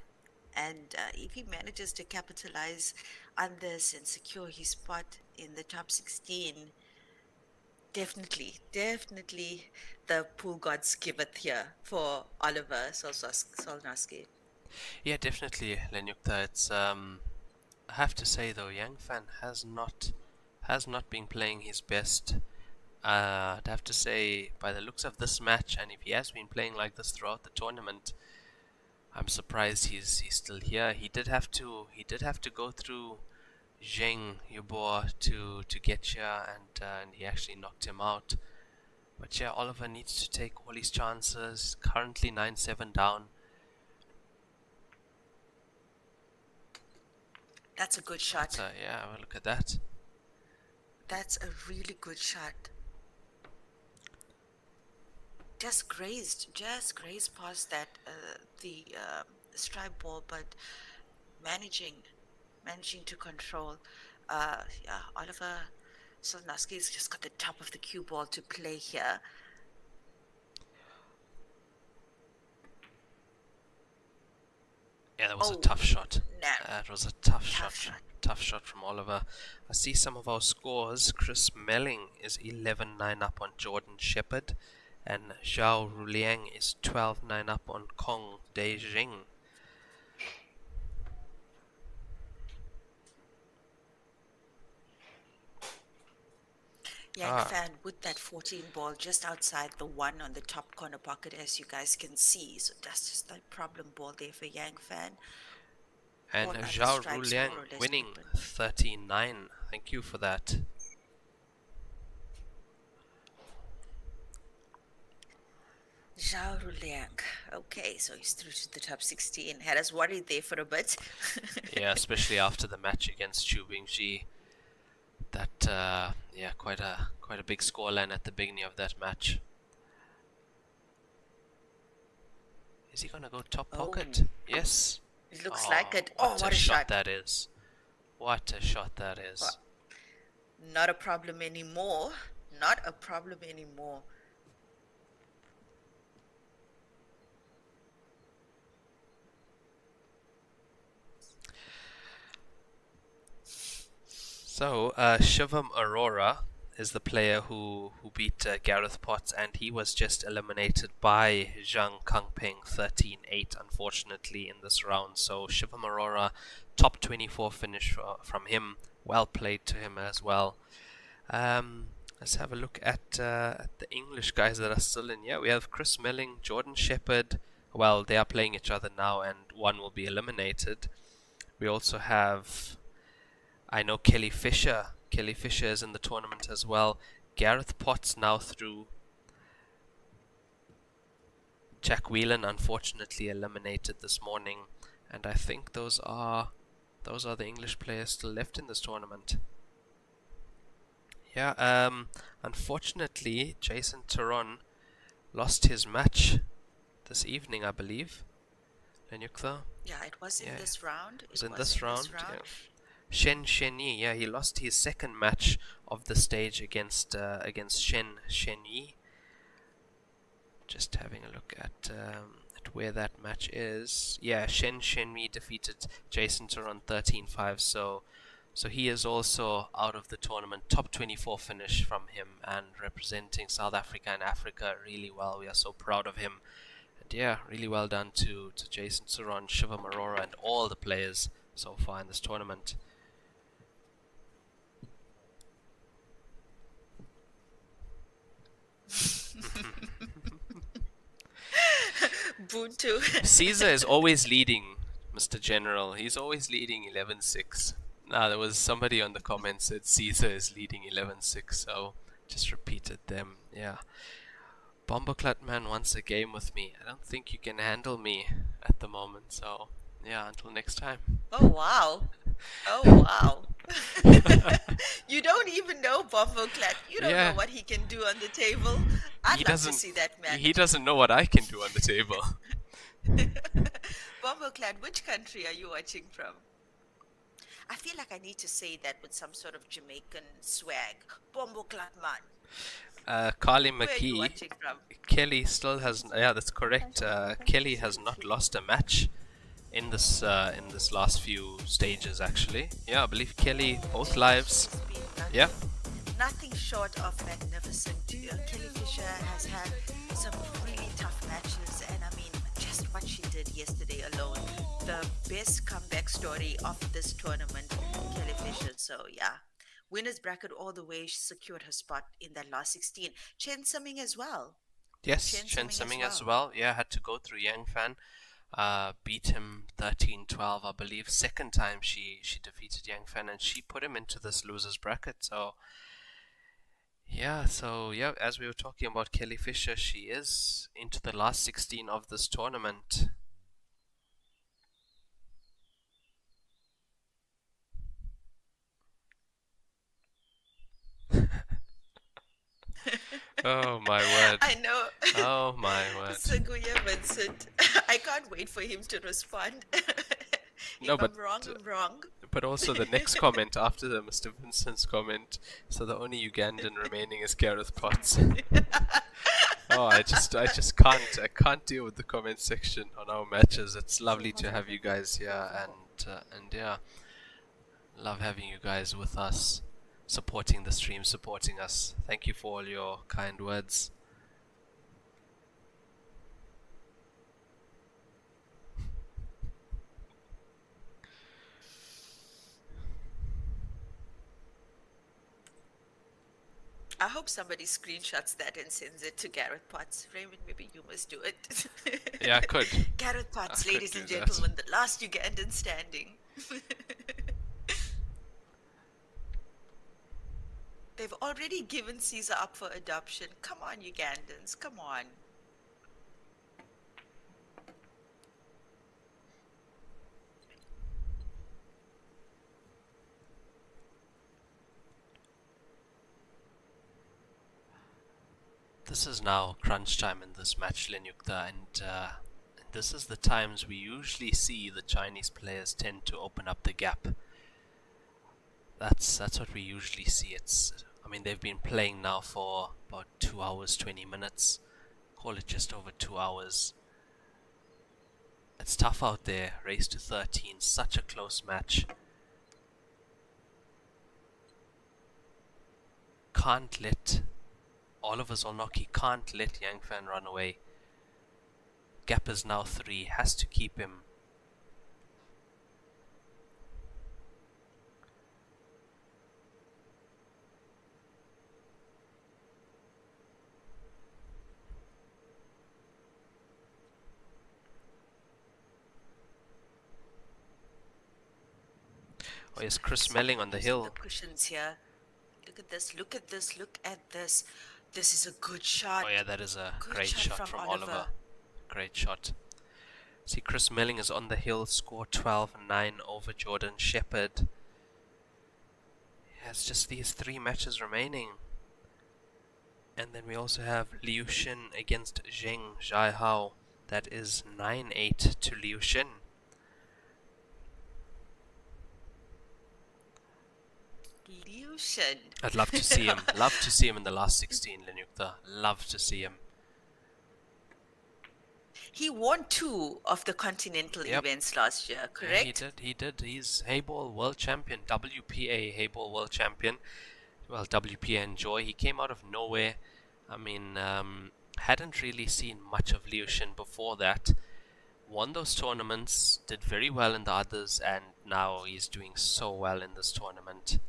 And if he manages to capitalize on this and secure his spot in the top 16, definitely the pool gods giveth here for Oliver Solnowski. Yeah, definitely, Lenyukta. It's I have to say though, Yang Fan has not been playing his best. I'd have to say, by the looks of this match, and if he has been playing like this throughout the tournament, I'm surprised he's still here. He did have to go through Zheng Yubor to get here, and he actually knocked him out. But yeah, Oliver needs to take all his chances. Currently 9-7 down. That's a good shot. Yeah, well, look at that. That's a really good shot. Just grazed past that the strike ball, but managing to control. Yeah, Oliver Solnowski's just got the top of the cue ball to play here. Yeah, that was a tough shot. No. That was a tough shot. Tough shot from Oliver. I see some of our scores. Chris Melling is 11-9 up on Jordan Shepard, and Zhao Ruliang is 12-9 up on Kong Dejing. Yang Fan with that 14 ball just outside the one on the top corner pocket, as you guys can see. So that's just the problem ball there for Yang Fan. And Zhao Ruliang winning 13-9. Thank you for that. Zhao Ruliang. Okay, so he's through to the top 16. Had us worried there for a bit. Yeah, especially after the match against Chu Bingji. That yeah, quite a big scoreline at the beginning of that match. Is he gonna go top pocket? Yes. It looks like it. What a shot that is. What a shot that is. Well, not a problem anymore. Not a problem anymore. So, Shivam Arora is the player who beat Gareth Potts, and he was just eliminated by Zhang Kangpeng 13-8, unfortunately, in this round. So, Shivam Arora, top 24 finish from him. Well played to him as well. Let's have a look at the English guys that are still in. Yeah, we have Chris Melling, Jordan Shepard. Well, they are playing each other now, and one will be eliminated. We also have, I know, Kelly Fisher. Kelly Fisher is in the tournament as well. Gareth Potts now through. Jack Whelan unfortunately eliminated this morning, and I think those are the English players still left in this tournament. Yeah, unfortunately, Jason Taron lost his match this evening, I believe. Lenyukta? Yeah, it was in this round. It was in this round. Yeah. Shen Shenyi, yeah, he lost his second match of the stage against Shen Shenyi. Just having a look at where that match is. Yeah, Shen Shenmi defeated Jason Turon 13-5. So he is also out of the tournament. Top 24 finish from him, and representing South Africa and Africa really well. We are so proud of him. And yeah, really well done to Jason Turon, Shiva Marora, and all the players so far in this tournament. Ubuntu. Caesar is always leading, Mr. General. He's always leading 11-6. Nah, there was somebody on the comments said Caesar is leading 11-6, so just repeated them. Yeah. Bomboclat man wants a game with me. I don't think you can handle me at the moment, so yeah, until next time. Oh wow. Oh wow. You don't even know Bomboclat. You don't Yeah. know what he can do on the table. I'd love to see that man. He doesn't know what I can do on the table. Bomboclat, which country are you watching from? I feel like I need to say that with some sort of Jamaican swag. Bomboclat man. Carly Where are you McKee. watching from? Kelly still has, yeah, that's correct. Kelly has not lost a match in this last few stages, actually. Yeah, I believe Kelly both lives. She's been Yeah. nothing short of magnificent. Kelly Fisher has had some really tough matches, and I mean, just what she did yesterday alone, the best comeback story of this tournament, Kelly Fisher. So yeah, winners bracket all the way. She secured her spot in that last 16. Chen Summing as well. Yes, Chen Chen Summing Summing as as well. Yeah, had to go through Yang Fan. Beat him 13-12, I believe. Second time she defeated Yang Fan, and she put him into this losers bracket. So yeah, as we were talking about Kelly Fisher, she is into the last 16 of this tournament. Oh my word. I know. Oh my word. Seguya Vincent. I can't wait for him to respond. No, If but, I'm wrong, I'm wrong. But also the next comment after the Mr. Vincent's comment, so the only Ugandan remaining is Gareth Potts. Oh, I just can't deal with the comment section on our matches. It's lovely to have you guys here, and yeah, love having you guys with us, supporting the stream, supporting us. Thank you for all your kind words. I hope somebody screenshots that and sends it to Gareth Potts. Raymond, maybe you must do it. Yeah, I could. Gareth Potts, I could ladies do and that. gentlemen, the last Ugandan standing. They've already given Caesar up for adoption. Come on, Ugandans, come on. This is now crunch time in this match, Lenyukta, and this is the times we usually see the Chinese players tend to open up the gap. That's what we usually see. I mean, they've been playing now for about 2 hours, 20 minutes. Call it just over 2 hours. It's tough out there. Race to 13, such a close match. Can't let Oliver Zolnocki can't let Yang Fan run away. Gap is now 3, has to keep him. Oh yes, Chris Melling on the hill. The cushions here. Look at this, look at this, look at this. This is a good shot. Oh yeah, that is a Good great shot from Oliver. Great shot. See, Chris Melling is on the hill, score 12-9 over Jordan Shepherd. He has just these 3 matches remaining. And then we also have Liu Xin against Zheng Zhaihao. That is 9-8 to Liu Xin. Liu Xin. I'd love to see him. Love to see him in the last 16, Lenyukta. Love to see him. He won 2 of the continental Yep. events last year, Yeah, correct? he did. He's Heyball World Champion, WPA Heyball World Champion. Well, WPA Enjoy. He came out of nowhere. I mean, hadn't really seen much of Liu Shin before that. Won those tournaments, did very well in the others, and now he's doing so well in this tournament.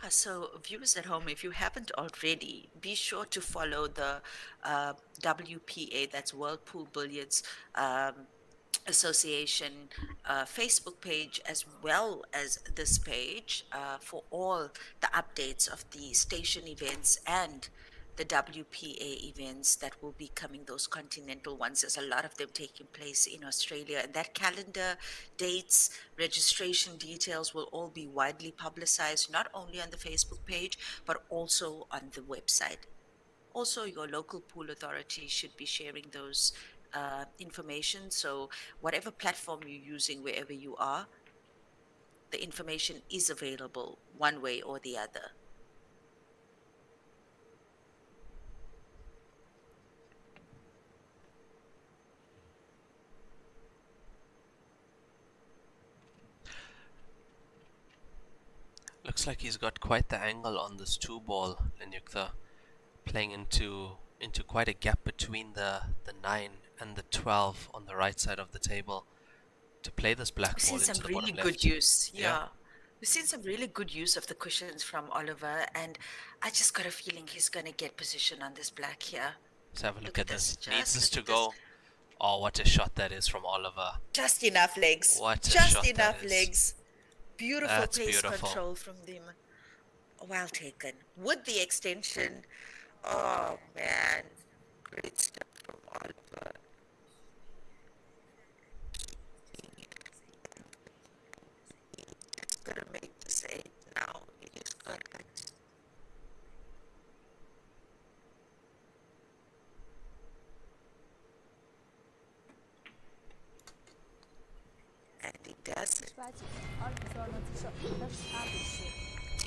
So, viewers at home, if you haven't already, be sure to follow the WPA, that's World Pool Billiards Association Facebook page, as well as this page, for all the updates of the station events and the WPA events that will be coming, those continental ones. There's a lot of them taking place in Australia, and that calendar, dates, registration details will all be widely publicized, not only on the Facebook page, but also on the website. Also, your local pool authority should be sharing those information. So, whatever platform you're using, wherever you are, the information is available one way or the other. Looks like he's got quite the angle on this 2-ball, Lenyukta, playing into quite a gap between the 9 and the 12 on the right side of the table to play this black We've ball seen into some the really bottom good left. use. Yeah. Yeah. We've seen some really good use of the cushions from Oliver, and I just got a feeling he's going to get position on this black here. Let's have a look Look at at this. this. Needs Just this look to at this. go. Oh, what a shot that is from Oliver. Just enough legs. What a Just shot that enough is. legs. Beautiful That's pace beautiful. control from them. Well taken. With the extension. Oh, man. Great stuff from Oliver. He's going to make this 8 now. He's got that. And he does it. 18，22呢只是但是他不是。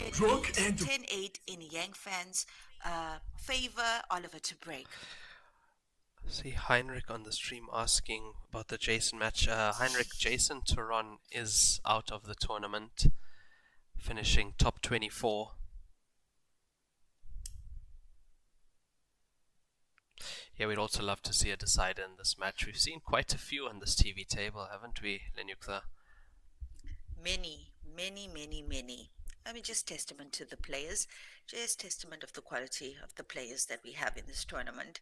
10-8 in Yang fans favor Oliver to break. See Heinrich on the stream asking about the Jason match. Heinrich, Jason Turon is out of the tournament, finishing top 24. Yeah, we'd also love to see a decider in this match. We've seen quite a few on this TV table, haven't we, Lenyukta? Many. I mean, just testament to the players, just testament of the quality of the players that we have in this tournament.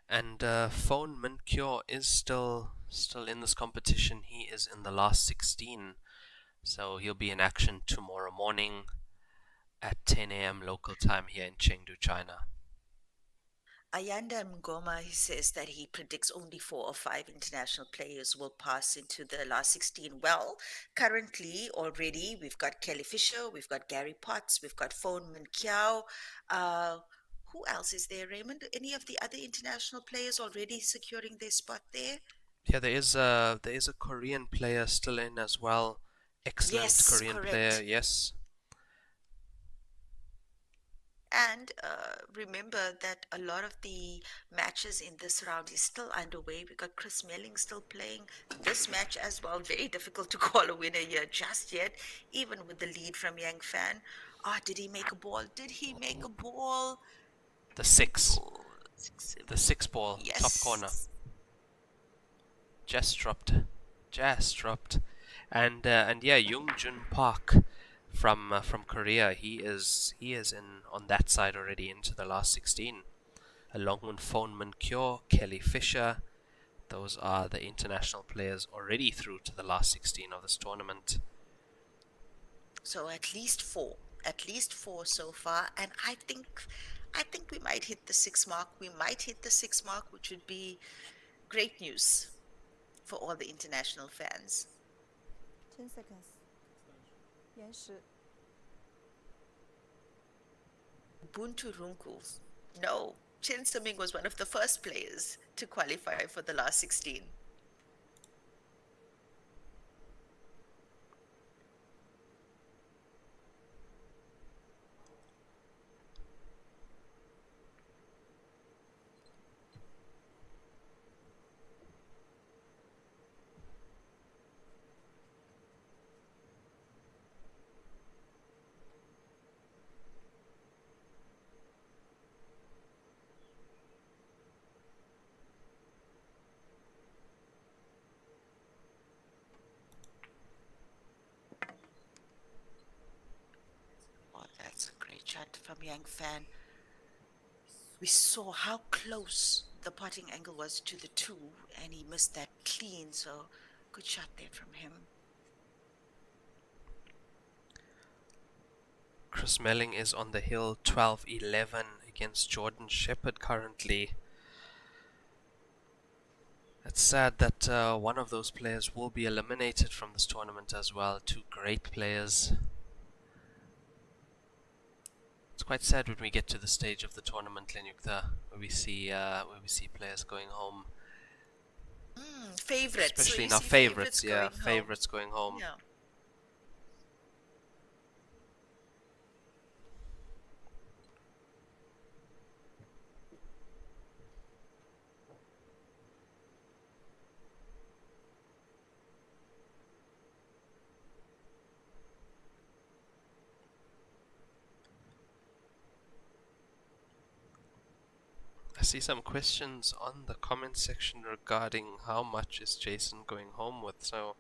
And Phone Min Kyo is still in this competition. He is in the last 16, so he'll be in action tomorrow morning at 10 a.m. local time here in Chengdu, China. Ayanda Mngoma, he says that he predicts only 4 or 5 international players will pass into the last 16. Well, currently already we've got Kelly Fisher, we've got Gary Potts, we've got Phone Min Kiao. Who else is there, Raymond? Any of the other international players already securing their spot there? Yeah, there is a Korean player still in as well. Excellent Yes, Korean correct. player, yes. And remember that a lot of the matches in this round is still underway. We got Chris Melling still playing this match as well. Very difficult to call a winner here just yet, even with the lead from Yang Fan. Oh, did he make a ball? Did he make a ball? The 6. Oh, 6, The 6 ball, yes. top corner. Just dropped. And yeah, Young Jun Park from Korea, he is in on that side already into the last 16, along with Phone Min Kyo, Kelly Fisher. Those are the international players already through to the last 16 of this tournament. So at least 4 so far, and I think we might hit the 6 mark. We might hit the 6 mark, which would be great news for all the international fans. 10 seconds，延时。 Ubuntu Runku. No, Chen Siming was one of the first players to qualify for the last 16. great shot from Yang Fan. We saw how close the potting angle was to the 2, and he missed that clean. So good shot there from him. Chris Melling is on the hill 12-11 against Jordan Shepherd currently. It's sad that one of those players will be eliminated from this tournament as well. 2 great players. It's quite sad when we get to the stage of the tournament, Lenyukta, where we see players going home. Favorites. Especially so now favorites, yeah, going home. favorites going home. Yeah. I see some questions on the comment section regarding how much is Jason going home with. So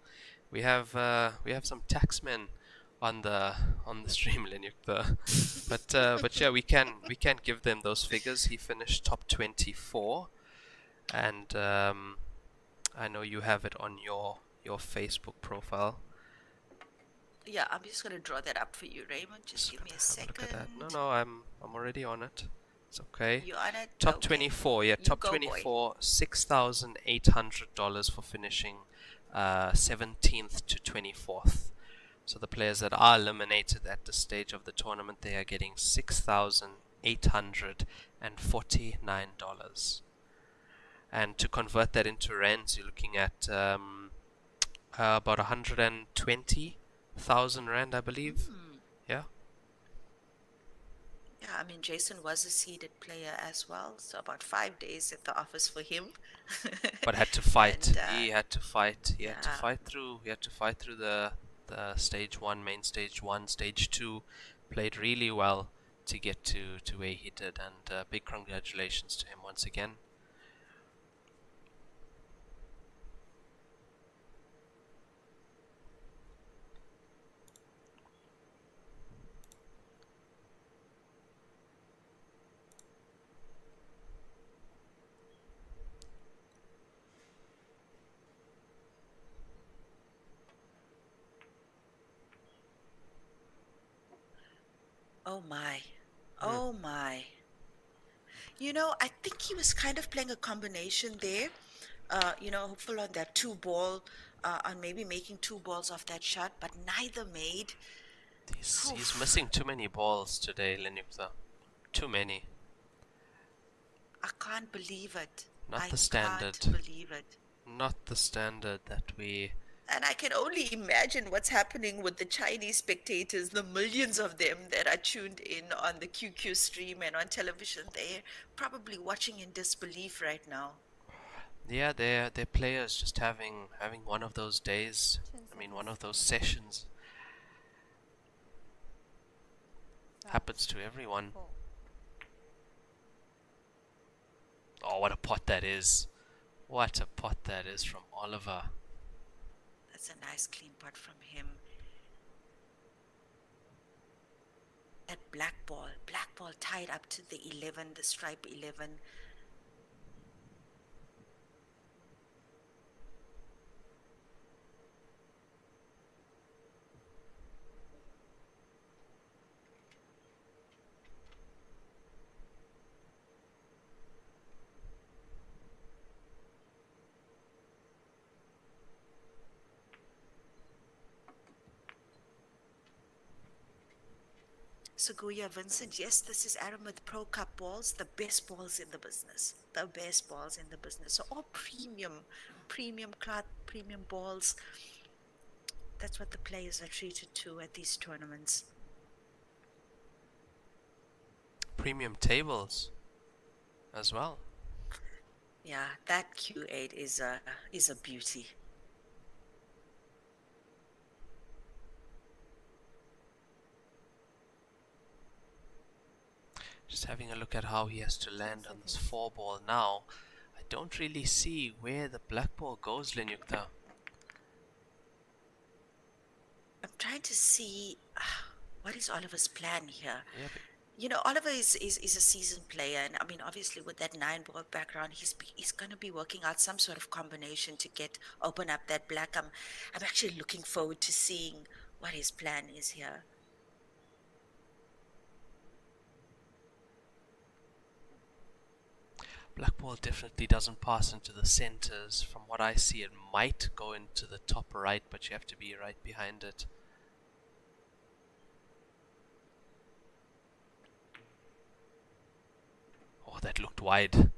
we have some taxmen on the stream, Lenyukta. but yeah, we can give them those figures. He finished top 24, and I know you have it on your Facebook profile. Yeah, I'm just going to draw that up for you, Raymond. Just give me a second. Look at that. No, I'm already on it. It's okay. You on it? Top Okay. 24, yeah, You top go, boy. 24, $6,800 for finishing 17th to 24th. So the players that are eliminated at this stage of the tournament, they are getting $6,849. And to convert that into rands, you're looking at about 120,000 rand, I believe. Yeah. Yeah, I mean, Jason was a seeded player as well, so about 5 days at the office for him. But had to fight. And, He had to fight. He had to yeah. fight through. He had to fight through the stage 1, main stage 1, stage 2. Played really well to get to where he did, and big congratulations to him once again. Oh my. Oh my. You know, I think he was kind of playing a combination there. Hopeful on that 2 ball, on maybe making 2 balls off that shot, but neither made. He's missing too many balls today, Lenipta. Too many. I can't believe it. Not I the standard. can't believe it. Not the standard that we... And I can only imagine what's happening with the Chinese spectators, the millions of them that are tuned in on the QQ stream and on television. They're probably watching in disbelief right now. Yeah, they're players just having one of those days. I mean, one of those sessions. Happens to everyone. Oh, what a pot that is. What a pot that is from Oliver. That's a nice clean putt from him. That black ball tied up to the 11, the stripe 11. Seguya Vincent, yes, this is Aramith Pro Cup balls, the best balls in the business. The best balls in the business. So all premium cloth, premium balls. That's what the players are treated to at these tournaments. Premium tables as well. Yeah, that Q8 is a beauty. Just having a look at how he has to land on this 4 ball now. I don't really see where the black ball goes, Lenyukta. I'm trying to see what is Oliver's plan here. Yeah, You know, Oliver is a seasoned player, and I mean, obviously, with that 9 ball background, he's going to be working out some sort of combination to open up that black. I'm actually looking forward to seeing what his plan is here. Black ball definitely doesn't pass into the centers. From what I see, it might go into the top right, but you have to be right behind it. Oh, that looked wide.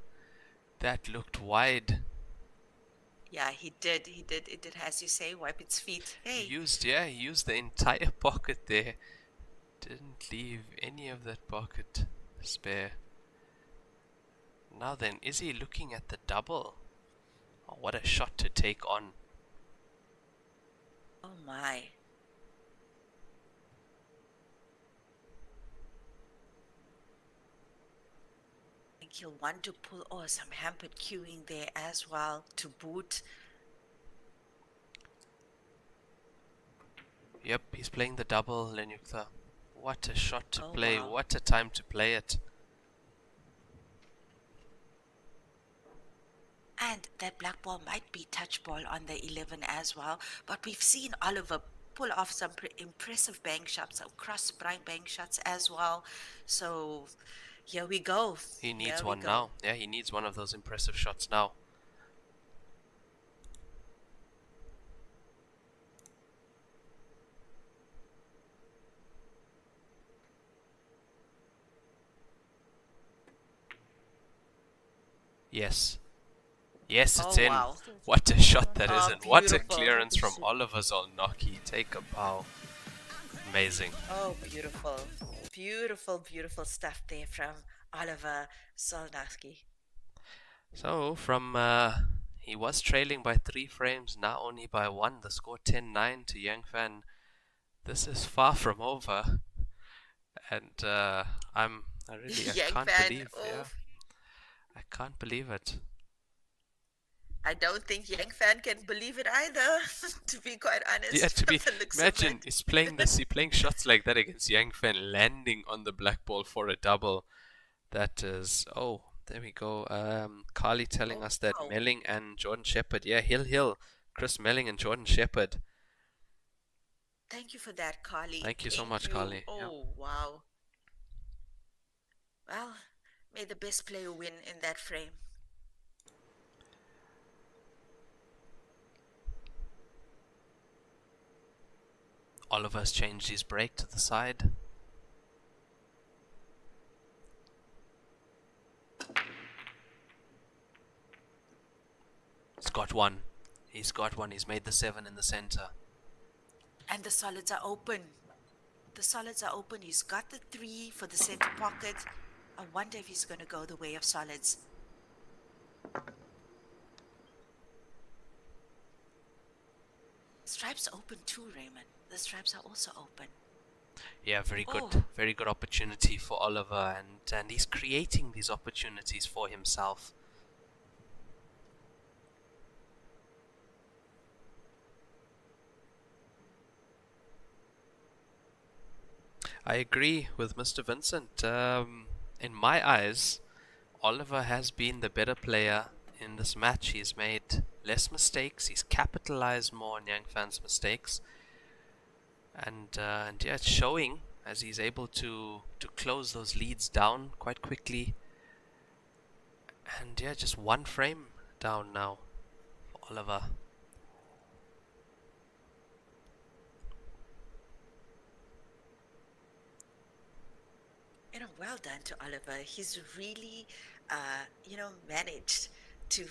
That looked wide. Yeah, he did. He did. It did, as you say, wipe its feet. Hey, He used the entire pocket there. Didn't leave any of that pocket spare. Now then, is he looking at the double? Oh, what a shot to take on. oh my. I think he'll want to pull some hampered queuing there as well to boot. Yep, he's playing the double, Lenyukta. What a shot to Oh, play. wow. What a time to play it. And that black ball might be touch ball on the 11 as well. But we've seen Oliver pull off some impressive bank shots, some cross bank shots as well. So here we go. He Here needs we one go. now. Yeah, he needs one of those impressive shots now. Yes. Yes, it's Oh, in. wow. What a shot that is Oh, in. What a beautiful. clearance from Oliver Zolnocki. Take a bow. Amazing. Oh, beautiful. Beautiful, beautiful stuff there from Oliver Solnowski. So, from he was trailing by 3 frames, now only by 1. The score 10-9 to Yang Fan. This is far from over. And I Yang can't Fan, believe, yeah. I can't believe it. I don't think Yang Fan can believe it either, to be quite honest. Yeah, to be, from the looks of imagine it. he's playing this, he's playing shots like that against Yang Fan, landing on the black ball for a double. That is, oh, there we go. Carly telling us that wow. Melling and Jordan Shepherd, yeah, Hill, Chris Melling and Jordan Shepherd. Thank you for that, Carly. Thank you so much, Carly. Oh, Yeah. wow. Well, may the best player win in that frame. Oliver's changed his break to the side. He's got one. He's got one. He's made the 7 in the center. And the solids are open. The solids are open. He's got the 3 for the center pocket. I wonder if he's going to go the way of solids. Stripes open too, Raymond. The stripes are also open. Yeah, very good. Oh. Very good opportunity for Oliver, and he's creating these opportunities for himself. I agree with Mr. Vincent. In my eyes, Oliver has been the better player in this match. He's made less mistakes. He's capitalized more on Yang Fan's mistakes. And yeah, it's showing as he's able to close those leads down quite quickly. And yeah, just 1 frame down now for Oliver. Well done to Oliver. He's really, managed to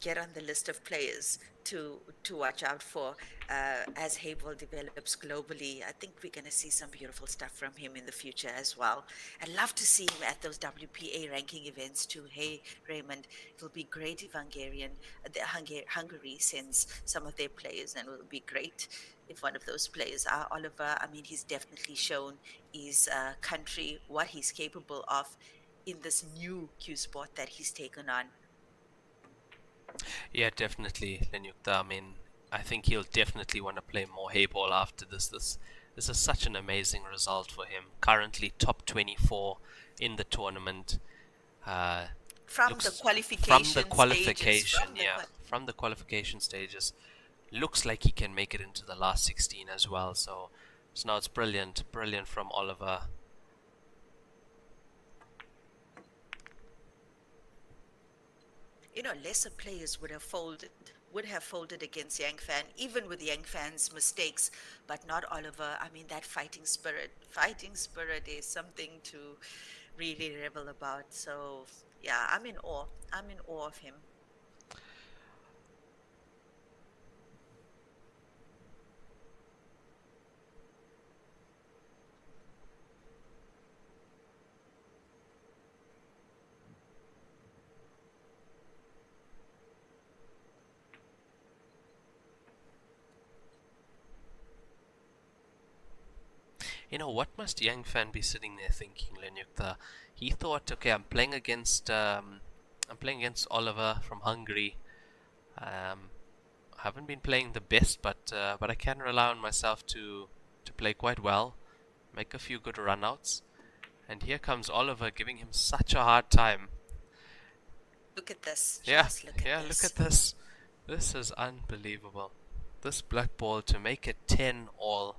get on the list of players to watch out for as Heyball develops globally. I think we're going to see some beautiful stuff from him in the future as well. I'd love to see him at those WPA ranking events too. Hey, Raymond, it'll be great if Hungary sends some of their players, and it will be great if one of those players are Oliver. I mean, he's definitely shown his country what he's capable of in this new Q sport that he's taken on. Yeah, definitely, Lenyukta. I mean, I think he'll definitely want to play more Heyball after this. This is such an amazing result for him. Currently top 24 in the tournament. From the qualification stages. From the qualification stages, looks like he can make it into the last 16 as well. So now it's brilliant from Oliver. Lesser players would have folded against Yang Fan, even with Yang Fan's mistakes, but not Oliver. I mean, that fighting spirit is something to really revel about. So yeah, I'm in awe of him. What must Yang Fan be sitting there thinking, Lenyukta? He thought, okay, I'm playing against Oliver from Hungary. I haven't been playing the best, but I can rely on myself to play quite well, make a few good runouts. And here comes Oliver giving him such a hard time. Look at this. Look at this. This is unbelievable. This black ball to make it 10-all.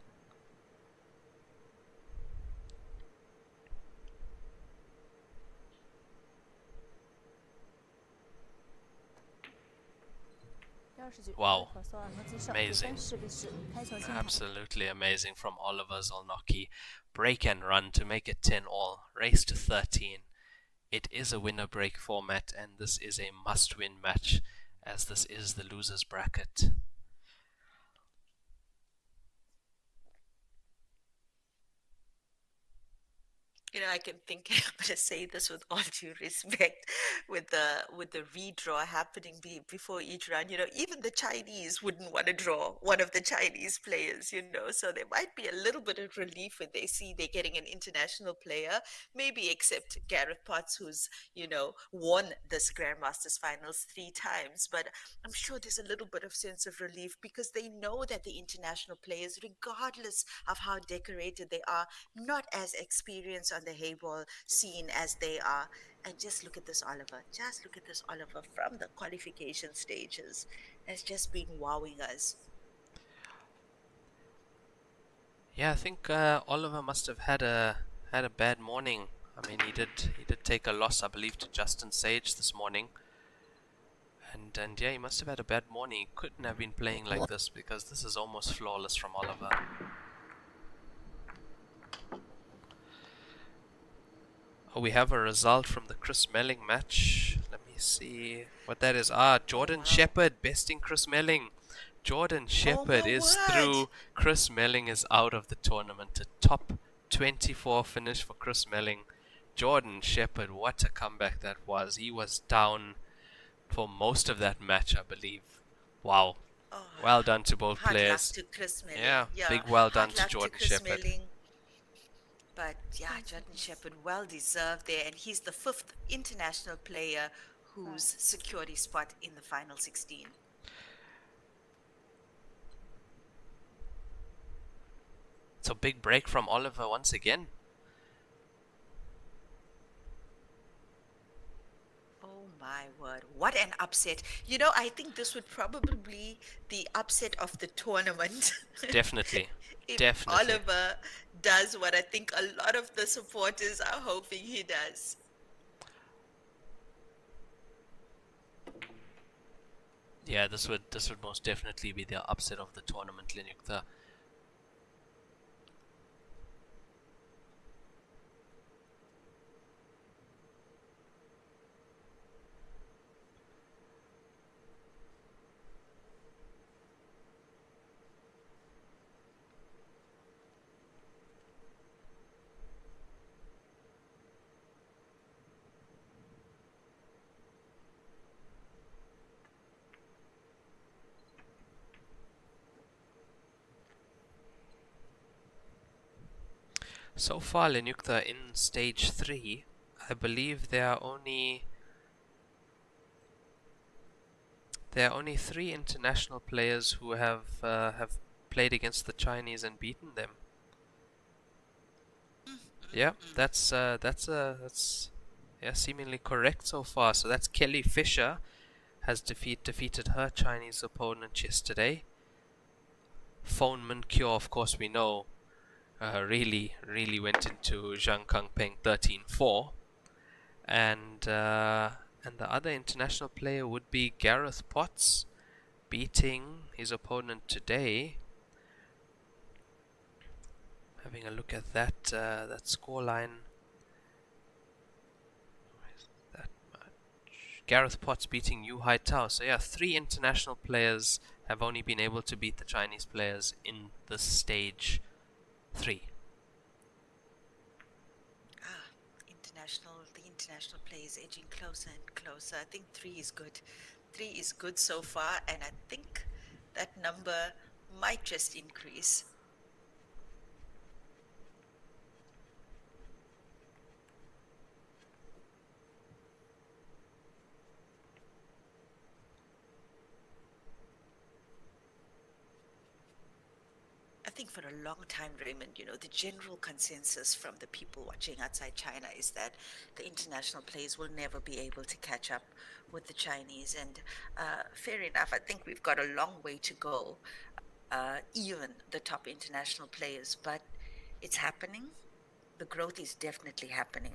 Wow. Amazing. Absolutely amazing from Oliver Zolnocki. Break and run to make it 10-all. Race to 13. It is a winner break format, and this is a must-win match, as this is the losers bracket. I can think, I'm going to say this with all due respect, with the redraw happening before each run, even the Chinese wouldn't want to draw one of the Chinese players, so there might be a little bit of relief when they see they're getting an international player, maybe except Gareth Potts, who's, won this Grandmasters finals 3 times, but I'm sure there's a little bit of sense of relief because they know that the international players, regardless of how decorated they are, not as experienced on the Heyball scene as they are. And just look at this Oliver. From the qualification stages. Has just been wowing us. Yeah, I think Oliver must have had a bad morning. I mean, he did take a loss, I believe, to Justin Sage this morning. And yeah, he must have had a bad morning. He couldn't have been playing like this because this is almost flawless from Oliver. Oh, we have a result from the Chris Melling match. Let me see what that is. Jordan Shepherd besting Chris Melling. Jordan Shepherd is through. Chris Melling is out of the tournament. A top 24 finish for Chris Melling. Jordan Shepherd, what a comeback that was. He was down for most of that match, I believe. Wow. Well done to both players. Hard luck to Chris Melling. Yeah, big well done to Jordan Shepherd. But yeah, Jordan Shepherd, well deserved there, and he's the 5th international player who's secured his spot in the final 16. So big break from Oliver once again. Oh my word, what an upset. I think this would probably be the upset of the tournament. Definitely. If Definitely. Oliver does what I think a lot of the supporters are hoping he does. Yeah, this would most definitely be the upset of the tournament, Lenyukta. So far, Lenyukta, in stage 3, I believe there are only 3 international players who have played against the Chinese and beaten them. Yeah, that's yeah, seemingly correct so far. So that's Kelly Fisher has defeated her Chinese opponent yesterday. Phone Min Kyo, of course, we know really went into Zhang Kangpeng 13-4, and the other international player would be Gareth Potts, beating his opponent today. Having a look at that that scoreline. That much. Gareth Potts beating Yu Hai Tao. So yeah, 3 international players have only been able to beat the Chinese players in the stage 3. The international play is edging closer and closer. I think 3 is good. 3 is good so far, and I think that number might just increase. I think for a long time, Raymond, the general consensus from the people watching outside China is that the international players will never be able to catch up with the Chinese. And fair enough, I think we've got a long way to go, even the top international players, but it's happening. The growth is definitely happening.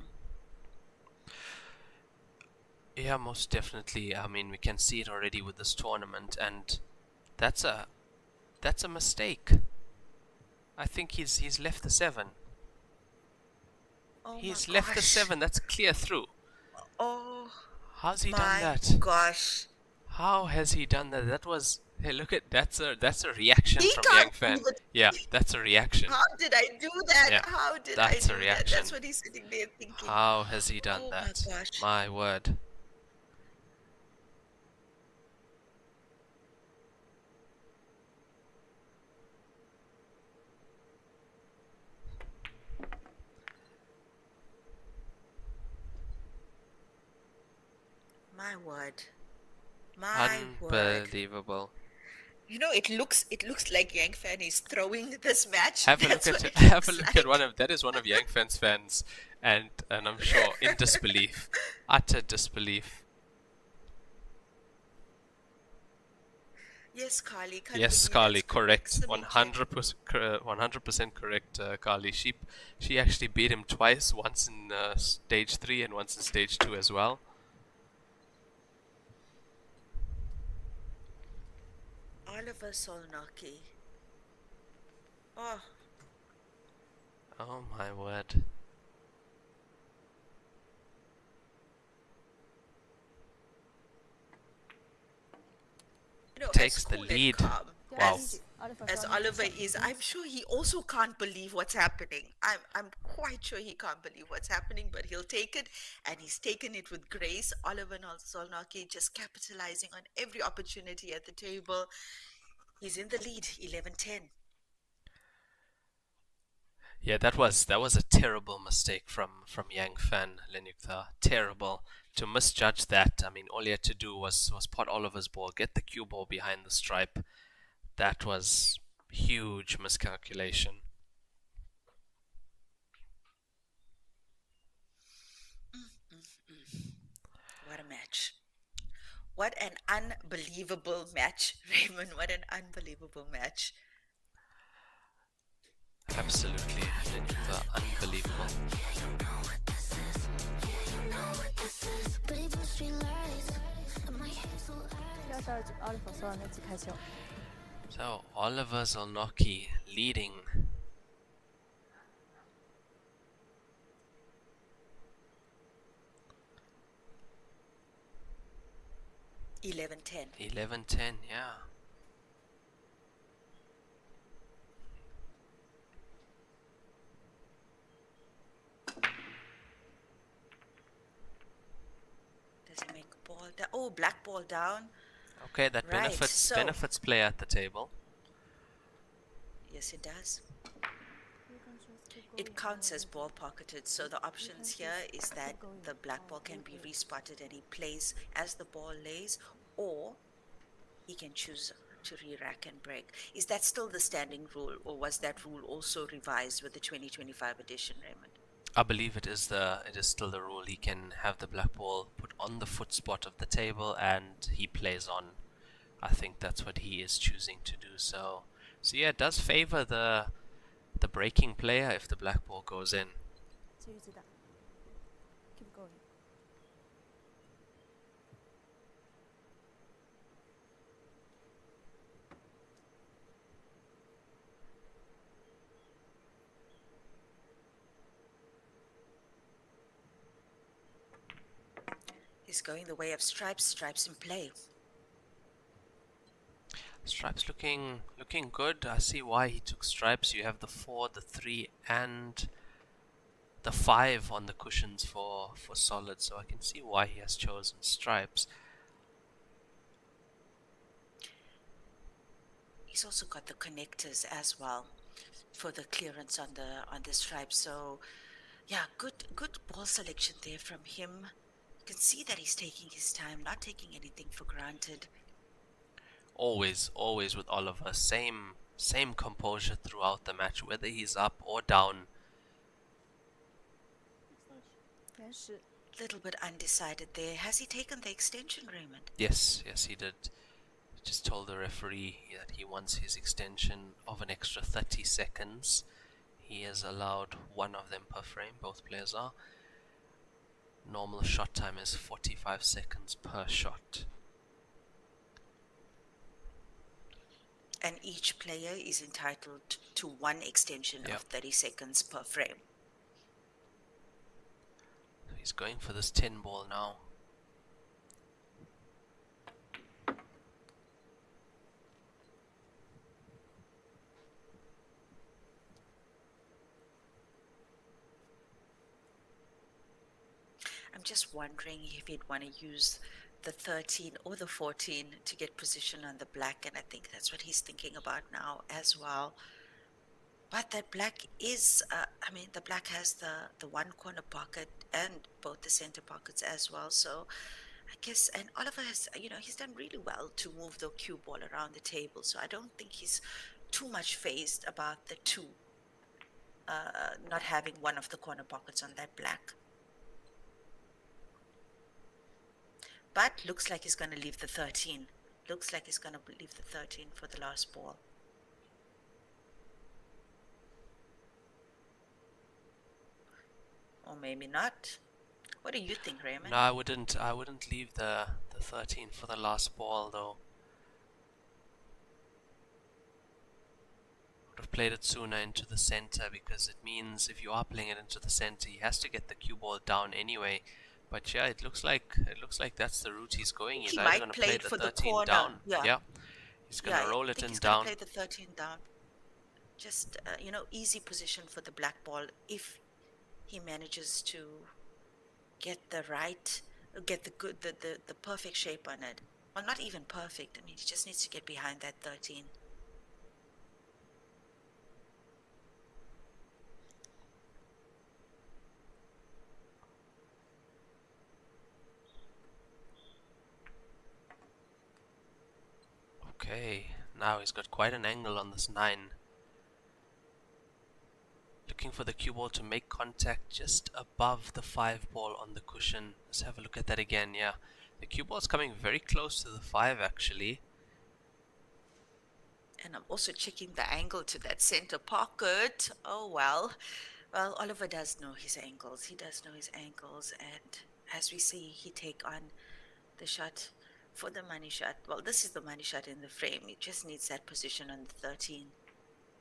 Yeah, most definitely. I mean, we can see it already with this tournament, and that's a mistake. I think he's left the 7. Oh He's my left the gosh. 7. That's clear through. Oh How's he done my that? gosh. How has he done that? That was, hey, look at that's a reaction He from can't Yang Fan. even- Yeah, that's a reaction. How did I do that? Yeah, How did that's I a do that? reaction. That's what he's sitting there thinking. How has he done Oh that? my gosh. My word. My word. My word. Unbelievable. It looks like Yang Fan is throwing this match. Have a That's look what at it have a looks look at like. that is one of Yang Fan's fans, and I'm sure in disbelief, utter disbelief. Yes, Carly. Yes, Carly, correct. 100% correct, Carly. She actually beat him twice, once in stage 3 and once in stage 2 as well. Oliver Solnocki. Oh, Oh my word. Takes as the cool and lead. calm Wow. as Oliver is, I'm sure he also can't believe what's happening. I'm quite sure he can't believe what's happening, but he'll take it, and he's taken it with grace. Oliver Solnocki just capitalizing on every opportunity at the table. He's in the lead, 11-10. Yeah, that was a terrible mistake from Yang Fan, Lenyukta. Terrible to misjudge that. I mean, all he had to do was pot Oliver's ball, get the cue ball behind the stripe. That was huge miscalculation. What a match. What an unbelievable match, Raymond. What an unbelievable match. Absolutely, Lenyukta, unbelievable. So Oliver Zolnocki leading. Eleven 10. 11-10, yeah. Does he make a ball down? Oh, black ball down. Okay, that Right, benefits play at the table. Yes, it does. It counts as ball pocketed, so the options here is that the black ball can be respotted and he plays as the ball lays, or he can choose to re-rack and break. Is that still the standing rule, or was that rule also revised with the 2025 edition, Raymond? I believe it is still the rule. He can have the black ball put on the foot spot of the table and he plays on. I think that's what he is choosing to do. So yeah, it does favor the breaking player if the black ball goes in. 继续击打 keep going He's going the way of stripes. Stripes in play. Stripes looking good. I see why he took stripes. You have the 4, the 3, and the 5 on the cushions for solid, so I can see why he has chosen stripes. He's also got the connectors as well for the clearance on the stripes. So yeah, good ball selection there from him. You can see that he's taking his time, not taking anything for granted. Always with Oliver, same composure throughout the match, whether he's up or down. 原始 Little bit undecided there. Has he taken the extension, Raymond? Yes, he did. Just told the referee that he wants his extension of an extra 30 seconds. He is allowed one of them per frame, both players are. Normal shot time is 45 seconds per shot. And each player is entitled to one extension of 30 seconds per frame. He's going for this 10 ball now. I'm just wondering if he'd want to use the 13 or the 14 to get position on the black, and I think that's what he's thinking about now as well. But that black is, the black has the one corner pocket and both the center pockets as well. So I guess, and Oliver has, he's done really well to move the cue ball around the table. So I don't think he's too much phased about the two, not having one of the corner pockets on that black. But looks like he's going to leave the 13. Looks like he's going to leave the 13 for the last ball. Or maybe not. What do you think, Raymond? No, I wouldn't leave the 13 for the last ball though. Would have played it sooner into the center, because it means if you are playing it into the center, he has to get the cue ball down anyway. But yeah, it looks like that's the route he's going. He's either going to play the 13 down. Yeah. He's going to roll it in down. Play the 13 down. Just easy position for the black ball if he manages to get the perfect shape on it. Well, not even perfect. I mean, he just needs to get behind that 13. Okay, now he's got quite an angle on this 9. Looking for the cue ball to make contact just above the 5 ball on the cushion. Let's have a look at that again. Yeah, the cue ball is coming very close to the 5 actually. And I'm also checking the angle to that center pocket. Oh, well, Oliver does know his angles. He does know his angles. And as we see, he take on the shot for the money shot. Well, this is the money shot in the frame. It just needs that position on the 13.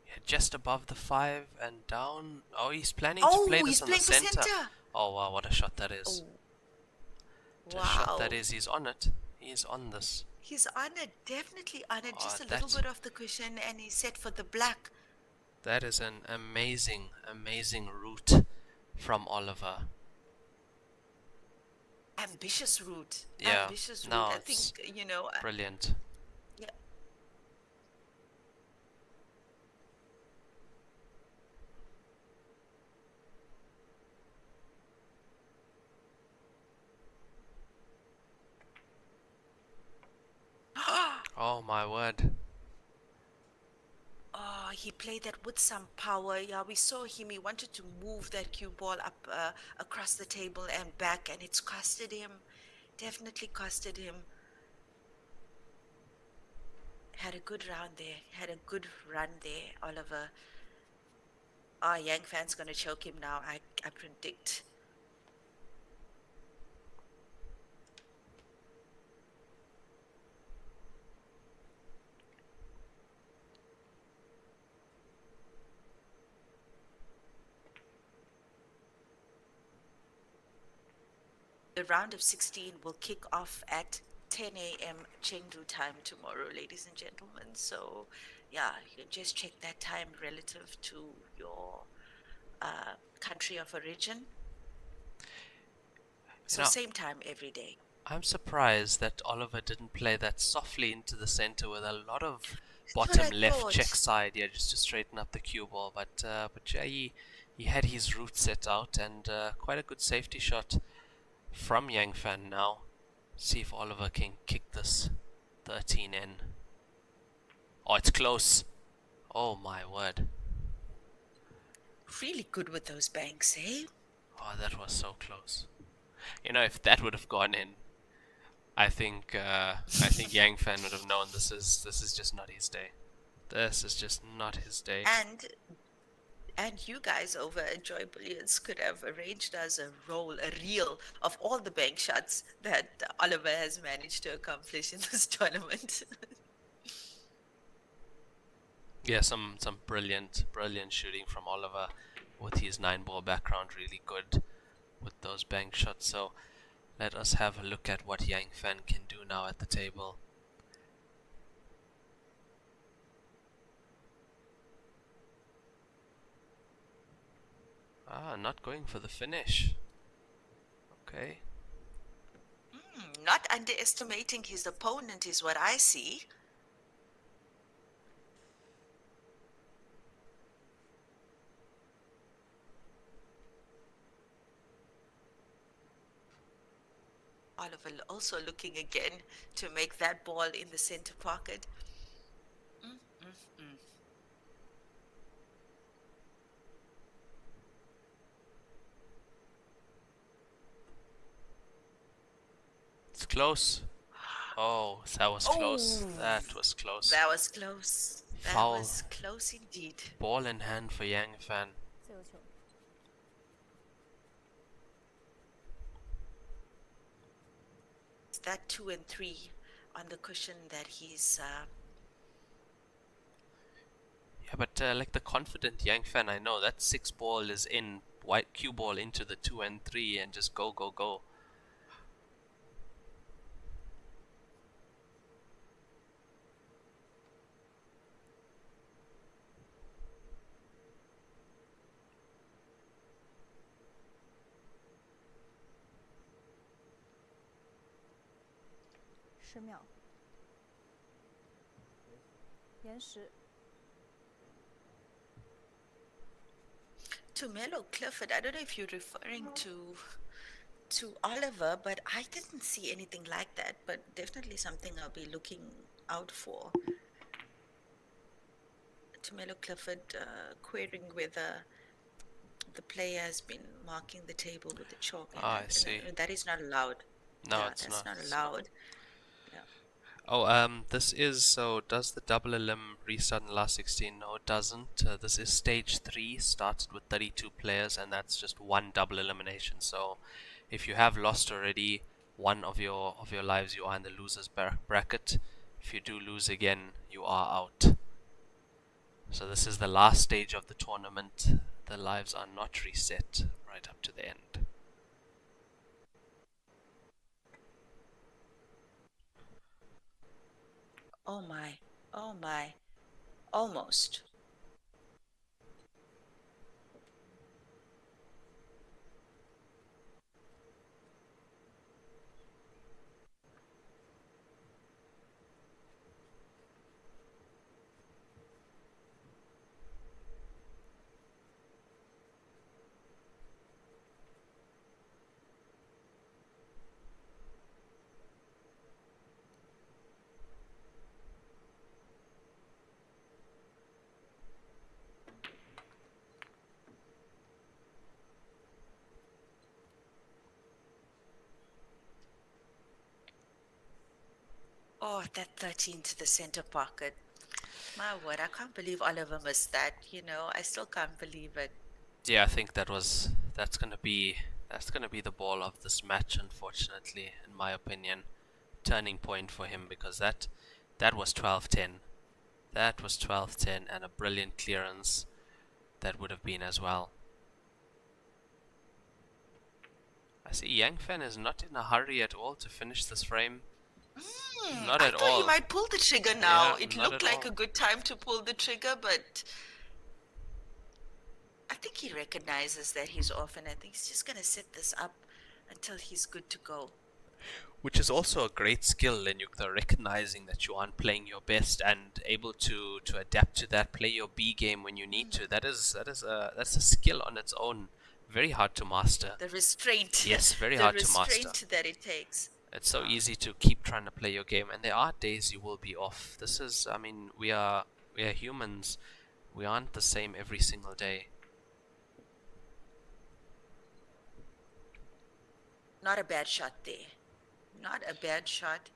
Yeah, just above the 5 and down. Oh, he's planning to play this on the center. Oh, wow, what a shot that is. Oh. What a shot that is. He's on it. He's on this. He's on it, definitely on it. Just a little bit off the cushion, and he's set for the black. That is an amazing route from Oliver. Ambitious route. Yeah, ambitious route. no, I think, brilliant. Yeah. Oh my word. Oh, he played that with some power. Yeah, we saw him. He wanted to move that cue ball up across the table and back, and it's costed him. Definitely costed him. Had a good round there. Had a good run there, Oliver. Yang Fan's going to choke him now, I predict. The round of 16 will kick off at 10 a.m. Chengdu time tomorrow, ladies and gentlemen. So, yeah, you can just check that time relative to your country of origin. So, same time every day. I'm surprised that Oliver didn't play that softly into the center with a lot of bottom left check side, yeah, just to straighten up the cue ball. But yeah, he had his route set out, and quite a good safety shot from Yang Fan now. See if Oliver can kick this 13 in. Oh, it's close. Oh my word. Really good with those banks, eh? Oh, that was so close. You know, if that would have gone in, I think Yang Fan would have known this is just not his day. This is just not his day. And you guys over at Joy Billiards could have arranged us a reel of all the bank shots that Oliver has managed to accomplish in this tournament. Yeah, some brilliant shooting from Oliver with his 9-ball background, really good with those bank shots. So let us have a look at what Yang Fan can do now at the table. Not going for the finish. Okay. Not underestimating his opponent is what I see. Oliver also looking again to make that ball in the center pocket. It's close. Oh, that was close. That was close. That was close. Foul. That was close indeed. Ball in hand for Yang Fan. 自由球。 It's that 2 and 3 on the cushion that he's Yeah, but like the confident Yang Fan, I know that 6 ball is in, white cue ball into the 2 and 3 and just go.10秒。延时。 to Melo Clifford. I don't know if you're referring to Oliver, but I didn't see anything like that. But definitely something I'll be looking out for. To Melo Clifford querying whether the player has been marking the table with the chalk. I see. That is not allowed. No, Yeah, it's that's not. not allowed. Oh, this is, so does the double elim restart in the last 16? No, it doesn't. This is stage 3, started with 32 players, and that's just one double elimination. So if you have lost already one of your lives, you are in the losers bracket. If you do lose again, you are out. So this is the last stage of the tournament. The lives are not reset right up to the end. Oh my. Almost. Oh, that 13 to the center pocket. My word, I can't believe Oliver missed that. I still can't believe it. Yeah, I think that's gonna be the ball of this match, unfortunately, in my opinion. Turning point for him, because that was 12-10. That was 12-10, and a brilliant clearance that would have been as well. I see Yang Fan is not in a hurry at all to finish this frame. Not I at thought he all. might pull the trigger now. Yeah, It not looked at like all. a good time to pull the trigger, but I think he recognizes that he's off, and I think he's just going to set this up until he's good to go. Which is also a great skill, Lenyukta, recognizing that you aren't playing your best and able to adapt to that, play your B game when you need to. That's a skill on its own. Very hard to master. The restraint. Yes, very the hard to master. restraint that it takes. It's so easy to keep trying to play your game, and there are days you will be off. This is, I mean, we are humans. We aren't the same every single day. Not a bad shot there. Not a bad shot.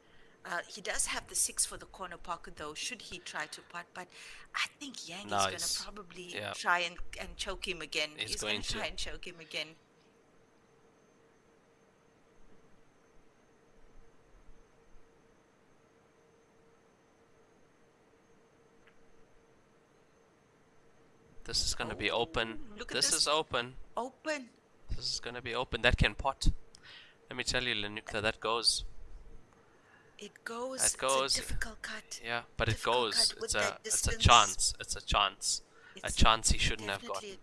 He does have the 6 for the corner pocket, though, should he try to putt. But I think Yang is going to probably try and choke him again. He's going to try and choke him again. This is going to be open. This is open. Open. This is going to be open. That can pot. Let me tell you, Lenukta, that goes. It goes. That goes. It's a difficult cut. Yeah, but it goes. It's a distance. chance. It's a chance. A chance he shouldn't have gotten.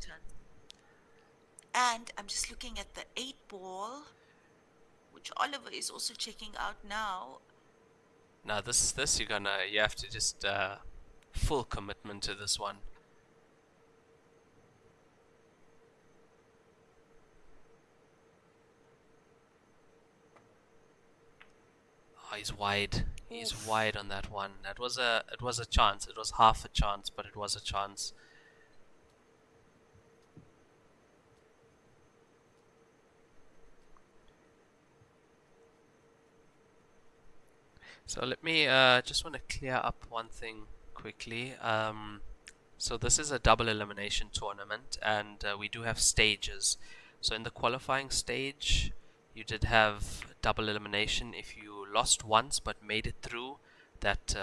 And I'm just looking at the 8 ball, which Oliver is also checking out now. Now this you have to just full commitment to this one. Oh, he's wide. He's wide on that one. It was a chance. It was half a chance, but it was a chance. So let me just want to clear up one thing quickly. So this is a double elimination tournament, and we do have stages. So in the qualifying stage, you did have double elimination. If you lost once but made it through, that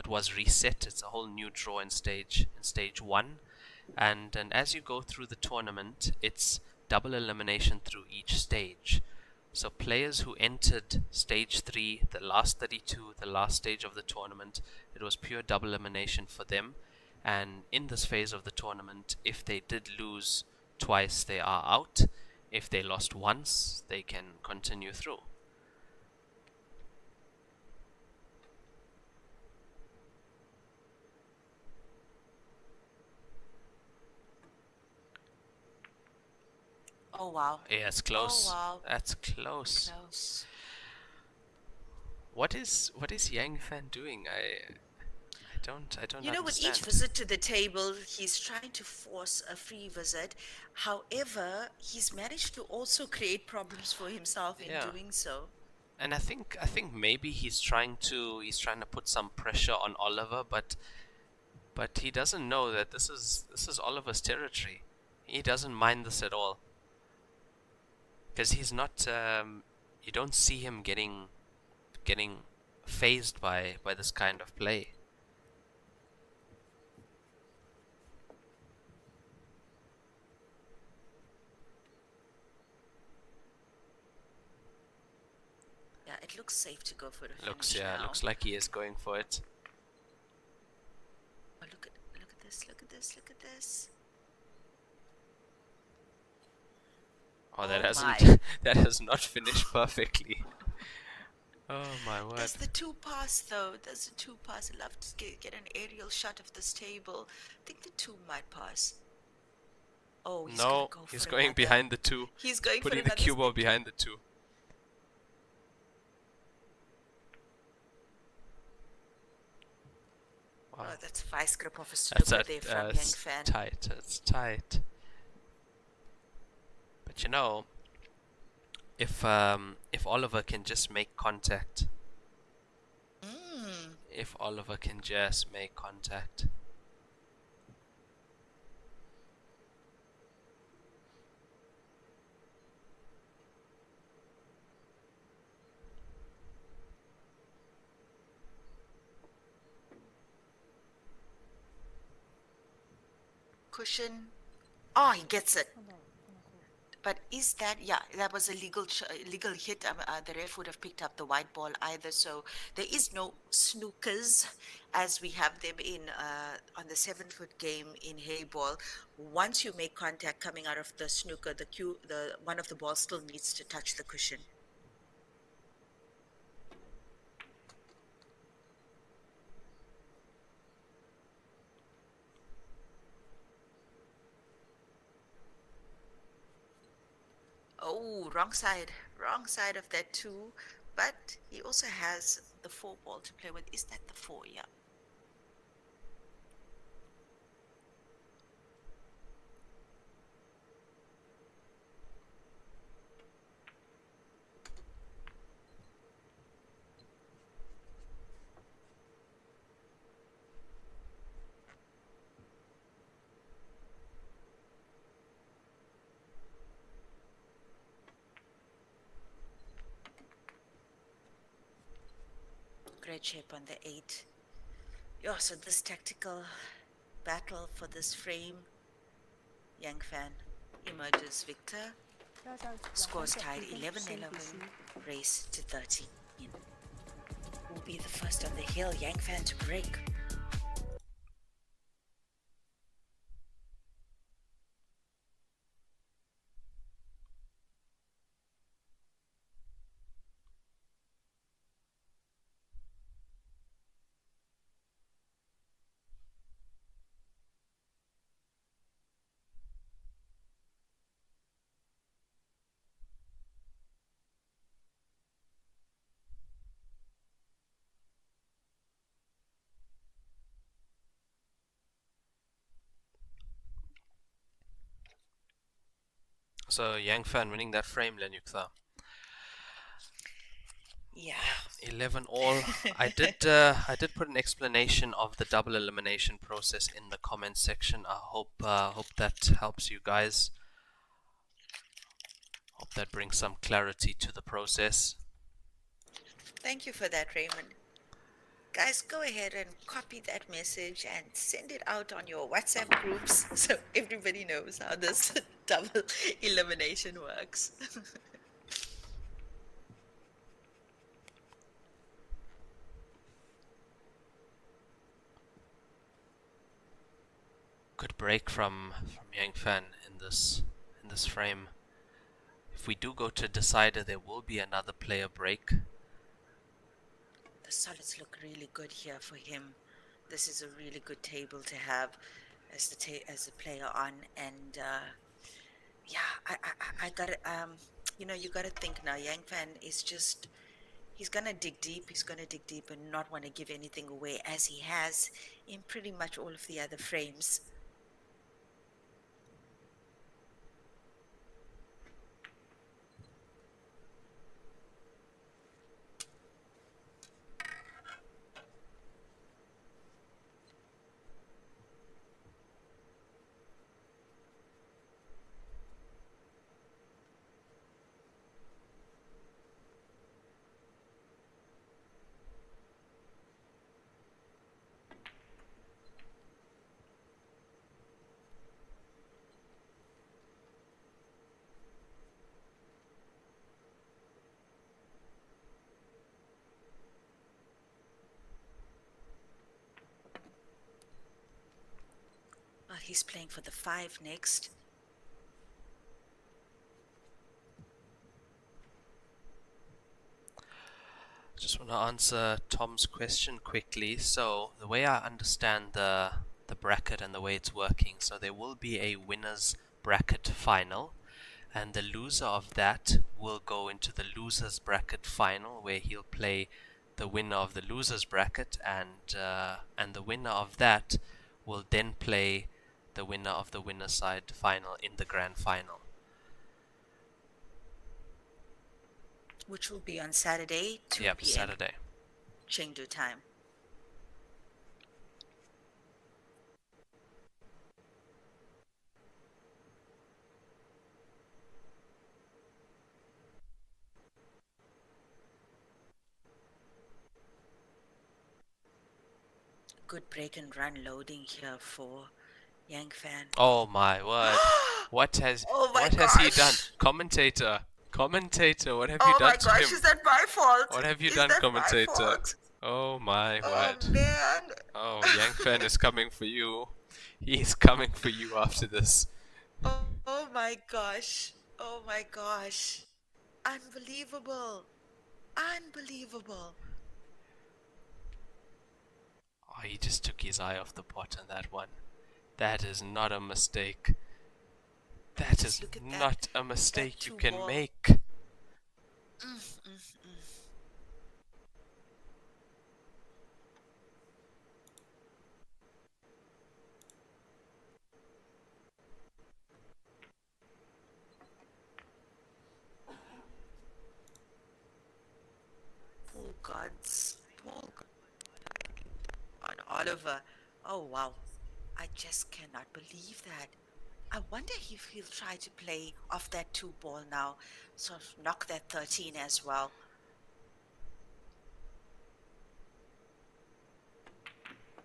was reset. It's a whole new draw in stage 1, and as you go through the tournament, it's double elimination through each stage. So players who entered stage 3, the last 32, the last stage of the tournament, it was pure double elimination for them. And in this phase of the tournament, if they did lose twice, they are out. If they lost once, they can continue through. Oh wow. Yeah, it's close. Oh wow. That's close. Close. What is Yang Fan doing? I don't understand. With each visit to the table, he's trying to force a free visit. However, he's managed to also create problems for himself in doing so. And I think maybe he's trying to put some pressure on Oliver, but he doesn't know that this is Oliver's territory. He doesn't mind this at all. Because he's not you don't see him getting phased by this kind of play. Yeah, it looks safe to go for the finish Looks now. looks like he is going for it. Oh, look at this, look at this, look at this. Oh, that Oh hasn't my. that has not finished perfectly. Oh my word. Does the 2 pass though? Does the 2 pass? I'd love to get an aerial shot of this table. I think the 2 might pass. Oh, he's gonna go for he's going another. behind the 2. He's going Putting for the another cue ball behind the 2. Wow. Oh, that's a vice grip of a That's snooker there from Yang it's Fan. tight. It's tight. But if Oliver can just make contact, if Oliver can just make contact. Cushion. Oh, he gets it. 看到了，看到后 But is that, yeah, that was a legal hit. The ref would have picked up the white ball either. So there is no snookers as we have them in on the 7-foot game in Heyball. Once you make contact coming out of the snooker, the one of the balls still needs to touch the cushion. Oh, wrong side of that too. But he also has the 4 ball to play with. Is that the 4? Yeah. Great shape on the 8. Yeah, so this tactical battle for this frame, Yang Fan emerges victor. 第二下两 Scores 分 tied 比分 11-11, 11 race to 13. Will be the first on the hill, Yang Fan to break. So Yang Fan winning that frame, Lenyukta. Yeah. 11 all. I did put an explanation of the double elimination process in the comment section. I hope that helps you guys. Hope that brings some clarity to the process. Thank you for that, Raymond. Guys, go ahead and copy that message and send it out on your WhatsApp groups so everybody knows how this double elimination works. Good break from Yang Fan in this frame. If we do go to decider, there will be another player break. The solids look really good here for him. This is a really good table to have as the player on, and yeah, I got to you got to think now. Yang Fan is just he's gonna dig deep. He's gonna dig deep and not want to give anything away, as he has in pretty much all of the other frames. Well, he's playing for the 5 next. Just want to answer Tom's question quickly. So the way I understand the bracket and the way it's working, so there will be a winners bracket final, and the loser of that will go into the losers bracket final, where he'll play the winner of the losers bracket, and the winner of that will then play the winner of the winner side final in the grand final. Which will be on Saturday, 2 Yep, p.m. Saturday. Chengdu time. good break and run loading here for Yang Fan. Oh my word. What has Oh my he done? gosh. Commentator, what have you Oh done my to gosh, him? is that my fault? What have you Is done, that my commentator? fault? Oh my Oh word. man. Oh, Yang Fan is coming for you. He's coming for you after this. Oh my gosh. Oh my gosh. Unbelievable. Unbelievable. Oh, he just took his eye off the pot on that one. That is not a mistake. That is Look at that. not a mistake you two can ball. make. Oh gods. Oh God. On Oliver. Oh wow. I just cannot believe that. I wonder if he'll try to play off that 2 ball now. Sort of knock that 13 as well.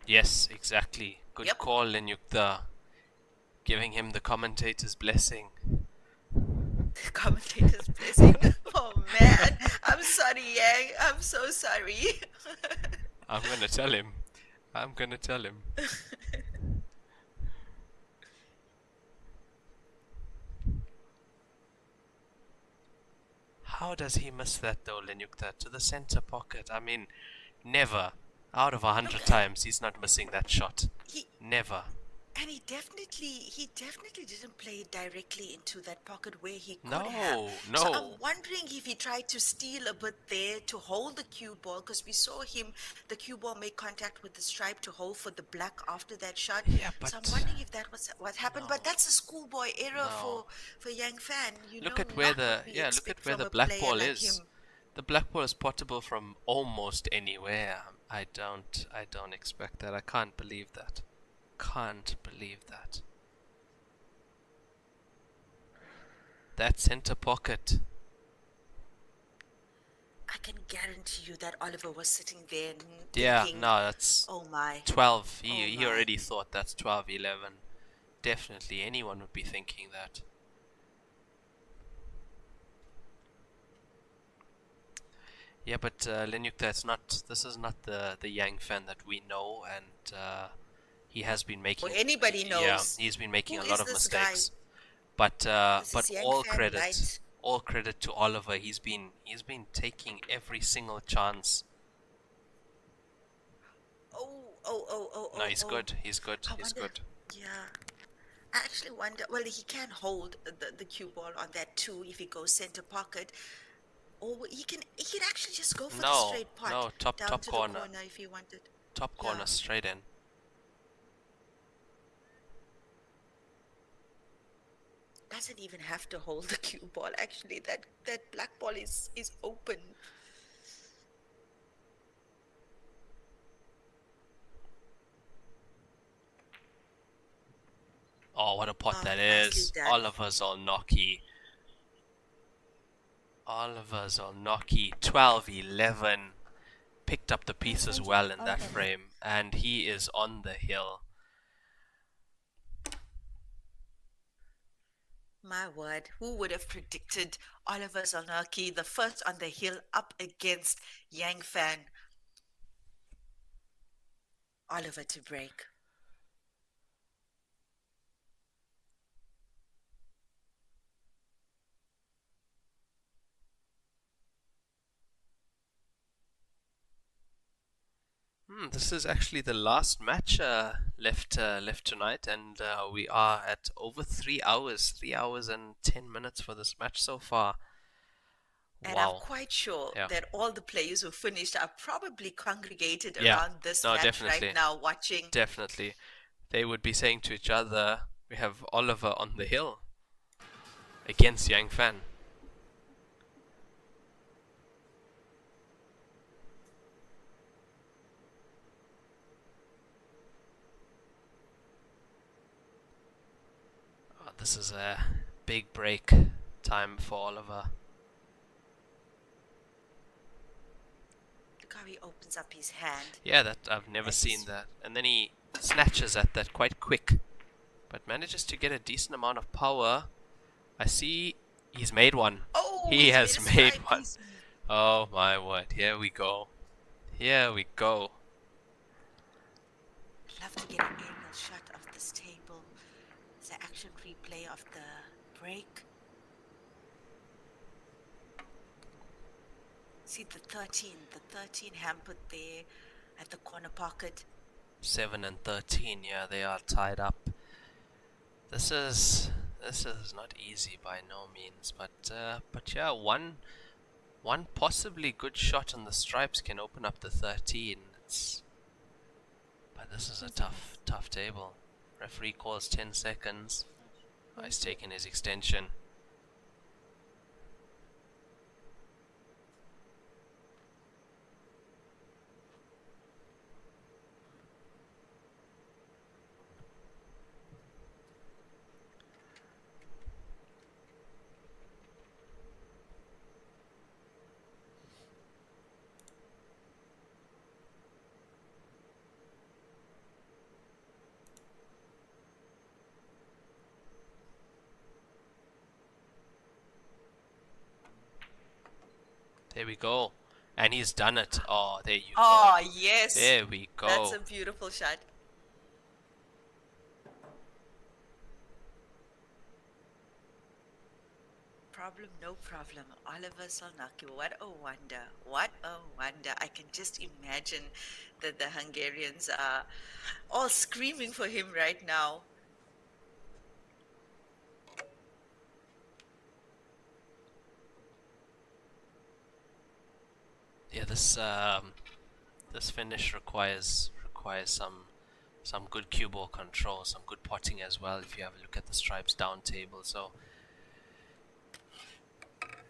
Yes, exactly. Good Yep. call, Lenyukta. Giving him the commentator's blessing. Commentator's blessing. Oh man. I'm sorry, Yang. I'm so sorry. I'm gonna tell him. I'm gonna tell him. How does he miss that though, Lenyukta? To the center pocket. I mean, never. Out of 100 times, he's not missing that shot. he Never. And he definitely didn't play it directly into that pocket where he could No, have. no. So I'm wondering if he tried to steal a bit there to hold the cue ball, because we saw the cue ball make contact with the stripe to hold for the black after that shot. Yeah, So I'm but wondering if that was what happened. no. But that's a schoolboy error No. for Yang Fan. Look at where the black ball like is. him. The black ball is potable from almost anywhere. I don't expect that. I can't believe that. Can't believe that. That center pocket. I can guarantee you that Oliver was sitting there and Yeah, thinking, no, that's oh my. 12. Oh He my. already thought that's 12, 11. Definitely anyone would be thinking that. Yeah, but Lenyuk, this is not the Yang Fan that we know, and he has been making. Well, anybody knows. Yeah, he's been making Who a lot is of this mistakes. guy? But This is Yang all Fan credit, Light. all credit to Oliver. He's been taking every single chance. Oh. No, he's good. He's good. I He's wonder- good. Yeah. I actually wonder, well, he can hold the cue ball on that too if he goes center pocket. Or he can actually just go for the No, straight pot. no, top down to corner. the corner if he wanted. Top corner, Yeah. straight in. Doesn't even have to hold the cue ball. Actually, that black ball is open. Oh, what a pot Oh, that nicely is. done. Oliver Zolnocki. Oliver Zolnocki, 12-11. Picked up the pieces well in that frame, and he is on the hill. My word, who would have predicted Oliver Zolnocki, the first on the hill, up against Yang Fan? Oliver to break. This is actually the last match left tonight, and we are at over 3 hours, 3 hours and 10 minutes for this match so far. And Wow. I'm quite sure Yeah. that all the players who finished are probably congregated Yeah. around this No, match definitely. right now watching. Definitely. They would be saying to each other, we have Oliver on the hill against Yang Fan. This is a big break time for Oliver. Look how how he opens up his hand. Yeah, that I've never That seen is- that. And then he snatches at that quite quick, but manages to get a decent amount of power. I see he's made one. Oh, He he's has a made stripe. one. Oh my word! Here we go. Here we go. I'd love to get an aerial shot of this table. It's an action replay of the break. See the 13 hampered there at the corner pocket. 7 and 13. Yeah, they are tied up. This is not easy by no means, but yeah, one possibly good shot on the stripes can open up the 13. But this is a tough table. Referee calls 10 seconds. Oh, he's taking his extension. There we go. And he's done it. Oh, there you Oh, go. yes. There we go. That's a beautiful shot. Problem, no problem. Oliver Solnaki, what a wonder. What a wonder. I can just imagine that the Hungarians are all screaming for him right now. Yeah, this finish requires some good cue ball control, some good potting as well. If you have a look at the stripes down table, so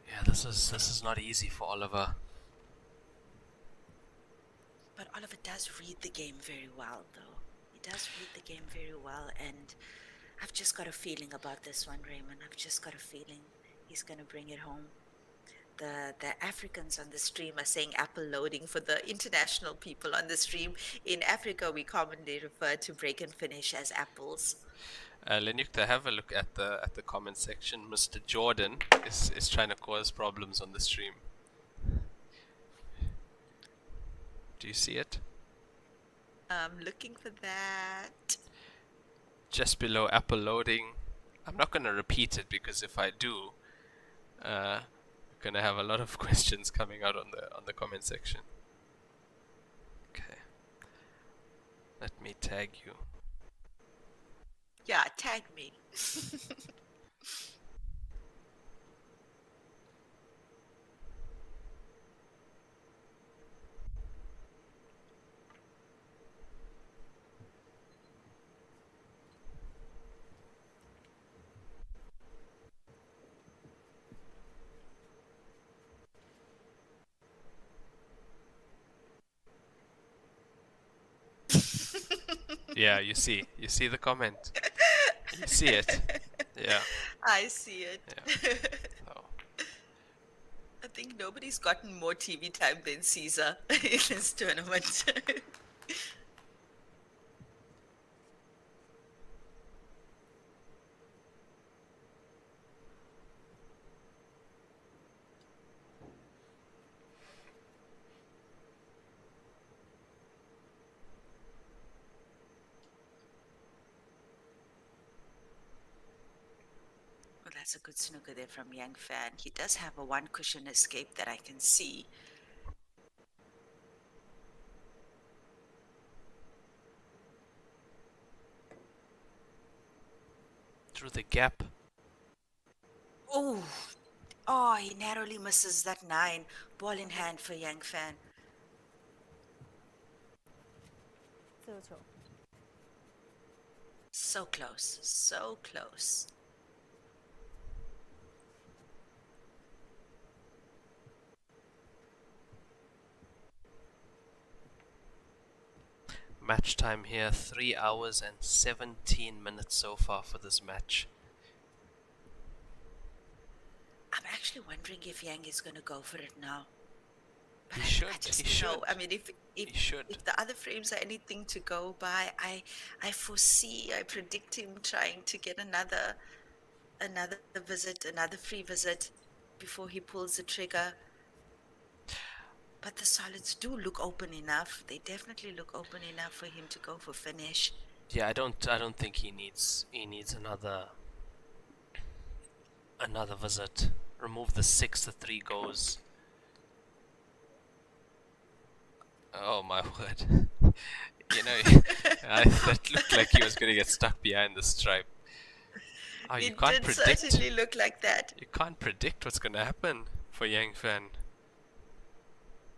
yeah, this is not easy for Oliver. But Oliver does read the game very well, though. He does read the game very well, and I've just got a feeling about this one, Raymond. I've just got a feeling he's going to bring it home. The Africans on the stream are saying apple loading. For the international people on the stream, in Africa we commonly refer to break and finish as apples. Lenukta, have a look at the comment section. Mr. Jordan is trying to cause problems on the stream. Do you see it? I'm looking for that. Just below apple loading. I'm not going to repeat it because if I do, we're going to have a lot of questions coming out on the comment section. Okay. Let me tag you. Yeah, tag me. Yeah, you see the comment. You see it. Yeah. I see it. Yeah. So, I think nobody's gotten more TV time than Caesar in this tournament. Well, that's a good snooker there from Yang Fan. He does have a one cushion escape that I can see. through the gap. Oh, he narrowly misses that 9. Ball in hand for Yang Fan. 自由球， So close, so close. Match time here, 3 hours and 17 minutes so far for this match. I'm actually wondering if Yang is going to go for it now. But He I should. just, He should. I mean, He should. if the other frames are anything to go by, I predict him trying to get another visit, another free visit before he pulls the trigger. But the solids do look open enough. They definitely look open enough for him to go for finish. Yeah, I don't think he needs another visit. Remove the 6, the 3 goes. Oh my word. That looked like he was gonna get stuck behind the stripe. Oh, you It can't did predict. certainly look like that. You can't predict what's gonna happen for Yang Fan.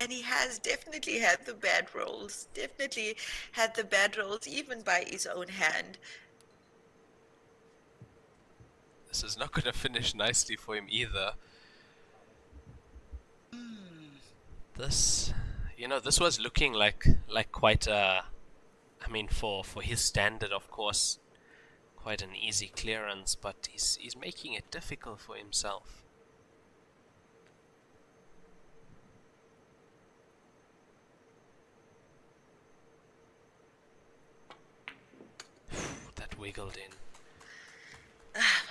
And he has definitely had the bad rolls. Definitely had the bad rolls, even by his own hand. This is not gonna finish nicely for him either. This, this was looking like quite a, I mean, for his standard, of course, quite an easy clearance, but he's making it difficult for himself. That wiggled in.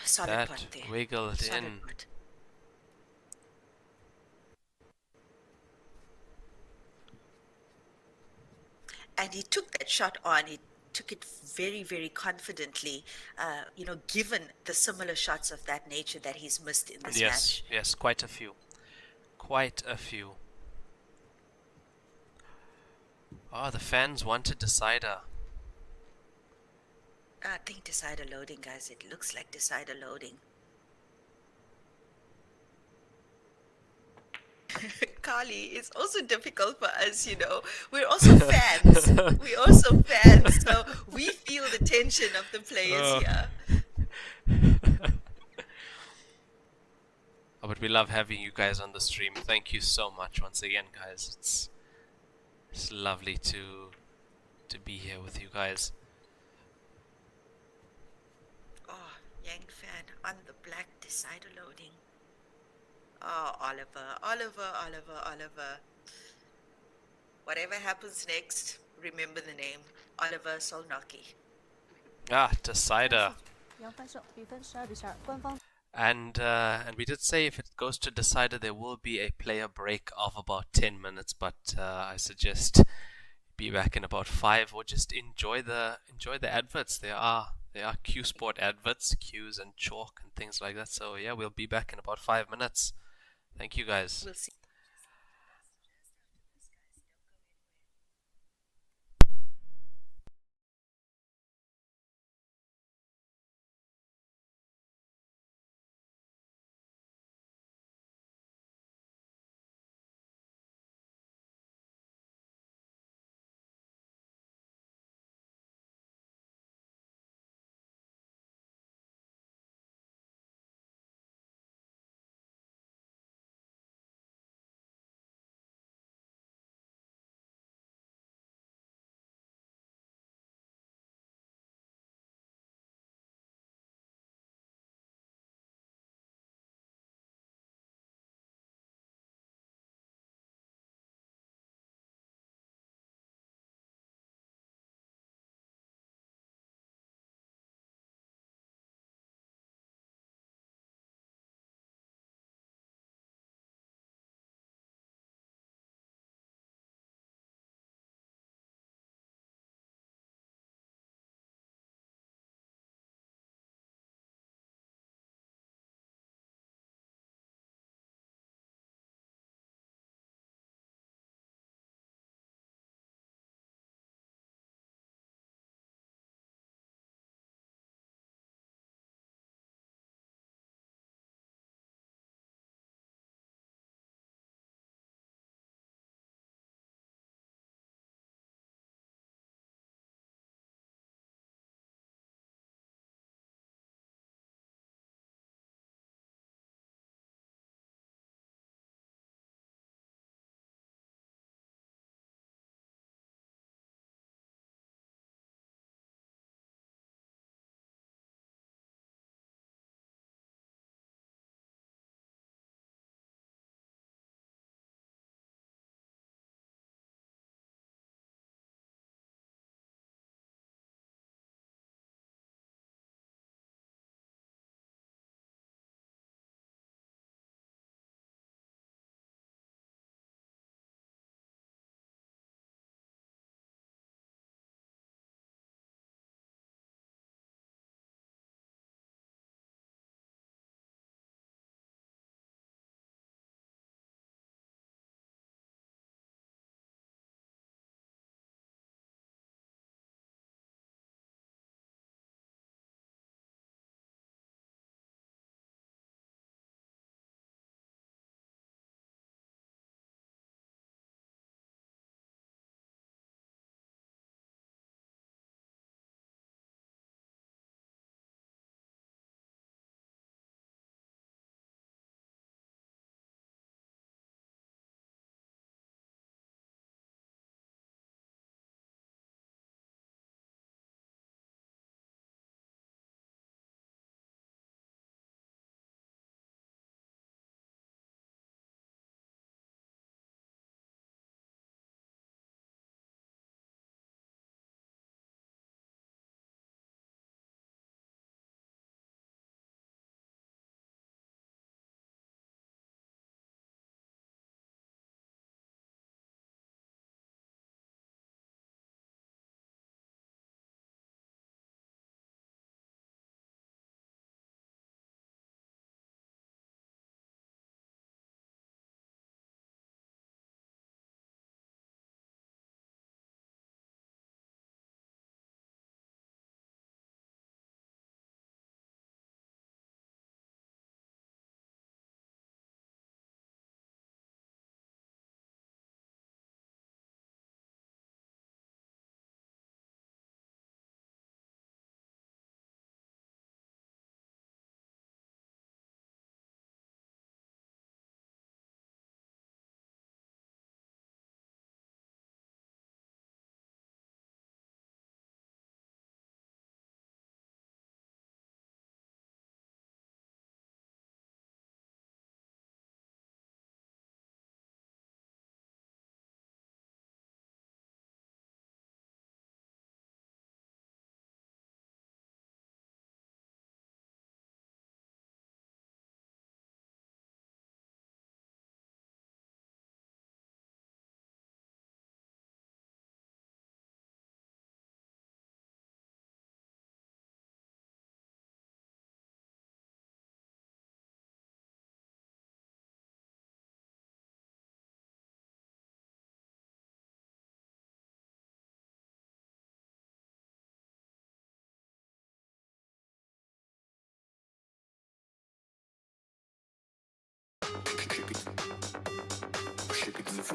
Solid That putt there. wiggled Solid in. putt. And he took that shot on. He took it very, very confidently, given the similar shots of that nature that he's missed in this match. Yes, quite a few. Quite a few. Oh, the fans wanted decider. I think decider loading, guys. It looks like decider loading. Carly, it's also difficult for us, We're also fans. We're also fans, so we feel the tension of the players here. Oh, but we love having you guys on the stream. Thank you so much once again, guys. It's lovely to be here with you guys. Oh, Yang Fan on the black decider loading. Oh, Oliver. Whatever happens next, remember the name. Oliver Solnocki. Ah, decider. 杨帆胜，比分12-12，官方。 And we did say if it goes to decider, there will be a player break of about 10 minutes. But I suggest be back in about 5, or just enjoy the adverts. There are Q Sport adverts, cues and chalk and things like that. So yeah, we'll be back in about 5 minutes. Thank you, guys. We'll see.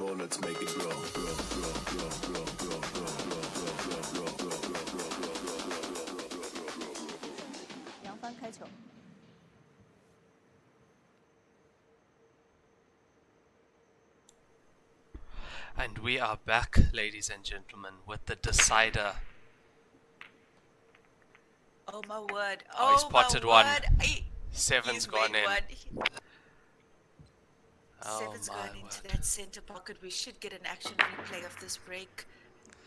floor, let's make it grow, grow, grow, grow, grow, grow, grow, grow, grow, grow, grow, grow, grow, grow, grow. 杨帆开球。 And we are back, ladies and gentlemen, with the decider. Oh my word! Oh, he's potted one. Seven's He's gone made in. one. Oh Seven's my gone into word. that center pocket. We should get an action replay of this break.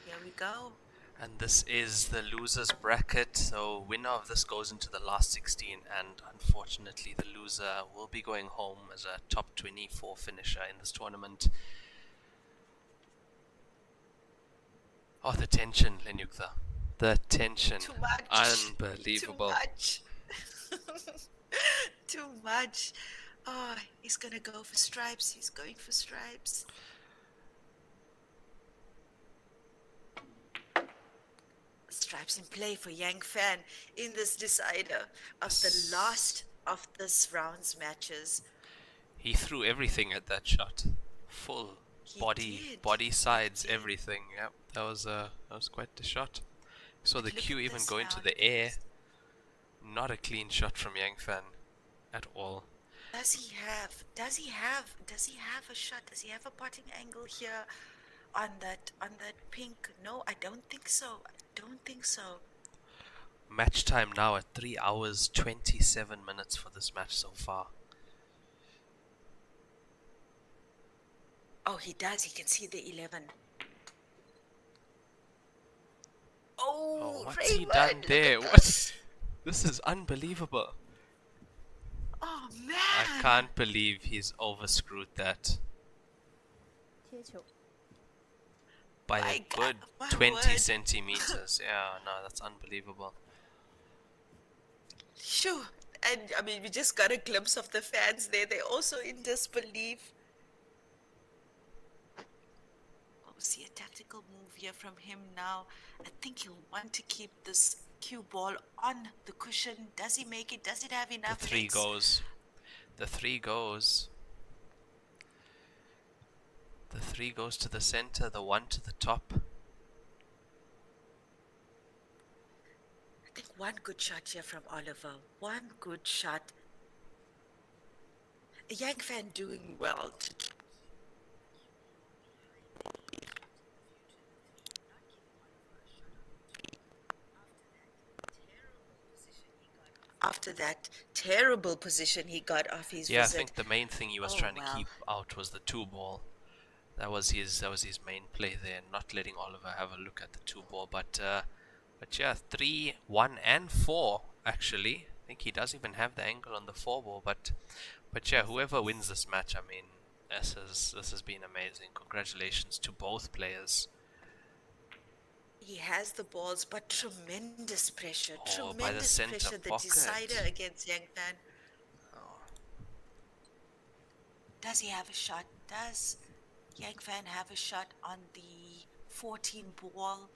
Here we go. And this is the losers bracket, so winner of this goes into the last 16, and unfortunately the loser will be going home as a top 24 finisher in this tournament. Oh, the tension, Lenyukta. The tension. Too much. Unbelievable. Too much. Too much. Oh, he's gonna go for stripes. He's going for stripes. Stripes in play for Yang Fan in this decider of the last of this round's matches. He threw everything at that shot. Full He body, did. sides, everything. Yep, that was quite the shot. Saw the Look cue at even this go into now. the air. Not a clean shot from Yang Fan at all. Does he have a shot? Does he have a potting angle here on that pink? No, I don't think so. Match time now at 3 hours 27 minutes for this match so far. Oh, he does. He can see the 11. Oh, What's he Raymond, done look there? at What? this. This is unbelievable. Oh I man. can't believe he's overscrewed that 贴球。 by My a God, good my 20 word. centimeters. Yeah, no, that's unbelievable. Sure. And I mean, we just got a glimpse of the fans there. They're also in disbelief. Oh, see a tactical move here from him now. I think he'll want to keep this cue ball on the cushion. Does he make it? Does it have The enough 3 legs? goes. The 3 goes. The 3 goes to the center, the 1 to the top. I think one good shot here from Oliver. One good shot. A Yang Fan doing well. After that terrible position he got off his Yeah, I visit. think the main thing he was Oh, trying wow. to keep out was the 2 ball. That was his main play there, not letting Oliver have a look at the 2 ball. But yeah, 3, 1, and 4 actually. I think he does even have the angle on the 4 ball. But yeah, whoever wins this match, I mean, this has been amazing. Congratulations to both players. He has the balls, but tremendous pressure. Oh, by the Tremendous center pressure. The pocket. decider against Yang Fan. Does he have a shot? Does Yang Fan have a shot on the 14 ball?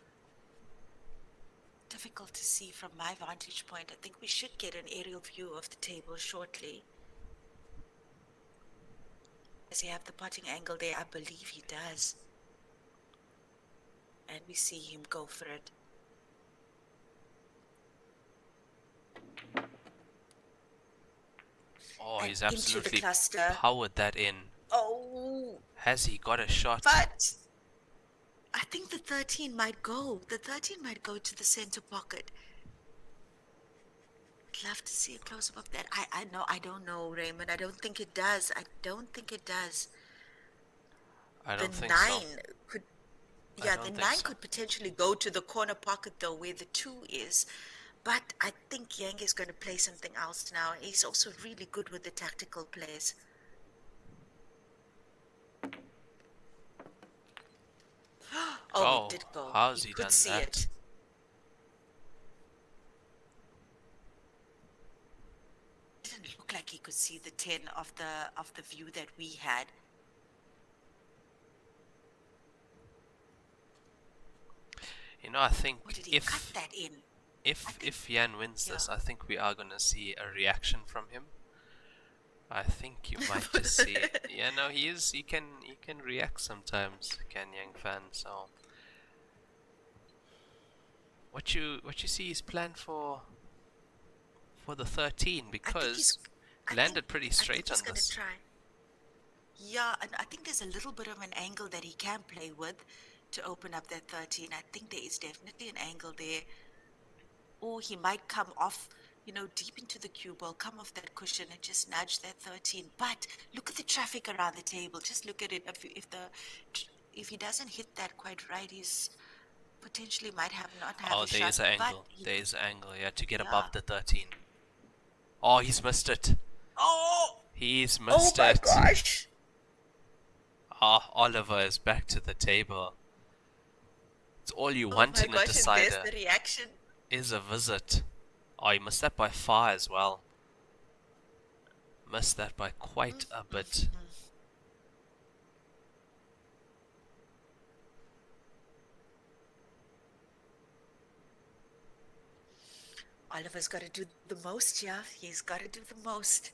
Difficult to see from my vantage point. I think we should get an aerial view of the table shortly. Does he have the potting angle there? I believe he does. And we see him go for it. Oh, And he's into the absolutely cluster. powered that in. Oh, Has he got a shot? but I think the 13 might go. The 13 might go to the center pocket. I'd love to see a close-up of that. I don't know, Raymond. I don't think it does. I The don't think 9 so. could, I yeah, don't the think 9 so. could potentially go to the corner pocket though, where the 2 is. But I think Yang is going to play something else now. He's also really good with the tactical plays. Oh, it did go. How's he could done see that? it. Didn't look like he could see the 10 of the view that we had. You know, I think Or did he cut if that in? if I think- Yan wins this, yeah. I think we are going to see a reaction from him. I think you might just see it. Yeah, no, he is. He can react sometimes. Can Yang Fan? So what you see is planned for the 13 I think because he's. I think. landed pretty I think straight he's on gonna this. try. Yeah, and I think there's a little bit of an angle that he can play with to open up that 13. I think there is definitely an angle there. Or he might come off, deep into the cue ball, come off that cushion and just nudge that 13. But look at the traffic around the table. Just look at it. If he doesn't hit that quite right, he's potentially might not have Oh, a there shot. is an But angle. There is an angle. Yeah, to get yeah. above the 13. Oh, he's missed it. Oh, He's oh missed my it. gosh. Ah, Oliver is back to the table. It's all you Oh want my in a gosh, and there's decider the reaction. is a visit. Oh, he missed that by far as well. Missed that by quite a bit. Oliver's got to do the most, yeah. He's got to do the most.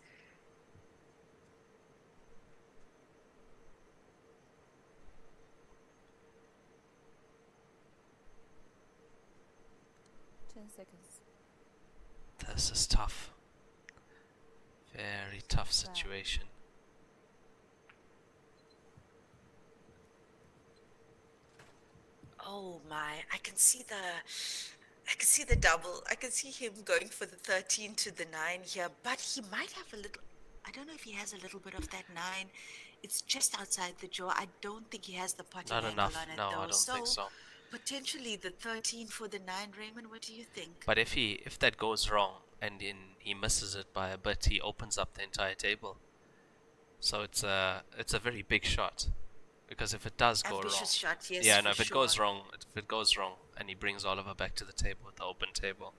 seconds. This is tough. Very tough situation. Oh my, I can see the double. I can see him going for the 13 to the 9 here, but he might have a little, I don't know if he has a little bit of that 9. It's just outside the jaw. I don't think he has the potting Not angle enough. on it No, though. I don't think so. Potentially the 13 for the 9, Raymond, what do you think? But if that goes wrong and he misses it by a bit, he opens up the entire table. So it's a very big shot, because if it does go wrong, Ambitious shot, yes, yeah, no, for if it goes sure. wrong, and he brings Oliver back to the table with the open table,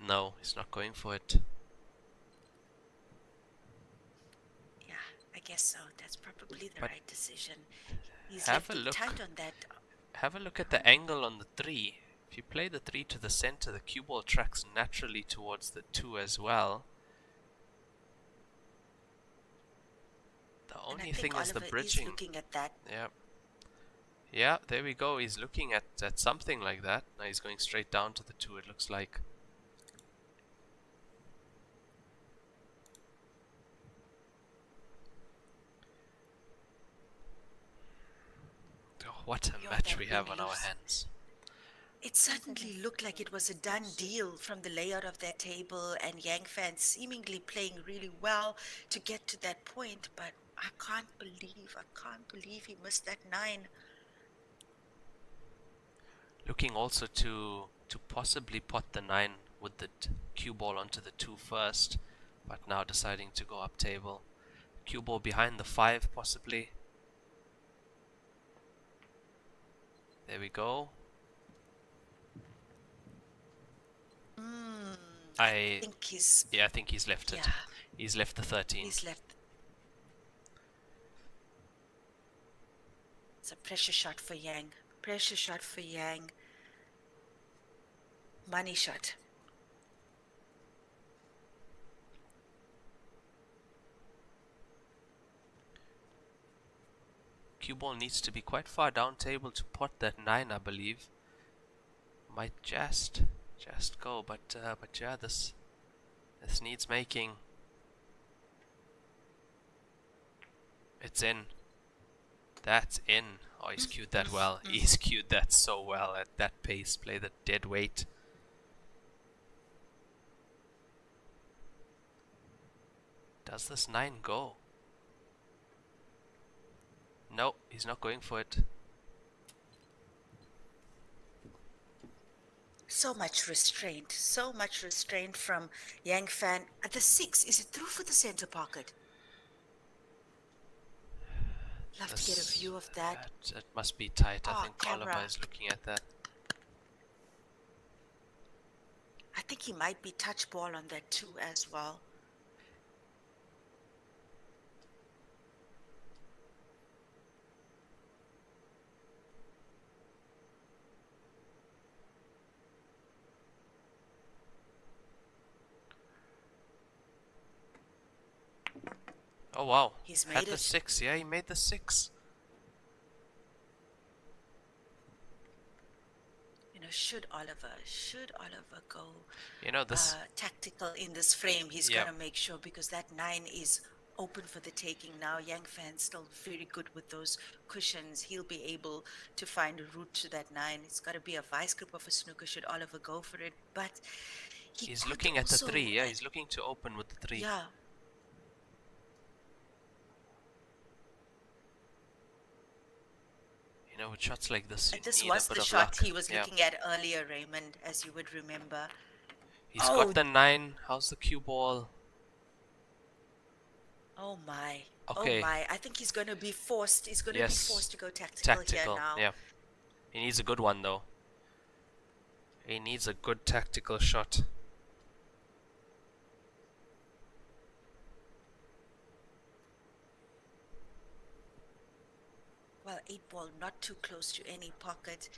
no, he's not going for it. Yeah, I guess so. That's probably the But right decision. He's have left a it look. tight on that. Have a look at the angle on the 3. If you play the 3 to the center, the cue ball tracks naturally towards the 2 as well. The And I only think thing is the Oliver is bridging. looking at that. Yeah. Yeah, there we go. He's looking at something like that. Now he's going straight down to the 2, it looks like. Oh, what a Yo, match that we have really on our looks- hands. It certainly looked like it was a done deal from the layout of that table, and Yang Fan seemingly playing really well to get to that point, but I can't believe he missed that 9. Looking also to possibly pot the 9 with the cue ball onto the 2 first, but now deciding to go up table. Cue ball behind the 5 possibly. There we go. I think he's, I think he's left it. yeah, He's left the 13. he's left. It's a pressure shot for Yang. Pressure shot for Yang. Money shot. Cue ball needs to be quite far down table to pot that 9, I believe. Might just go, but yeah, this needs making. It's in. That's in. Oh, he's cued that well. He's cued that so well at that pace. Play the dead weight. Does this 9 go? No, he's not going for it. So much restraint from Yang Fan. At the 6, is it through for the center pocket? Love to get a view of that. It must be tight. I Oh, think camera. Oliver is looking at that. I think he might be touch ball on that too as well. Oh wow. He's Had made the it. 6. Yeah, he made the 6. Should Oliver go You know this. tactical in this frame, he's Yeah. going to make sure, because that 9 is open for the taking now. Yang Fan's still very good with those cushions. He'll be able to find a route to that 9. It's got to be a vice grip of a snooker should Oliver go for it. But He's could looking at the also, 3. Yeah, he's looking to open with the 3. Yeah. You know, with shots like this, you And this need was a bit the of shot luck. he was Yeah. looking at earlier, Raymond, as you would remember. He's Oh. got the 9. How's the cue ball? Oh my. Okay. Oh my. I think he's going to be forced. He's going to Yes. be forced to go tactical here Tactical. now. Yeah. He needs a good one though. He needs a good tactical shot. Well, 8-ball not too close to any pocket.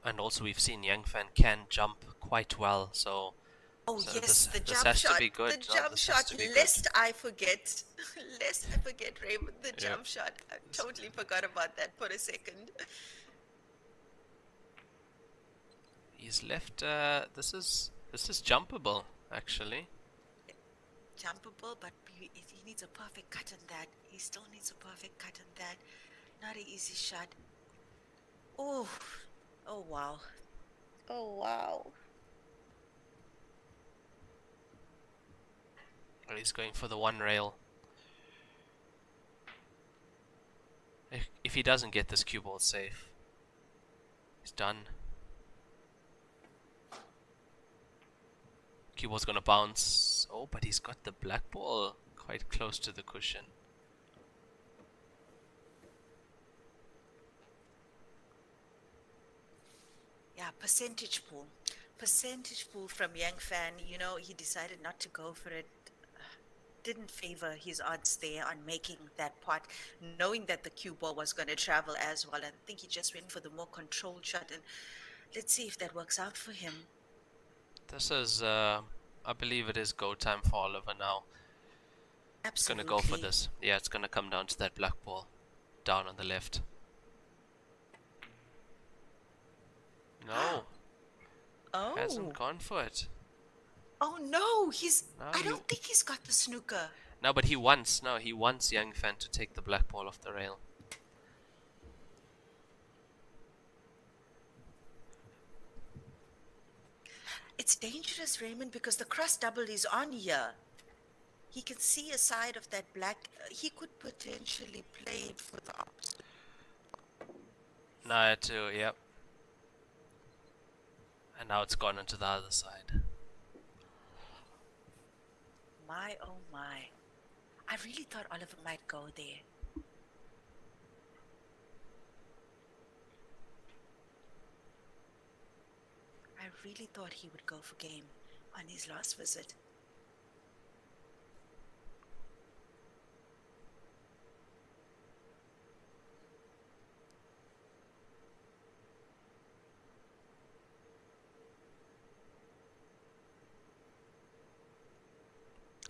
And also we've seen Yang Fan can jump quite well, so Oh So yes, the this jump has to shot. be good. The No, jump this has shot. to be good. Lest I forget. Lest I forget, Raymond. The Yeah. jump shot. I totally forgot about that for a second. he's left. This is jumpable actually. Jumpable, but he needs a perfect cut on that. He still needs a perfect cut on that. Not an easy shot. Oh, oh wow. Oh wow. Well, he's going for the 1 rail. If he doesn't get this cue ball safe, he's done. Cue ball's gonna bounce. Oh, but he's got the black ball quite close to the cushion. Yeah, percentage pool. Percentage pool from Yang Fan. He decided not to go for it. Didn't favor his odds there on making that pot, knowing that the cue ball was going to travel as well. I think he just went for the more controlled shot, and let's see if that works out for him. This is, I believe it is go time for Oliver now. He's Absolutely. gonna go for this. Yeah, it's gonna come down to that black ball, down on the left. No, Oh. hasn't gone for it. Oh no, No, I don't think he's got the snooker. No, but he wants Yang Fan to take the black ball off the rail. It's dangerous, Raymond, because the cross double is on here. He can see a side of that black. He could potentially play it for the opposite. No, too, yep. And now it's gone onto the other side. My oh my. I really thought Oliver might go there. I really thought he would go for game on his last visit.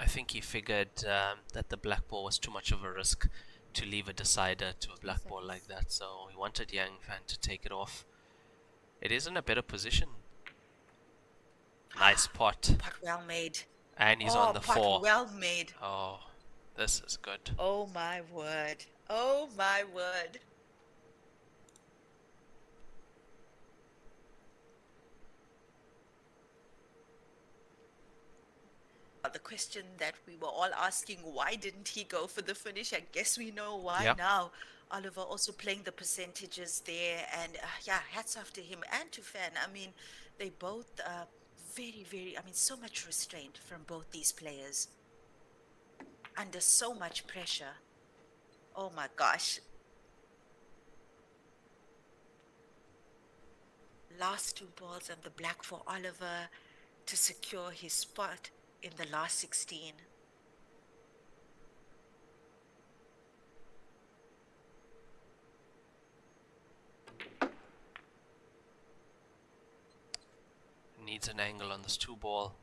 I think he figured that the black ball was too much of a risk to leave a decider to a black ball like that, so he wanted Yang Fan to take it off. It is in a better position. Nice pot. Pot well made. And he's on the pot 4. well made. Oh, this is good. Oh my word. Oh my word. The question that we were all asking, why didn't he go for the finish? I guess we know why Yep. now. Oliver also playing the percentages there, and yeah, hats off to him and to Fan. I mean, they both very, very, so much restraint from both these players under so much pressure. Oh my gosh. Last 2 balls and the black for Oliver to secure his spot in the last 16. Needs an angle on this 2 ball.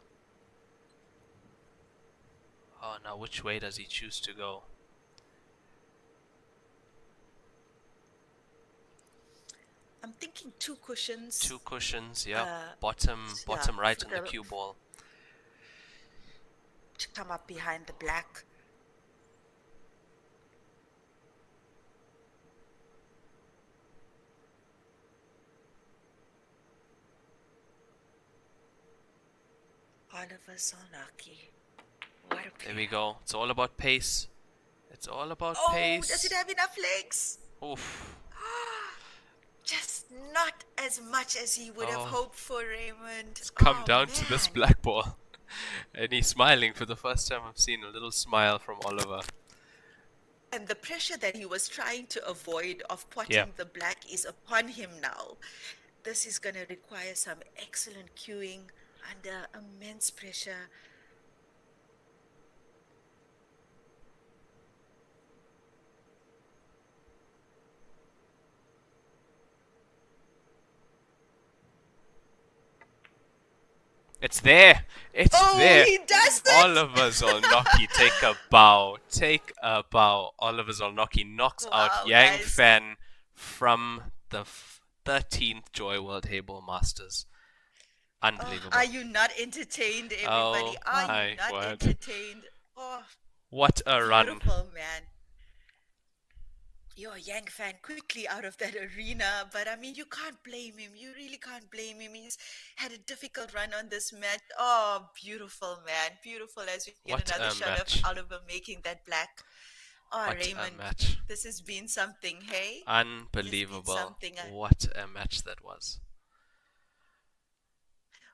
Oh, now which way does he choose to go? I'm thinking 2 cushions. 2 cushions, yeah. Uh, bottom yeah, right for on the the- cue ball. to come up behind the black. Oliver Zornacki. What a There player. we go. It's all about pace. It's all about Oh, pace. does it have enough legs? Oof. Just not as much as he would have Oh. hoped for, Raymond. It's come Oh, down to this man. black ball. And he's smiling for the first time. I've seen a little smile from Oliver. And the pressure that he was trying to avoid of potting Yeah. the black is upon him now. This is going to require some excellent cueing under immense pressure. It's there. It's Oh, there. he does it! Oliver Zornacki, take a bow. Take a bow. Oliver Zornacki knocks out Wow, Yang guys. Fan from the 13th Joy World Heyball Masters. Unbelievable. Are you not entertained, everybody? Oh, Are my you not word. entertained? Oh, What a run. beautiful, man. You're a Yang fan quickly out of that arena, but I mean, you can't blame him. You really can't blame him. He's had a difficult run on this match. Oh, beautiful, man. Beautiful as we get What another a shot match. of Oliver making that black. Oh, What Raymond, a match. this has been something, hey? Unbelievable. something, What a match that was.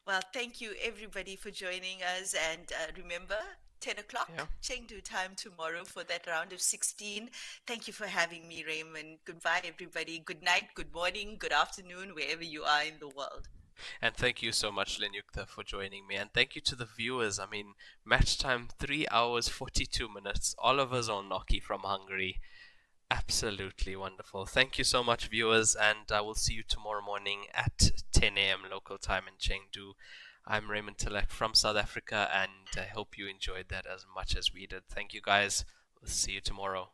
Well, thank you everybody for joining us. And remember, 10 o'clock, Yeah. Chengdu time tomorrow for that round of 16. Thank you for having me, Raymond. Goodbye, everybody. Good night, good morning, good afternoon, wherever you are in the world. And thank you so much, Lenyukta, for joining me. And thank you to the viewers. I mean, match time 3 hours 42 minutes. Oliver Zornacki from Hungary. Absolutely wonderful. Thank you so much, viewers. And I will see you tomorrow morning at 10 a.m. local time in Chengdu. I'm Raymond Tilak from South Africa, and I hope you enjoyed that as much as we did. Thank you, guys. We'll see you tomorrow.